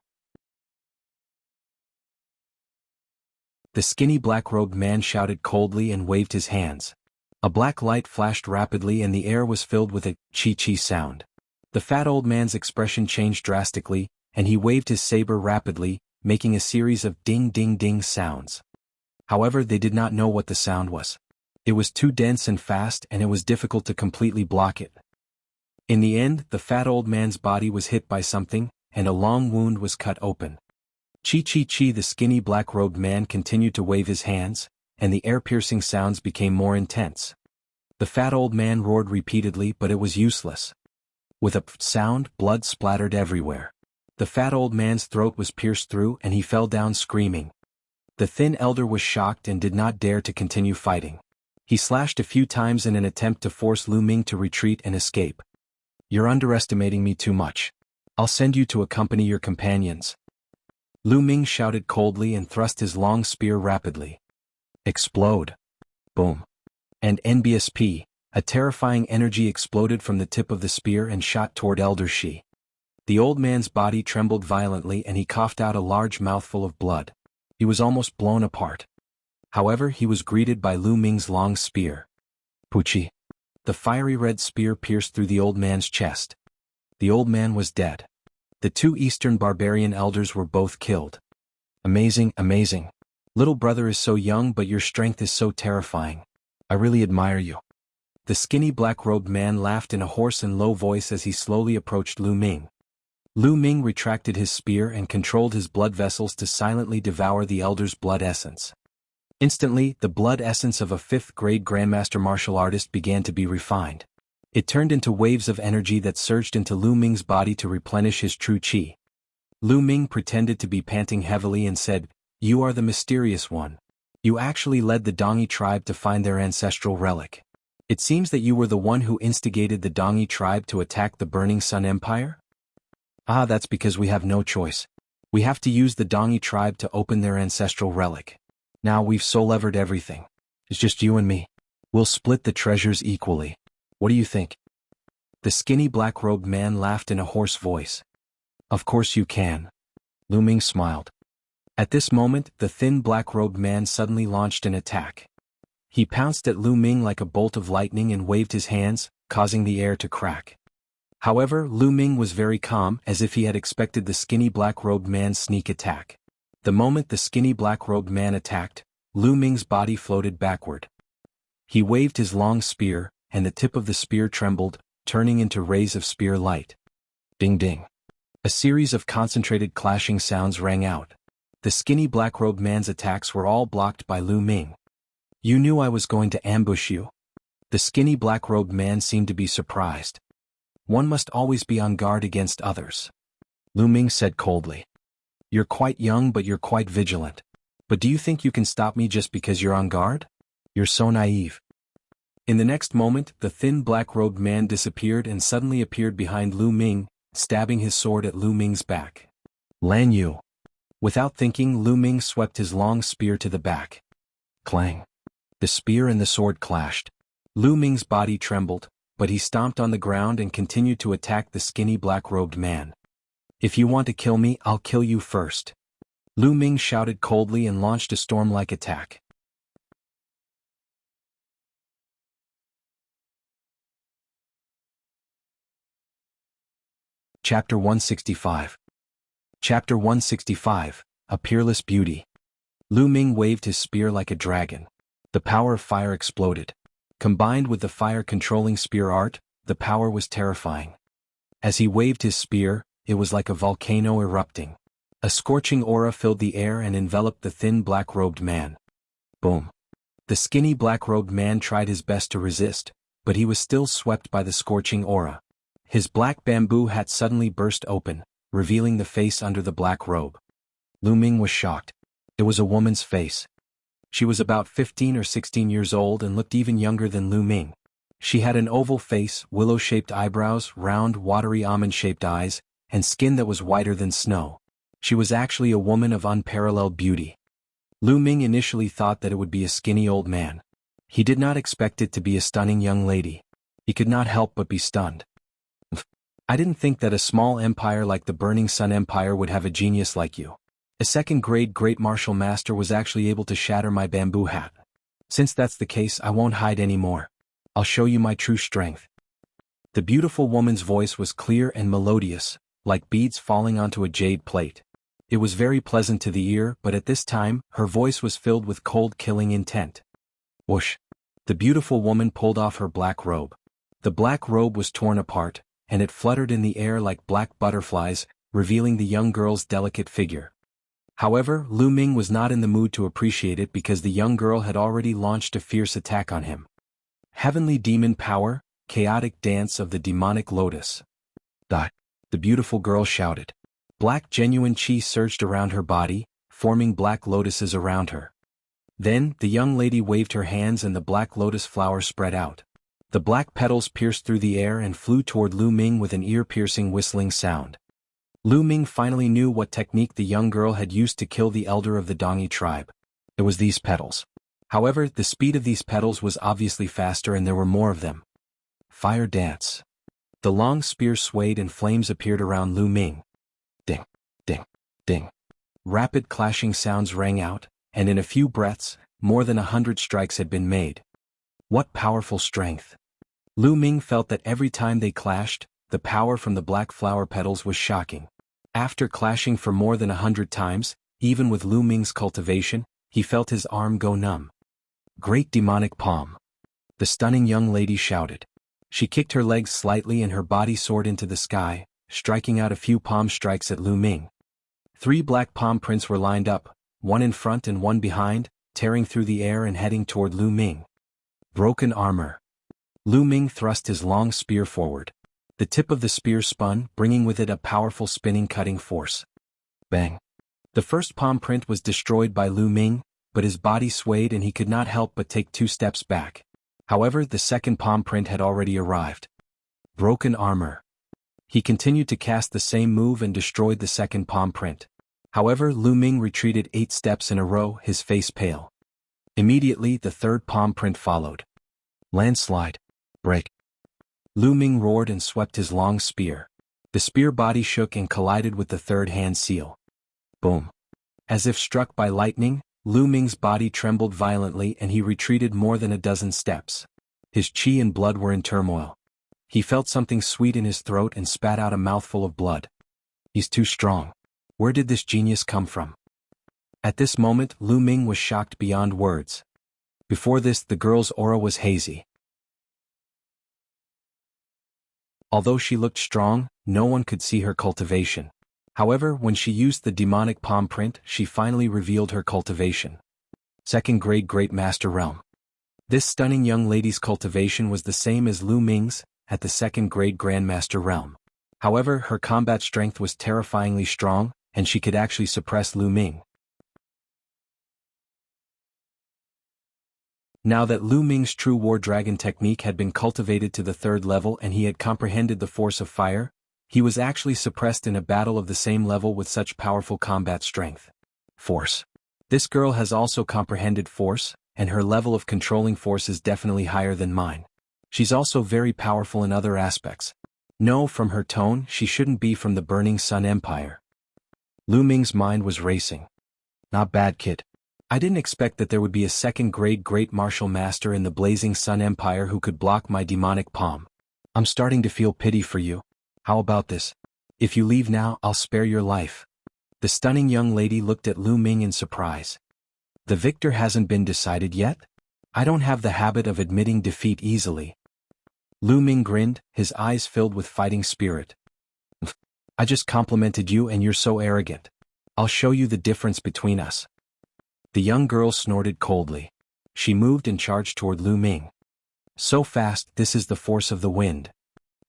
The skinny black-robed man shouted coldly and waved his hands. A black light flashed rapidly and the air was filled with a chi-chi sound. The fat old man's expression changed drastically, and he waved his saber rapidly, making a series of ding-ding-ding sounds. However, they did not know what the sound was. It was too dense and fast and it was difficult to completely block it. In the end, the fat old man's body was hit by something, and a long wound was cut open. Chi-chi-chi, the skinny black-robed man continued to wave his hands, and the air-piercing sounds became more intense. The fat old man roared repeatedly, but it was useless. With a sound, blood splattered everywhere. The fat old man's throat was pierced through and he fell down screaming. The thin elder was shocked and did not dare to continue fighting. He slashed a few times in an attempt to force Lu Ming to retreat and escape. You're underestimating me too much. I'll send you to accompany your companions. Lu Ming shouted coldly and thrust his long spear rapidly. Explode. Boom. And NBSP, a terrifying energy exploded from the tip of the spear and shot toward Elder Shi. The old man's body trembled violently and he coughed out a large mouthful of blood. He was almost blown apart. However, he was greeted by Lu Ming's long spear. Puchi. The fiery red spear pierced through the old man's chest. The old man was dead. The two Eastern barbarian elders were both killed. Amazing, amazing. Little brother is so young but your strength is so terrifying. I really admire you. The skinny black-robed man laughed in a hoarse and low voice as he slowly approached Lu Ming. Lu Ming retracted his spear and controlled his blood vessels to silently devour the elder's blood essence. Instantly, the blood essence of a 5th-grade grandmaster martial artist began to be refined. It turned into waves of energy that surged into Lu Ming's body to replenish his true chi. Lu Ming pretended to be panting heavily and said, "You are the mysterious one. You actually led the Dongi tribe to find their ancestral relic. It seems that you were the one who instigated the Dongi tribe to attack the Burning Sun Empire?" "Ah, that's because we have no choice. We have to use the Dongi tribe to open their ancestral relic. Now we've soul-levered everything. It's just you and me. We'll split the treasures equally. What do you think?" The skinny black-robed man laughed in a hoarse voice. "Of course you can." Lu Ming smiled. At this moment, the thin black-robed man suddenly launched an attack. He pounced at Lu Ming like a bolt of lightning and waved his hands, causing the air to crack. However, Lu Ming was very calm, as if he had expected the skinny black-robed man's sneak attack. The moment the skinny black-robed man attacked, Lu Ming's body floated backward. He waved his long spear, and the tip of the spear trembled, turning into rays of spear light. Ding-ding. A series of concentrated clashing sounds rang out. The skinny black-robed man's attacks were all blocked by Lu Ming. "You knew I was going to ambush you?" The skinny black-robed man seemed to be surprised. "One must always be on guard against others," Lu Ming said coldly. "You're quite young but you're quite vigilant. But do you think you can stop me just because you're on guard? You're so naive." In the next moment, the thin black-robed man disappeared and suddenly appeared behind Lu Ming, stabbing his sword at Lu Ming's back. Lan Yu. Without thinking, Lu Ming swept his long spear to the back. Clang. The spear and the sword clashed. Lu Ming's body trembled, but he stomped on the ground and continued to attack the skinny black-robed man. If you want to kill me, I'll kill you first. Lu Ming shouted coldly and launched a storm-like attack. Chapter 165. Chapter 165, A Peerless Beauty. Lu Ming waved his spear like a dragon. The power of fire exploded. Combined with the fire-controlling spear art, the power was terrifying. As he waved his spear, it was like a volcano erupting. A scorching aura filled the air and enveloped the thin black-robed man. Boom. The skinny black-robed man tried his best to resist, but he was still swept by the scorching aura. His black bamboo hat suddenly burst open, revealing the face under the black robe. Lu Ming was shocked. It was a woman's face. She was about 15 or 16 years old and looked even younger than Lu Ming. She had an oval face, willow-shaped eyebrows, round, watery almond-shaped eyes, and skin that was whiter than snow. She was actually a woman of unparalleled beauty. Lu Ming initially thought that it would be a skinny old man. He did not expect it to be a stunning young lady. He could not help but be stunned. I didn't think that a small empire like the Burning Sun Empire would have a genius like you. A second-grade great martial master was actually able to shatter my bamboo hat. Since that's the case, I won't hide anymore. I'll show you my true strength. The beautiful woman's voice was clear and melodious, like beads falling onto a jade plate. It was very pleasant to the ear, but at this time, her voice was filled with cold killing intent. Whoosh! The beautiful woman pulled off her black robe. The black robe was torn apart, and it fluttered in the air like black butterflies, revealing the young girl's delicate figure. However, Lu Ming was not in the mood to appreciate it because the young girl had already launched a fierce attack on him. Heavenly demon power, chaotic dance of the demonic lotus. The beautiful girl shouted. Black genuine chi surged around her body, forming black lotuses around her. Then, the young lady waved her hands and the black lotus flower spread out. The black petals pierced through the air and flew toward Lu Ming with an ear-piercing whistling sound. Lu Ming finally knew what technique the young girl had used to kill the elder of the Dongi tribe. It was these petals. However, the speed of these petals was obviously faster and there were more of them. Fire dance. The long spear swayed and flames appeared around Lu Ming. Ding, ding, ding. Rapid clashing sounds rang out, and in a few breaths, more than 100 strikes had been made. What powerful strength! Lu Ming felt that every time they clashed, the power from the black flower petals was shocking. After clashing for more than 100 times, even with Lu Ming's cultivation, he felt his arm go numb. Great demonic palm! The stunning young lady shouted. She kicked her legs slightly and her body soared into the sky, striking out a few palm strikes at Lu Ming. 3 black palm prints were lined up, one in front and one behind, tearing through the air and heading toward Lu Ming. Broken armor. Lu Ming thrust his long spear forward. The tip of the spear spun, bringing with it a powerful spinning cutting force. Bang! The first palm print was destroyed by Lu Ming, but his body swayed and he could not help but take 2 steps back. However, the second palm print had already arrived. Broken armor. He continued to cast the same move and destroyed the second palm print. However, Lu Ming retreated 8 steps in a row, his face pale. Immediately, the third palm print followed. Landslide. Break. Lu Ming roared and swept his long spear. The spear body shook and collided with the third hand seal. Boom. As if struck by lightning, Lu Ming's body trembled violently and he retreated more than a dozen steps. His chi and blood were in turmoil. He felt something sweet in his throat and spat out a mouthful of blood. He's too strong. Where did this genius come from? At this moment, Lu Ming was shocked beyond words. Before this, the girl's aura was hazy. Although she looked strong, no one could see her cultivation. However, when she used the demonic palm print, she finally revealed her cultivation. Second grade Great Master Realm. This stunning young lady's cultivation was the same as Lu Ming's, at the second grade Grandmaster Realm. However, her combat strength was terrifyingly strong, and she could actually suppress Lu Ming. Now that Lu Ming's true war dragon technique had been cultivated to the 3rd level and he had comprehended the force of fire, he was actually suppressed in a battle of the same level with such powerful combat strength. Force. This girl has also comprehended force, and her level of controlling force is definitely higher than mine. She's also very powerful in other aspects. No, from her tone, she shouldn't be from the Burning Sun Empire. Lu Ming's mind was racing. Not bad, kid. I didn't expect that there would be a 2nd-grade Great Martial Master in the Blazing Sun Empire who could block my demonic palm. I'm starting to feel pity for you. How about this? If you leave now, I'll spare your life. The stunning young lady looked at Lu Ming in surprise. The victor hasn't been decided yet? I don't have the habit of admitting defeat easily. Lu Ming grinned, his eyes filled with fighting spirit. I just complimented you and you're so arrogant. I'll show you the difference between us. The young girl snorted coldly. She moved and charged toward Lu Ming. So fast, this is the force of the wind.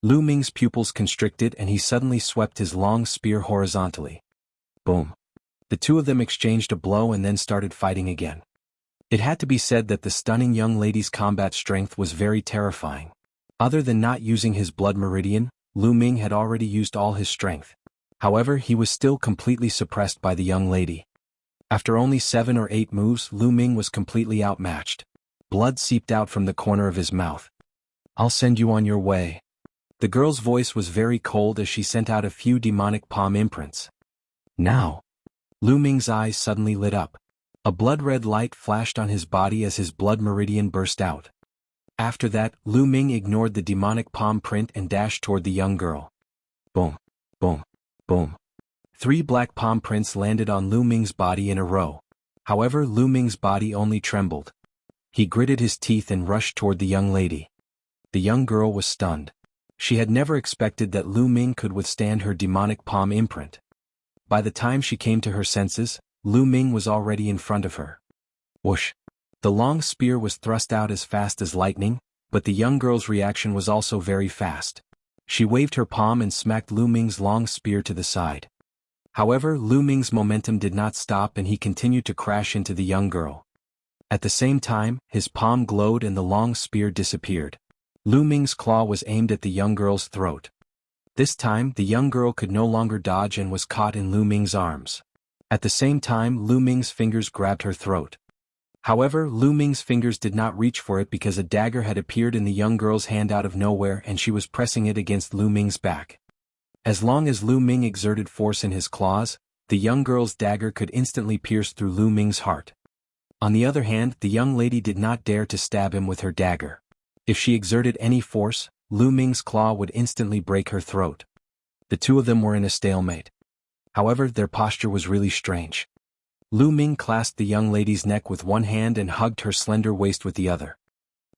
Lu Ming's pupils constricted and he suddenly swept his long spear horizontally. Boom. The two of them exchanged a blow and then started fighting again. It had to be said that the stunning young lady's combat strength was very terrifying. Other than not using his blood meridian, Lu Ming had already used all his strength. However, he was still completely suppressed by the young lady. After only 7 or 8 moves, Lu Ming was completely outmatched. Blood seeped out from the corner of his mouth. I'll send you on your way. The girl's voice was very cold as she sent out a few demonic palm imprints. Now. Lu Ming's eyes suddenly lit up. A blood-red light flashed on his body as his blood meridian burst out. After that, Lu Ming ignored the demonic palm print and dashed toward the young girl. Boom, boom, boom. 3 black palm prints landed on Lu Ming's body in a row. However, Lu Ming's body only trembled. He gritted his teeth and rushed toward the young lady. The young girl was stunned. She had never expected that Lu Ming could withstand her demonic palm imprint. By the time she came to her senses, Lu Ming was already in front of her. Whoosh! The long spear was thrust out as fast as lightning, but the young girl's reaction was also very fast. She waved her palm and smacked Lu Ming's long spear to the side. However, Lu Ming's momentum did not stop and he continued to crash into the young girl. At the same time, his palm glowed and the long spear disappeared. Lu Ming's claw was aimed at the young girl's throat. This time, the young girl could no longer dodge and was caught in Lu Ming's arms. At the same time, Lu Ming's fingers grabbed her throat. However, Lu Ming's fingers did not reach for it because a dagger had appeared in the young girl's hand out of nowhere and she was pressing it against Lu Ming's back. As long as Lu Ming exerted force in his claws, the young girl's dagger could instantly pierce through Lu Ming's heart. On the other hand, the young lady did not dare to stab him with her dagger. If she exerted any force, Lu Ming's claw would instantly break her throat. The two of them were in a stalemate. However, their posture was really strange. Lu Ming clasped the young lady's neck with one hand and hugged her slender waist with the other.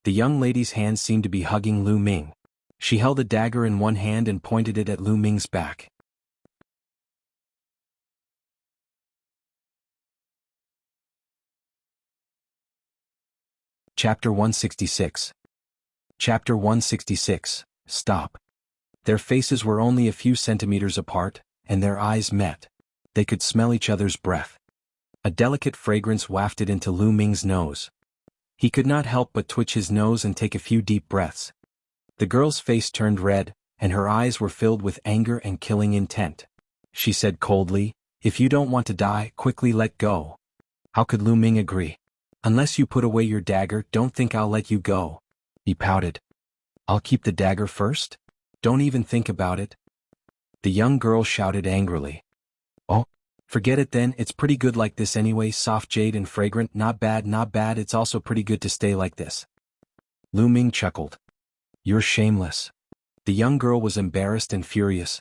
The young lady's hands seemed to be hugging Lu Ming. She held a dagger in one hand and pointed it at Lu Ming's back. Chapter 166. Chapter 166, Stop. Their faces were only a few centimeters apart, and their eyes met. They could smell each other's breath. A delicate fragrance wafted into Lu Ming's nose. He could not help but twitch his nose and take a few deep breaths. The girl's face turned red, and her eyes were filled with anger and killing intent. She said coldly, "If you don't want to die, quickly let go." How could Lu Ming agree? "Unless you put away your dagger, don't think I'll let you go." He pouted. "I'll keep the dagger first? Don't even think about it." The young girl shouted angrily. "Oh, forget it then, it's pretty good like this anyway, soft jade and fragrant, not bad, it's also pretty good to stay like this." Lu Ming chuckled. "You're shameless." The young girl was embarrassed and furious.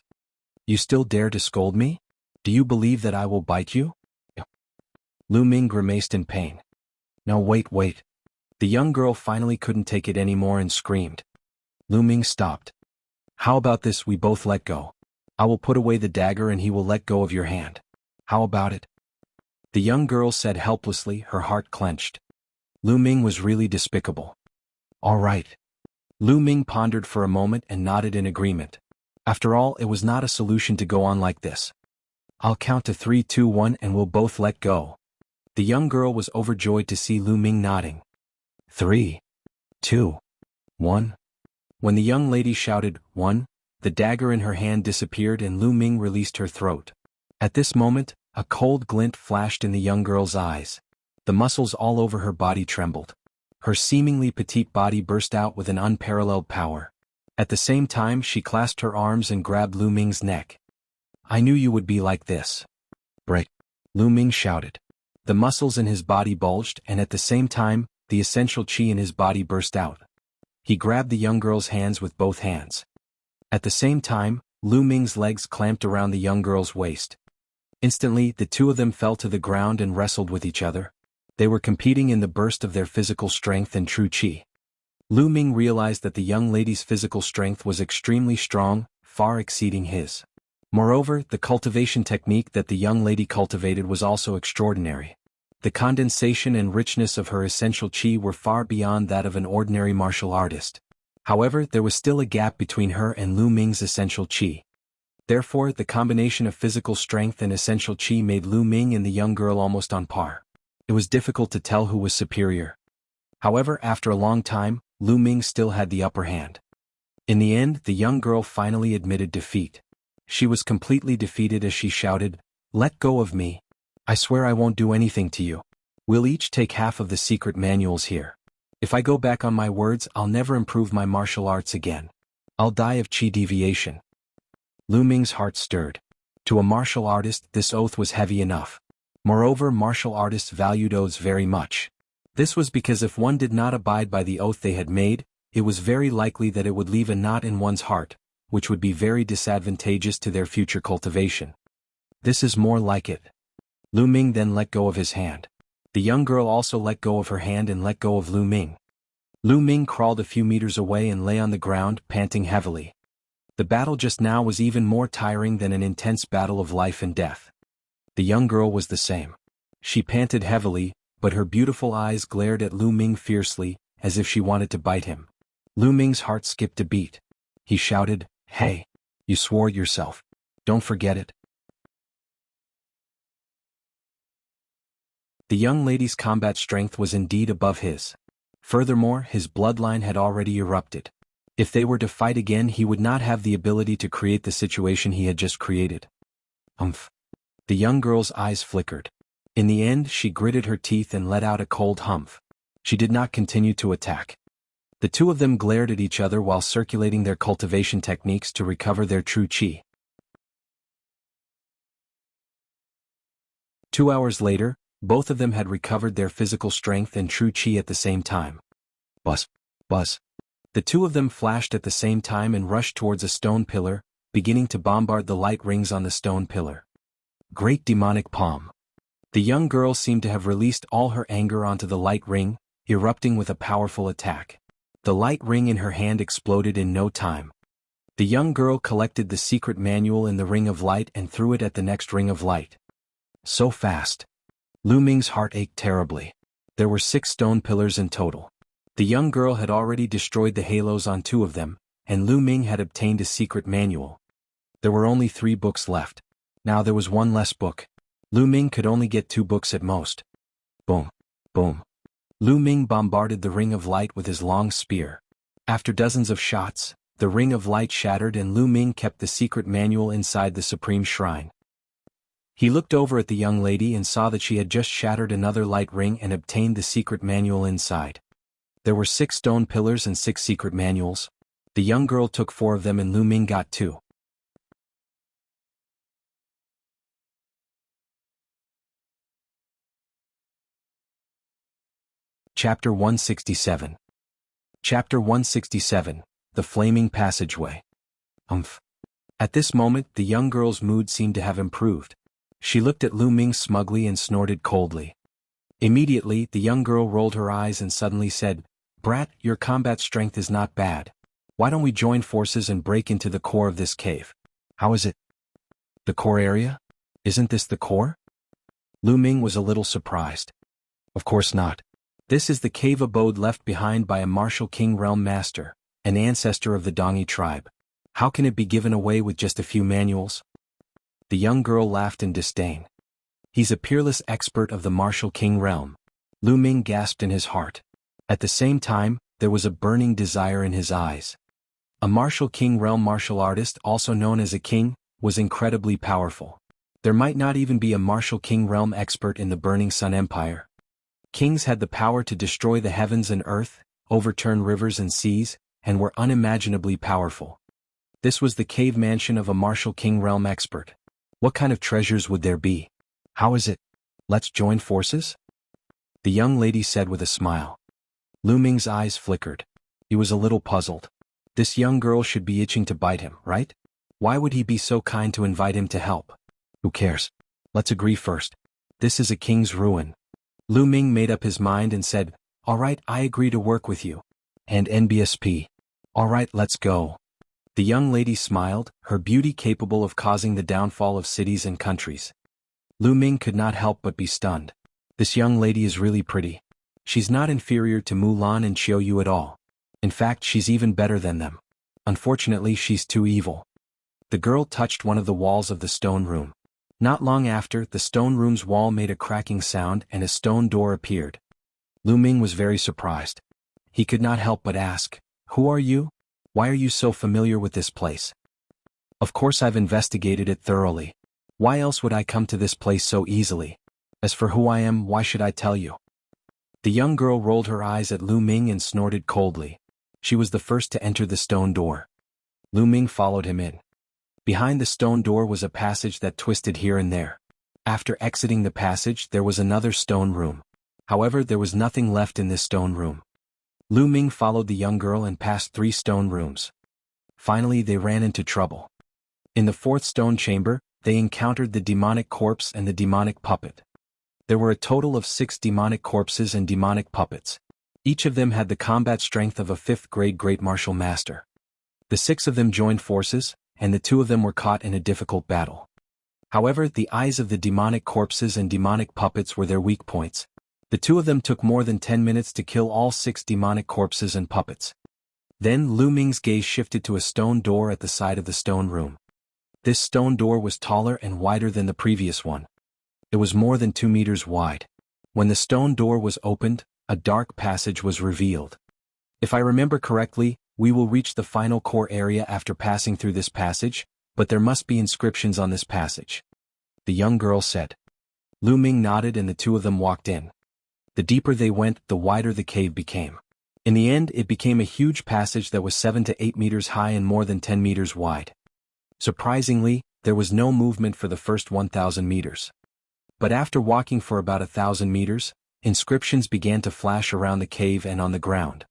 "You still dare to scold me? Do you believe that I will bite you?" Lu Ming grimaced in pain. "No, wait. The young girl finally couldn't take it anymore and screamed. Lu Ming stopped. "How about this, we both let go. I will put away the dagger and he will let go of your hand. How about it?" The young girl said helplessly, her heart clenched. Lu Ming was really despicable. "All right." Lu Ming pondered for a moment and nodded in agreement. After all, it was not a solution to go on like this. "I'll count to 3, 2, 1 and we'll both let go." The young girl was overjoyed to see Lu Ming nodding. 3, 2, 1. When the young lady shouted, 1, the dagger in her hand disappeared and Lu Ming released her throat. At this moment, a cold glint flashed in the young girl's eyes. The muscles all over her body trembled. Her seemingly petite body burst out with an unparalleled power. At the same time, she clasped her arms and grabbed Lu Ming's neck. I knew you would be like this. Break! Lu Ming shouted. The muscles in his body bulged and at the same time, the essential qi in his body burst out. He grabbed the young girl's hands with both hands. At the same time, Lu Ming's legs clamped around the young girl's waist. Instantly, the two of them fell to the ground and wrestled with each other. They were competing in the burst of their physical strength and true qi. Lu Ming realized that the young lady's physical strength was extremely strong, far exceeding his. Moreover, the cultivation technique that the young lady cultivated was also extraordinary. The condensation and richness of her essential qi were far beyond that of an ordinary martial artist. However, there was still a gap between her and Lu Ming's essential qi. Therefore, the combination of physical strength and essential qi made Lu Ming and the young girl almost on par. It was difficult to tell who was superior. However, after a long time, Lu Ming still had the upper hand. In the end, the young girl finally admitted defeat. She was completely defeated as she shouted, "Let go of me. I swear I won't do anything to you. We'll each take half of the secret manuals here. If I go back on my words, I'll never improve my martial arts again. I'll die of qi deviation." Lu Ming's heart stirred. To a martial artist, this oath was heavy enough. Moreover, martial artists valued oaths very much. This was because if one did not abide by the oath they had made, it was very likely that it would leave a knot in one's heart, which would be very disadvantageous to their future cultivation. This is more like it. Lu Ming then let go of his hand. The young girl also let go of her hand and let go of Lu Ming. Lu Ming crawled a few meters away and lay on the ground, panting heavily. The battle just now was even more tiring than an intense battle of life and death. The young girl was the same. She panted heavily, but her beautiful eyes glared at Lu Ming fiercely, as if she wanted to bite him. Lu Ming's heart skipped a beat. He shouted, "Hey! You swore yourself. Don't forget it." The young lady's combat strength was indeed above his. Furthermore, his bloodline had already erupted. If they were to fight again, he would not have the ability to create the situation he had just created. Umph. The young girl's eyes flickered. In the end, she gritted her teeth and let out a cold humph. She did not continue to attack. The two of them glared at each other while circulating their cultivation techniques to recover their true qi. 2 hours later, both of them had recovered their physical strength and true qi at the same time. Buzz! Buzz! The two of them flashed at the same time and rushed towards a stone pillar, beginning to bombard the light rings on the stone pillar. Great demonic palm! The young girl seemed to have released all her anger onto the light ring, erupting with a powerful attack. The light ring in her hand exploded in no time. The young girl collected the secret manual in the ring of light and threw it at the next ring of light. So fast. Lu Ming's heart ached terribly. There were 6 stone pillars in total. The young girl had already destroyed the halos on 2 of them, and Lu Ming had obtained a secret manual. There were only 3 books left. Now there was 1 less book. Lu Ming could only get 2 books at most. Boom. Boom. Lu Ming bombarded the ring of light with his long spear. After dozens of shots, the ring of light shattered and Lu Ming kept the secret manual inside the supreme shrine. He looked over at the young lady and saw that she had just shattered another light ring and obtained the secret manual inside. There were 6 stone pillars and 6 secret manuals. The young girl took 4 of them and Lu Ming got 2. Chapter 167. Chapter 167, The Flaming Passageway. Umph. At this moment, the young girl's mood seemed to have improved. She looked at Lu Ming smugly and snorted coldly. Immediately, the young girl rolled her eyes and suddenly said, "Brat, your combat strength is not bad. Why don't we join forces and break into the core of this cave? How is it?" "The core area? Isn't this the core?" Lu Ming was a little surprised. "Of course not. This is the cave abode left behind by a martial king realm master, an ancestor of the Dongi tribe. How can it be given away with just a few manuals?" The young girl laughed in disdain. "He's a peerless expert of the martial king realm." Lu Ming gasped in his heart. At the same time, there was a burning desire in his eyes. A martial king realm martial artist, also known as a king, was incredibly powerful. There might not even be a martial king realm expert in the Burning Sun Empire. Kings had the power to destroy the heavens and earth, overturn rivers and seas, and were unimaginably powerful. This was the cave mansion of a martial king realm expert. What kind of treasures would there be? How is it? Let's join forces? The young lady said with a smile. Lu Ming's eyes flickered. He was a little puzzled. This young girl should be itching to bite him, right? Why would he be so kind to invite him to help? Who cares? Let's agree first. This is a king's ruin. Lu Ming made up his mind and said, "All right, I agree to work with you." And NBSP. All right, let's go. The young lady smiled, her beauty capable of causing the downfall of cities and countries. Lu Ming could not help but be stunned. This young lady is really pretty. She's not inferior to Mulan and Xiaoyu at all. In fact, she's even better than them. Unfortunately, she's too evil. The girl touched one of the walls of the stone room. Not long after, the stone room's wall made a cracking sound and a stone door appeared. Lu Ming was very surprised. He could not help but ask, "Who are you? Why are you so familiar with this place?" "Of course I've investigated it thoroughly. Why else would I come to this place so easily? As for who I am, why should I tell you?" The young girl rolled her eyes at Lu Ming and snorted coldly. She was the first to enter the stone door. Lu Ming followed him in. Behind the stone door was a passage that twisted here and there. After exiting the passage, there was another stone room. However, there was nothing left in this stone room. Lu Ming followed the young girl and passed 3 stone rooms. Finally, they ran into trouble. In the 4th stone chamber, they encountered the demonic corpse and the demonic puppet. There were a total of 6 demonic corpses and demonic puppets. Each of them had the combat strength of a 5th-grade great martial master. The 6 of them joined forces, and the 2 of them were caught in a difficult battle. However, the eyes of the demonic corpses and demonic puppets were their weak points. The 2 of them took more than 10 minutes to kill all 6 demonic corpses and puppets. Then Lu Ming's gaze shifted to a stone door at the side of the stone room. This stone door was taller and wider than the previous one. It was more than 2 meters wide. When the stone door was opened, a dark passage was revealed. If I remember correctly, we will reach the final core area after passing through this passage, but there must be inscriptions on this passage. The young girl said. Lu Ming nodded and the 2 of them walked in. The deeper they went, the wider the cave became. In the end, it became a huge passage that was 7 to 8 meters high and more than 10 meters wide. Surprisingly, there was no movement for the first 1,000 meters. But after walking for about 1,000 meters, inscriptions began to flash around the cave and on the ground.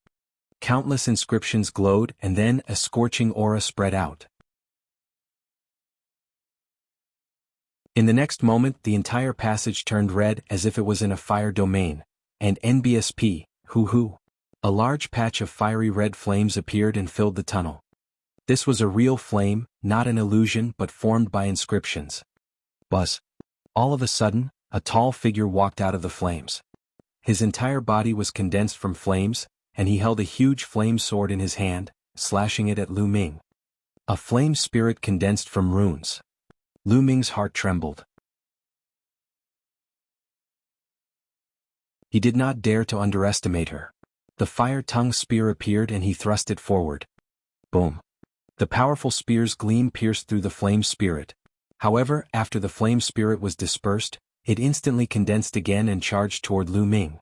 Countless inscriptions glowed and then a scorching aura spread out. In the next moment, the entire passage turned red as if it was in a fire domain, and NBSP, hoo. A large patch of fiery red flames appeared and filled the tunnel. This was a real flame, not an illusion but formed by inscriptions. Buzz. All of a sudden, a tall figure walked out of the flames. His entire body was condensed from flames, and he held a huge flame sword in his hand, slashing it at Lu Ming. A flame spirit condensed from runes. Lu Ming's heart trembled. He did not dare to underestimate her. The fire-tongue spear appeared and he thrust it forward. Boom. The powerful spear's gleam pierced through the flame spirit. However, after the flame spirit was dispersed, it instantly condensed again and charged toward Lu Ming.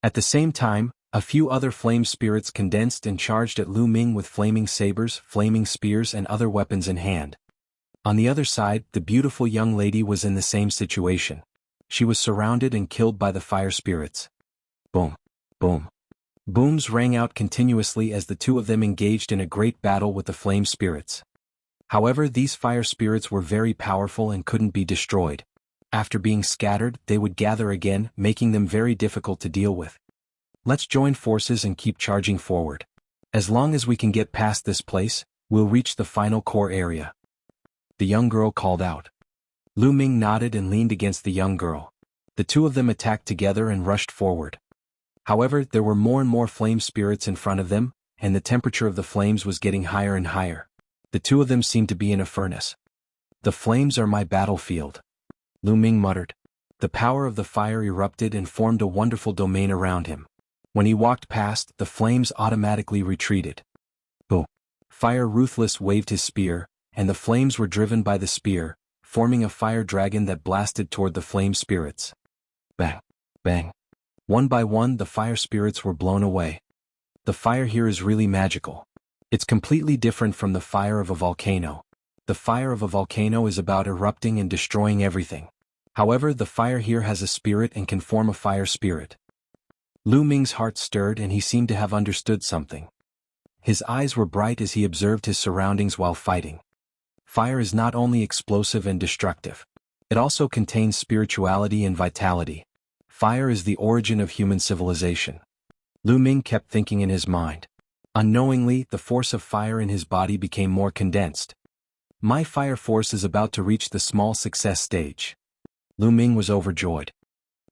At the same time, a few other flame spirits condensed and charged at Lu Ming with flaming sabers, flaming spears and other weapons in hand. On the other side, the beautiful young lady was in the same situation. She was surrounded and killed by the fire spirits. Boom. Boom. Booms rang out continuously as the 2 of them engaged in a great battle with the flame spirits. However, these fire spirits were very powerful and couldn't be destroyed. After being scattered, they would gather again, making them very difficult to deal with. Let's join forces and keep charging forward. As long as we can get past this place, we'll reach the final core area. The young girl called out. Lu Ming nodded and leaned against the young girl. The 2 of them attacked together and rushed forward. However, there were more and more flame spirits in front of them, and the temperature of the flames was getting higher and higher. The 2 of them seemed to be in a furnace. The flames are my battlefield. Lu Ming muttered. The power of the fire erupted and formed a wonderful domain around him. When he walked past, the flames automatically retreated. Boom! Fire Ruthless waved his spear, and the flames were driven by the spear, forming a fire dragon that blasted toward the flame spirits. Bang! Bang! One by one the fire spirits were blown away. The fire here is really magical. It's completely different from the fire of a volcano. The fire of a volcano is about erupting and destroying everything. However, the fire here has a spirit and can form a fire spirit. Lu Ming's heart stirred and he seemed to have understood something. His eyes were bright as he observed his surroundings while fighting. Fire is not only explosive and destructive. It also contains spirituality and vitality. Fire is the origin of human civilization. Lu Ming kept thinking in his mind. Unknowingly, the force of fire in his body became more condensed. My fire force is about to reach the small success stage. Lu Ming was overjoyed.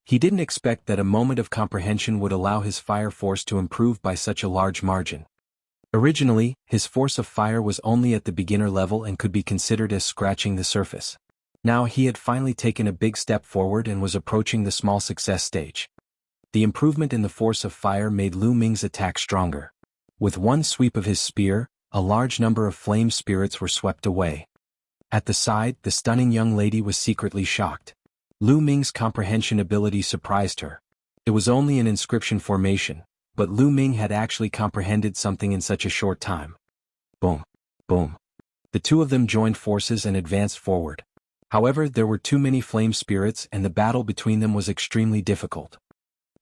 He didn't expect that a moment of comprehension would allow his fire force to improve by such a large margin. Originally, his force of fire was only at the beginner level and could be considered as scratching the surface. Now he had finally taken a big step forward and was approaching the small success stage. The improvement in the force of fire made Lu Ming's attack stronger. With one sweep of his spear, a large number of flame spirits were swept away. At the side, the stunning young lady was secretly shocked. Lu Ming's comprehension ability surprised her. It was only an inscription formation, but Lu Ming had actually comprehended something in such a short time. Boom! Boom! The two of them joined forces and advanced forward. However, there were too many flame spirits and the battle between them was extremely difficult.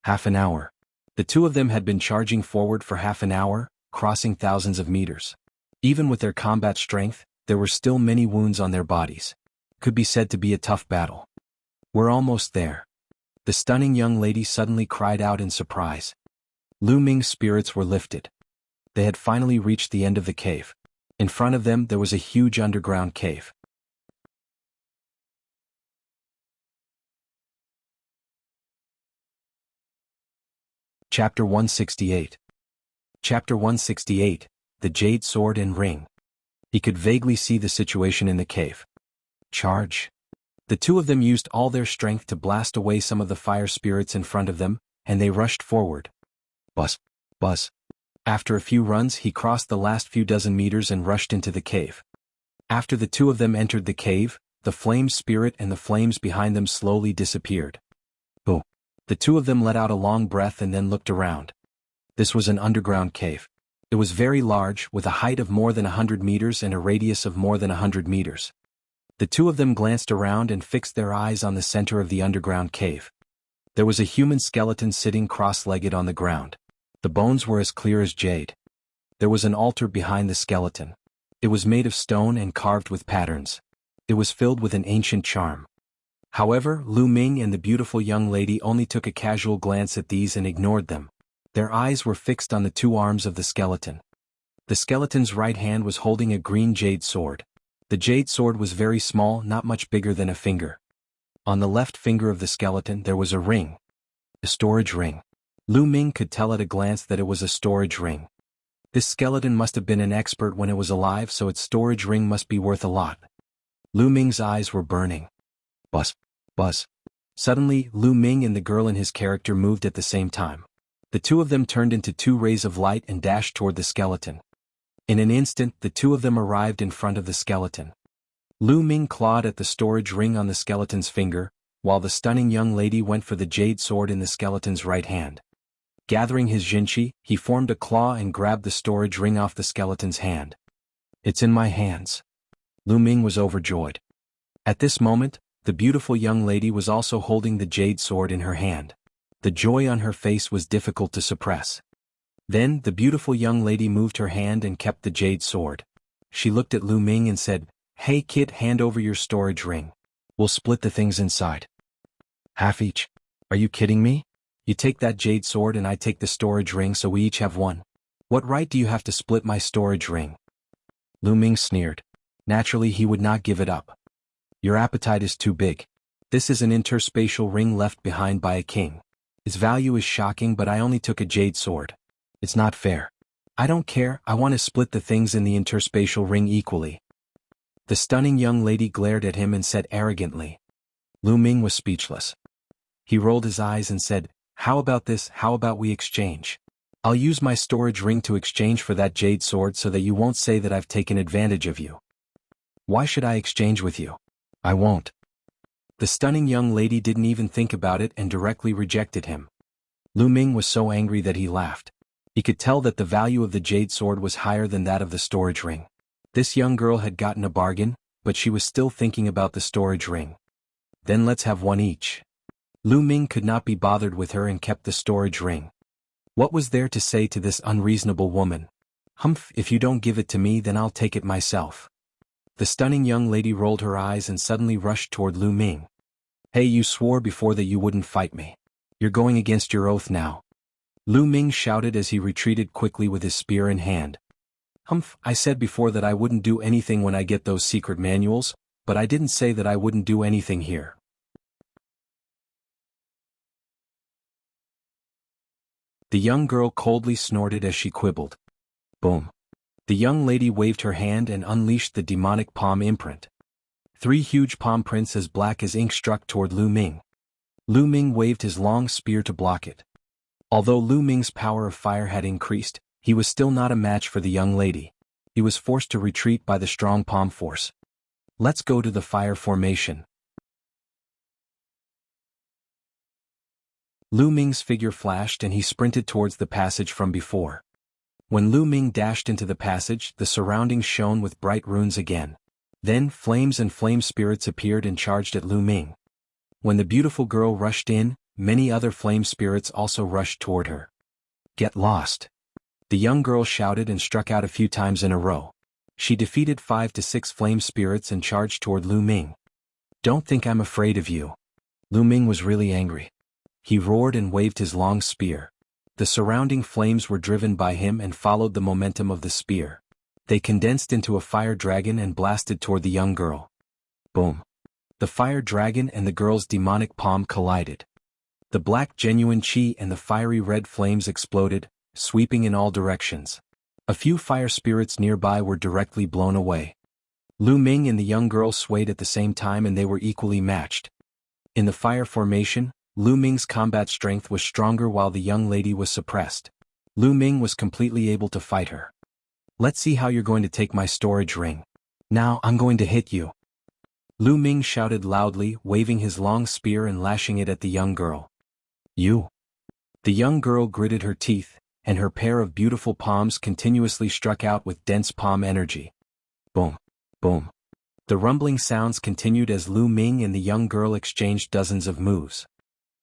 Half an hour. The two of them had been charging forward for half an hour, crossing thousands of meters. Even with their combat strength, there were still many wounds on their bodies. Could be said to be a tough battle. We're almost there. The stunning young lady suddenly cried out in surprise. Lu Ming's spirits were lifted. They had finally reached the end of the cave. In front of them there was a huge underground cave. Chapter 168. Chapter 168, The Jade Sword and Ring. He could vaguely see the situation in the cave. Charge. The two of them used all their strength to blast away some of the fire spirits in front of them, and they rushed forward. Buzz. Buzz. After a few runs he crossed the last few dozen meters and rushed into the cave. After the two of them entered the cave, the flame spirit and the flames behind them slowly disappeared. Boom. The two of them let out a long breath and then looked around. This was an underground cave. It was very large, with a height of more than 100 meters and a radius of more than 100 meters. The two of them glanced around and fixed their eyes on the center of the underground cave. There was a human skeleton sitting cross-legged on the ground. The bones were as clear as jade. There was an altar behind the skeleton. It was made of stone and carved with patterns. It was filled with an ancient charm. However, Lu Ming and the beautiful young lady only took a casual glance at these and ignored them. Their eyes were fixed on the two arms of the skeleton. The skeleton's right hand was holding a green jade sword. The jade sword was very small, not much bigger than a finger. On the left finger of the skeleton there was a ring. A storage ring. Lu Ming could tell at a glance that it was a storage ring. This skeleton must have been an expert when it was alive, so its storage ring must be worth a lot. Lu Ming's eyes were burning. Buzz. Buzz. Suddenly, Lu Ming and the girl in his character moved at the same time. The two of them turned into two rays of light and dashed toward the skeleton. In an instant, the two of them arrived in front of the skeleton. Lu Ming clawed at the storage ring on the skeleton's finger, while the stunning young lady went for the jade sword in the skeleton's right hand. Gathering his jinchi, he formed a claw and grabbed the storage ring off the skeleton's hand. It's in my hands. Lu Ming was overjoyed. At this moment, the beautiful young lady was also holding the jade sword in her hand. The joy on her face was difficult to suppress. Then, the beautiful young lady moved her hand and kept the jade sword. She looked at Lu Ming and said, "Hey kid, hand over your storage ring. We'll split the things inside." Half each. Are you kidding me? You take that jade sword and I take the storage ring so we each have one. What right do you have to split my storage ring? Lu Ming sneered. Naturally he would not give it up. Your appetite is too big. This is an interspatial ring left behind by a king. Its value is shocking, but I only took a jade sword. It's not fair. I don't care, I want to split the things in the interspatial ring equally. The stunning young lady glared at him and said arrogantly. Lu Ming was speechless. He rolled his eyes and said, How about this? How about we exchange? I'll use my storage ring to exchange for that jade sword so that you won't say that I've taken advantage of you. Why should I exchange with you? I won't. The stunning young lady didn't even think about it and directly rejected him. Lu Ming was so angry that he laughed. He could tell that the value of the jade sword was higher than that of the storage ring. This young girl had gotten a bargain, but she was still thinking about the storage ring. Then let's have one each. Lu Ming could not be bothered with her and kept the storage ring. What was there to say to this unreasonable woman? Humph, if you don't give it to me then I'll take it myself. The stunning young lady rolled her eyes and suddenly rushed toward Lu Ming. Hey, you swore before that you wouldn't fight me. You're going against your oath now. Lu Ming shouted as he retreated quickly with his spear in hand. Humph, I said before that I wouldn't do anything when I get those secret manuals, but I didn't say that I wouldn't do anything here. The young girl coldly snorted as she quibbled. Boom. The young lady waved her hand and unleashed the demonic palm imprint. 3 huge palm prints as black as ink struck toward Lu Ming. Lu Ming waved his long spear to block it. Although Lu Ming's power of fire had increased, he was still not a match for the young lady. He was forced to retreat by the strong palm force. Let's go to the fire formation. Lu Ming's figure flashed and he sprinted towards the passage from before. When Lu Ming dashed into the passage, the surroundings shone with bright runes again. Then flames and flame spirits appeared and charged at Lu Ming. When the beautiful girl rushed in, many other flame spirits also rushed toward her. Get lost. The young girl shouted and struck out a few times in a row. She defeated 5 to 6 flame spirits and charged toward Lu Ming. Don't think I'm afraid of you. Lu Ming was really angry. He roared and waved his long spear. The surrounding flames were driven by him and followed the momentum of the spear. They condensed into a fire dragon and blasted toward the young girl. Boom. The fire dragon and the girl's demonic palm collided. The black genuine chi and the fiery red flames exploded, sweeping in all directions. A few fire spirits nearby were directly blown away. Lu Ming and the young girl swayed at the same time and they were equally matched. In the fire formation, Lu Ming's combat strength was stronger while the young lady was suppressed. Lu Ming was completely able to fight her. Let's see how you're going to take my storage ring. Now I'm going to hit you. Lu Ming shouted loudly, waving his long spear and lashing it at the young girl. You. The young girl gritted her teeth, and her pair of beautiful palms continuously struck out with dense palm energy. Boom. Boom. The rumbling sounds continued as Lu Ming and the young girl exchanged dozens of moves.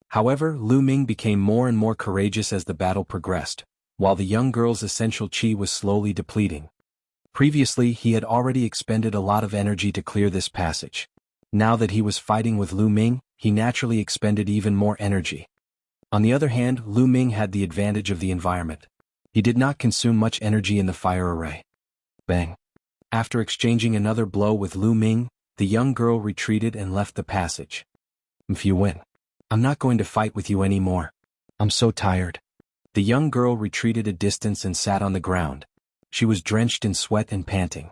However, Lu Ming became more and more courageous as the battle progressed, while the young girl's essential chi was slowly depleting. Previously he had already expended a lot of energy to clear this passage. Now that he was fighting with Lu Ming, he naturally expended even more energy. On the other hand, Lu Ming had the advantage of the environment. He did not consume much energy in the fire array. Bang. After exchanging another blow with Lu Ming, the young girl retreated and left the passage. If you win. I'm not going to fight with you anymore. I'm so tired. The young girl retreated a distance and sat on the ground. She was drenched in sweat and panting.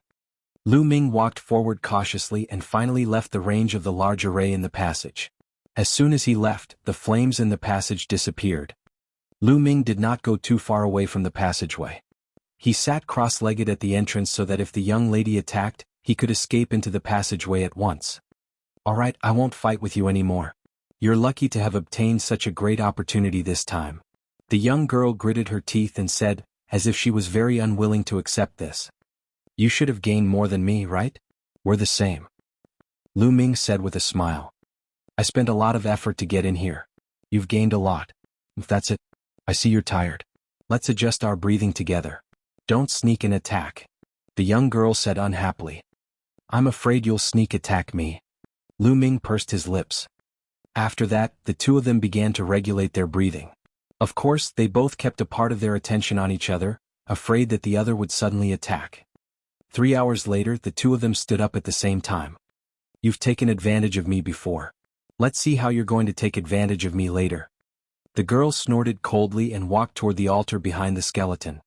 Lu Ming walked forward cautiously and finally left the range of the large array in the passage. As soon as he left, the flames in the passage disappeared. Lu Ming did not go too far away from the passageway. He sat cross-legged at the entrance so that if the young lady attacked, he could escape into the passageway at once. All right, I won't fight with you anymore. You're lucky to have obtained such a great opportunity this time. The young girl gritted her teeth and said, as if she was very unwilling to accept this. You should have gained more than me, right? We're the same. Lu Ming said with a smile. I spent a lot of effort to get in here. You've gained a lot. If that's it, I see you're tired. Let's adjust our breathing together. Don't sneak and attack. The young girl said unhappily. I'm afraid you'll sneak attack me. Lu Ming pursed his lips. After that, the two of them began to regulate their breathing. Of course, they both kept a part of their attention on each other, afraid that the other would suddenly attack. 3 hours later, the two of them stood up at the same time. You've taken advantage of me before. Let's see how you're going to take advantage of me later. The girl snorted coldly and walked toward the altar behind the skeleton.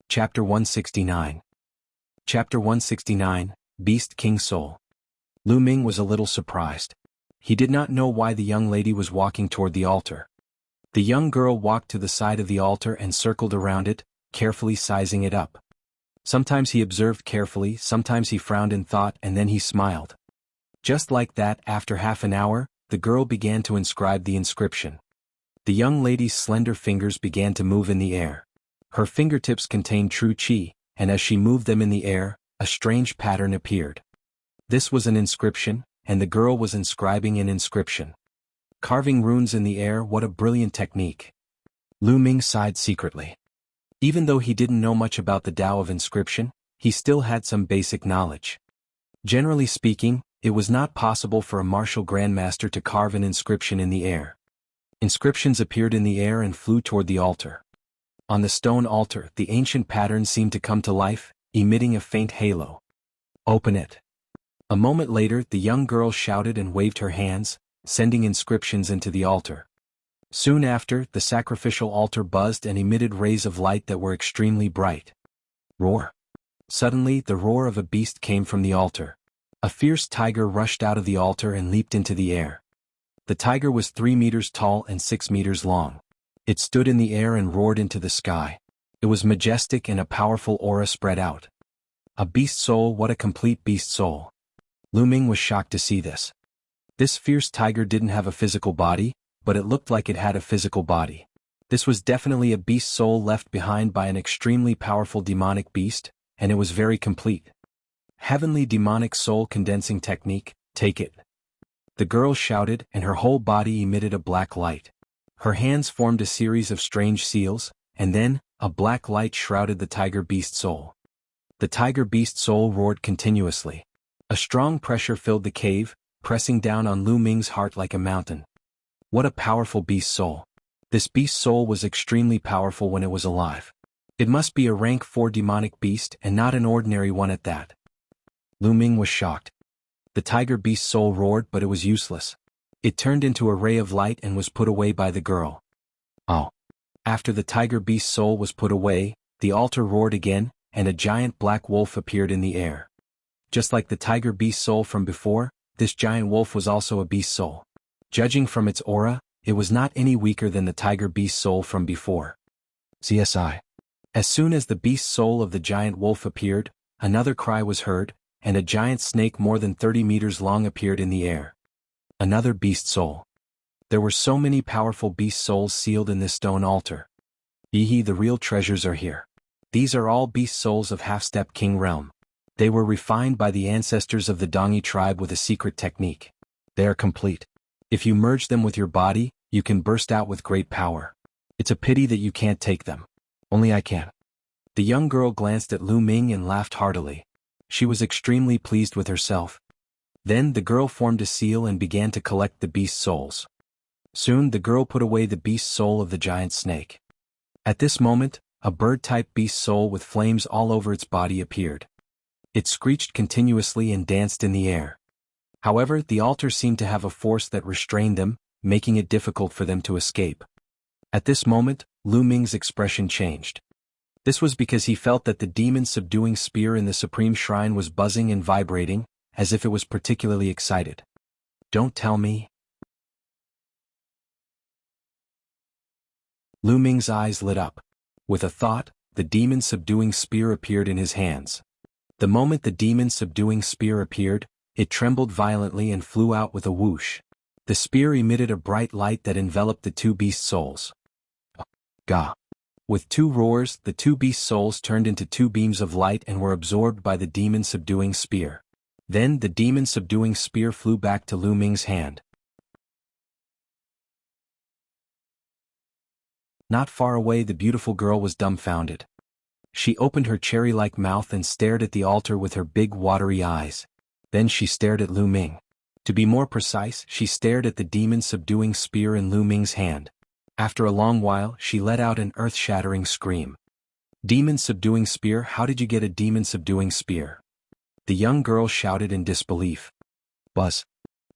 Chapter 169. Chapter 169, Beast King Soul. Lu Ming was a little surprised. He did not know why the young lady was walking toward the altar. The young girl walked to the side of the altar and circled around it, carefully sizing it up. Sometimes he observed carefully, sometimes he frowned in thought, and then he smiled. Just like that, after half an hour, the girl began to inscribe the inscription. The young lady's slender fingers began to move in the air. Her fingertips contained true qi, and as she moved them in the air, a strange pattern appeared. This was an inscription, and the girl was inscribing an inscription. Carving runes in the air, what a brilliant technique. Lu Ming sighed secretly. Even though he didn't know much about the Tao of inscription, he still had some basic knowledge. Generally speaking, it was not possible for a martial grandmaster to carve an inscription in the air. Inscriptions appeared in the air and flew toward the altar. On the stone altar, the ancient pattern seemed to come to life, emitting a faint halo. Open it. A moment later, the young girl shouted and waved her hands, sending inscriptions into the altar. Soon after, the sacrificial altar buzzed and emitted rays of light that were extremely bright. Roar. Suddenly, the roar of a beast came from the altar. A fierce tiger rushed out of the altar and leaped into the air. The tiger was 3 meters tall and 6 meters long. It stood in the air and roared into the sky. It was majestic and a powerful aura spread out. A beast soul, what a complete beast soul. Lu Ming was shocked to see this. This fierce tiger didn't have a physical body, but it looked like it had a physical body. This was definitely a beast soul left behind by an extremely powerful demonic beast, and it was very complete. Heavenly demonic soul condensing technique, take it. The girl shouted, and her whole body emitted a black light. Her hands formed a series of strange seals, and then, a black light shrouded the tiger beast soul. The tiger beast soul roared continuously. A strong pressure filled the cave, pressing down on Lu Ming's heart like a mountain. What a powerful beast soul. This beast soul was extremely powerful when it was alive. It must be a rank 4 demonic beast and not an ordinary one at that. Lu Ming was shocked. The tiger beast soul roared, but it was useless. It turned into a ray of light and was put away by the girl. Oh. After the tiger beast soul was put away, the altar roared again, and a giant black wolf appeared in the air. Just like the tiger beast soul from before, this giant wolf was also a beast soul. Judging from its aura, it was not any weaker than the tiger beast soul from before. CSI. As soon as the beast soul of the giant wolf appeared, another cry was heard, and a giant snake more than 30 meters long appeared in the air. Another beast soul. There were so many powerful beast souls sealed in this stone altar. Yeehee, the real treasures are here. These are all beast souls of Half-Step King Realm. They were refined by the ancestors of the Dongi tribe with a secret technique. They are complete. If you merge them with your body, you can burst out with great power. It's a pity that you can't take them. Only I can. The young girl glanced at Lu Ming and laughed heartily. She was extremely pleased with herself. Then the girl formed a seal and began to collect the beast souls. Soon the girl put away the beast soul of the giant snake. At this moment, a bird-type beast soul with flames all over its body appeared. It screeched continuously and danced in the air. However, the altar seemed to have a force that restrained them, making it difficult for them to escape. At this moment, Lu Ming's expression changed. This was because he felt that the demon-subduing spear in the Supreme Shrine was buzzing and vibrating, as if it was particularly excited. Don't tell me. Lu Ming's eyes lit up. With a thought, the demon-subduing spear appeared in his hands. The moment the demon-subduing spear appeared, it trembled violently and flew out with a whoosh. The spear emitted a bright light that enveloped the 2 beast souls. Gah! With 2 roars, the 2 beast souls turned into 2 beams of light and were absorbed by the demon-subduing spear. Then the demon-subduing spear flew back to Lu Ming's hand. Not far away, the beautiful girl was dumbfounded. She opened her cherry-like mouth and stared at the altar with her big watery eyes. Then she stared at Lu Ming. To be more precise, she stared at the demon-subduing spear in Lu Ming's hand. After a long while, she let out an earth-shattering scream. Demon-subduing spear? How did you get a demon-subduing spear? The young girl shouted in disbelief. Buzz.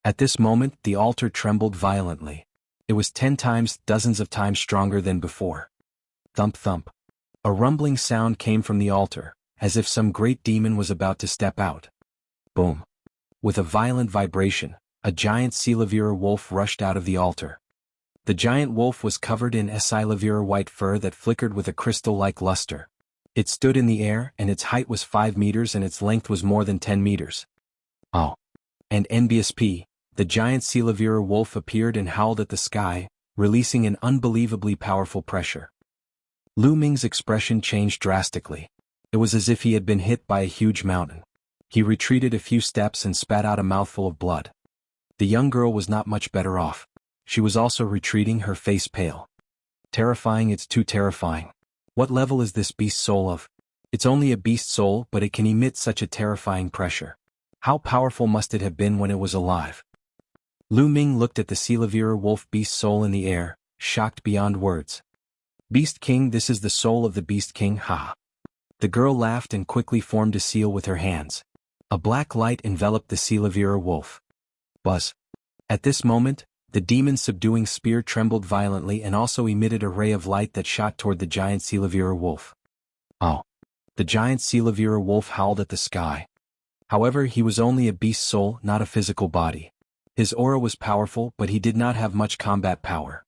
At this moment, the altar trembled violently. It was 10 times, dozens of times stronger than before. Thump thump. A rumbling sound came from the altar. as if some great demon was about to step out. Boom. With a violent vibration, a giant Silavira wolf rushed out of the altar. The giant wolf was covered in Silavira white fur that flickered with a crystal-like luster. It stood in the air, and its height was 5 meters and its length was more than 10 meters. Oh. And NBSP, the giant Silavira wolf appeared and howled at the sky, releasing an unbelievably powerful pressure. Lu Ming's expression changed drastically. It was as if he had been hit by a huge mountain. He retreated a few steps and spat out a mouthful of blood. The young girl was not much better off. She was also retreating, her face pale. Terrifying, it's too terrifying. What level is this beast soul of? It's only a beast soul, but it can emit such a terrifying pressure. How powerful must it have been when it was alive? Lu Ming looked at the Silavira wolf beast soul in the air, shocked beyond words. Beast King, this is the soul of the Beast King, ha. The girl laughed and quickly formed a seal with her hands. A black light enveloped the Silavira wolf. Buzz. At this moment, the demon's subduing spear trembled violently and also emitted a ray of light that shot toward the giant Silavira wolf. Oh. The giant Silavira wolf howled at the sky. However, he was only a beast soul, not a physical body. His aura was powerful, but he did not have much combat power.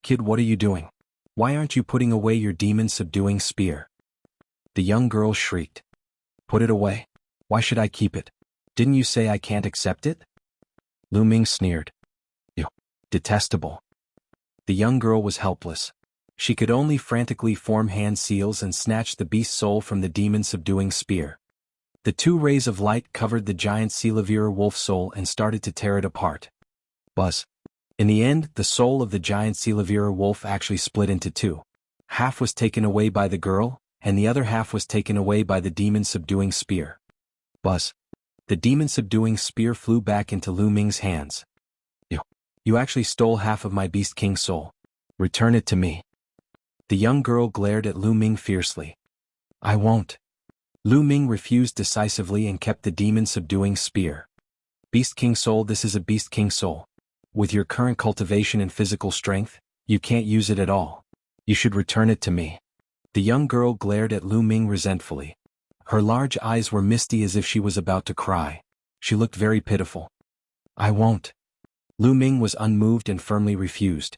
Kid, what are you doing? Why aren't you putting away your demon-subduing spear? The young girl shrieked. Put it away? Why should I keep it? Didn't you say I can't accept it? Lu Ming sneered. You detestable. The young girl was helpless. She could only frantically form hand seals and snatch the beast soul from the demon-subduing spear. The 2 rays of light covered the giant Silavira wolf soul and started to tear it apart. Buzz. In the end, the soul of the giant Silavira wolf actually split into 2. Half was taken away by the girl, and the other half was taken away by the demon-subduing spear. Buzz. The demon-subduing spear flew back into Lu Ming's hands. You actually stole half of my Beast King soul. Return it to me. The young girl glared at Lu Ming fiercely. I won't. Lu Ming refused decisively and kept the demon-subduing spear. Beast King soul, this is a Beast King soul. With your current cultivation and physical strength, you can't use it at all. You should return it to me. The young girl glared at Lu Ming resentfully. Her large eyes were misty as if she was about to cry. She looked very pitiful. I won't. Lu Ming was unmoved and firmly refused.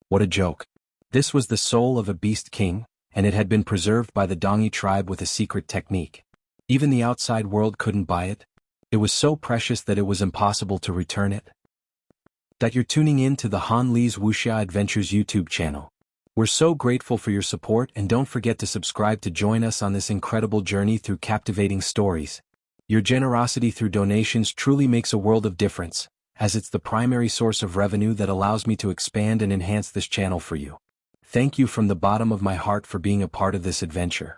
What a joke. This was the soul of a Beast King, and it had been preserved by the Dongi tribe with a secret technique. Even the outside world couldn't buy it. It was so precious that it was impossible to return it. That you're tuning in to the Han Li's Wuxia Adventures YouTube channel. We're so grateful for your support, and don't forget to subscribe to join us on this incredible journey through captivating stories. Your generosity through donations truly makes a world of difference, as it's the primary source of revenue that allows me to expand and enhance this channel for you. Thank you from the bottom of my heart for being a part of this adventure.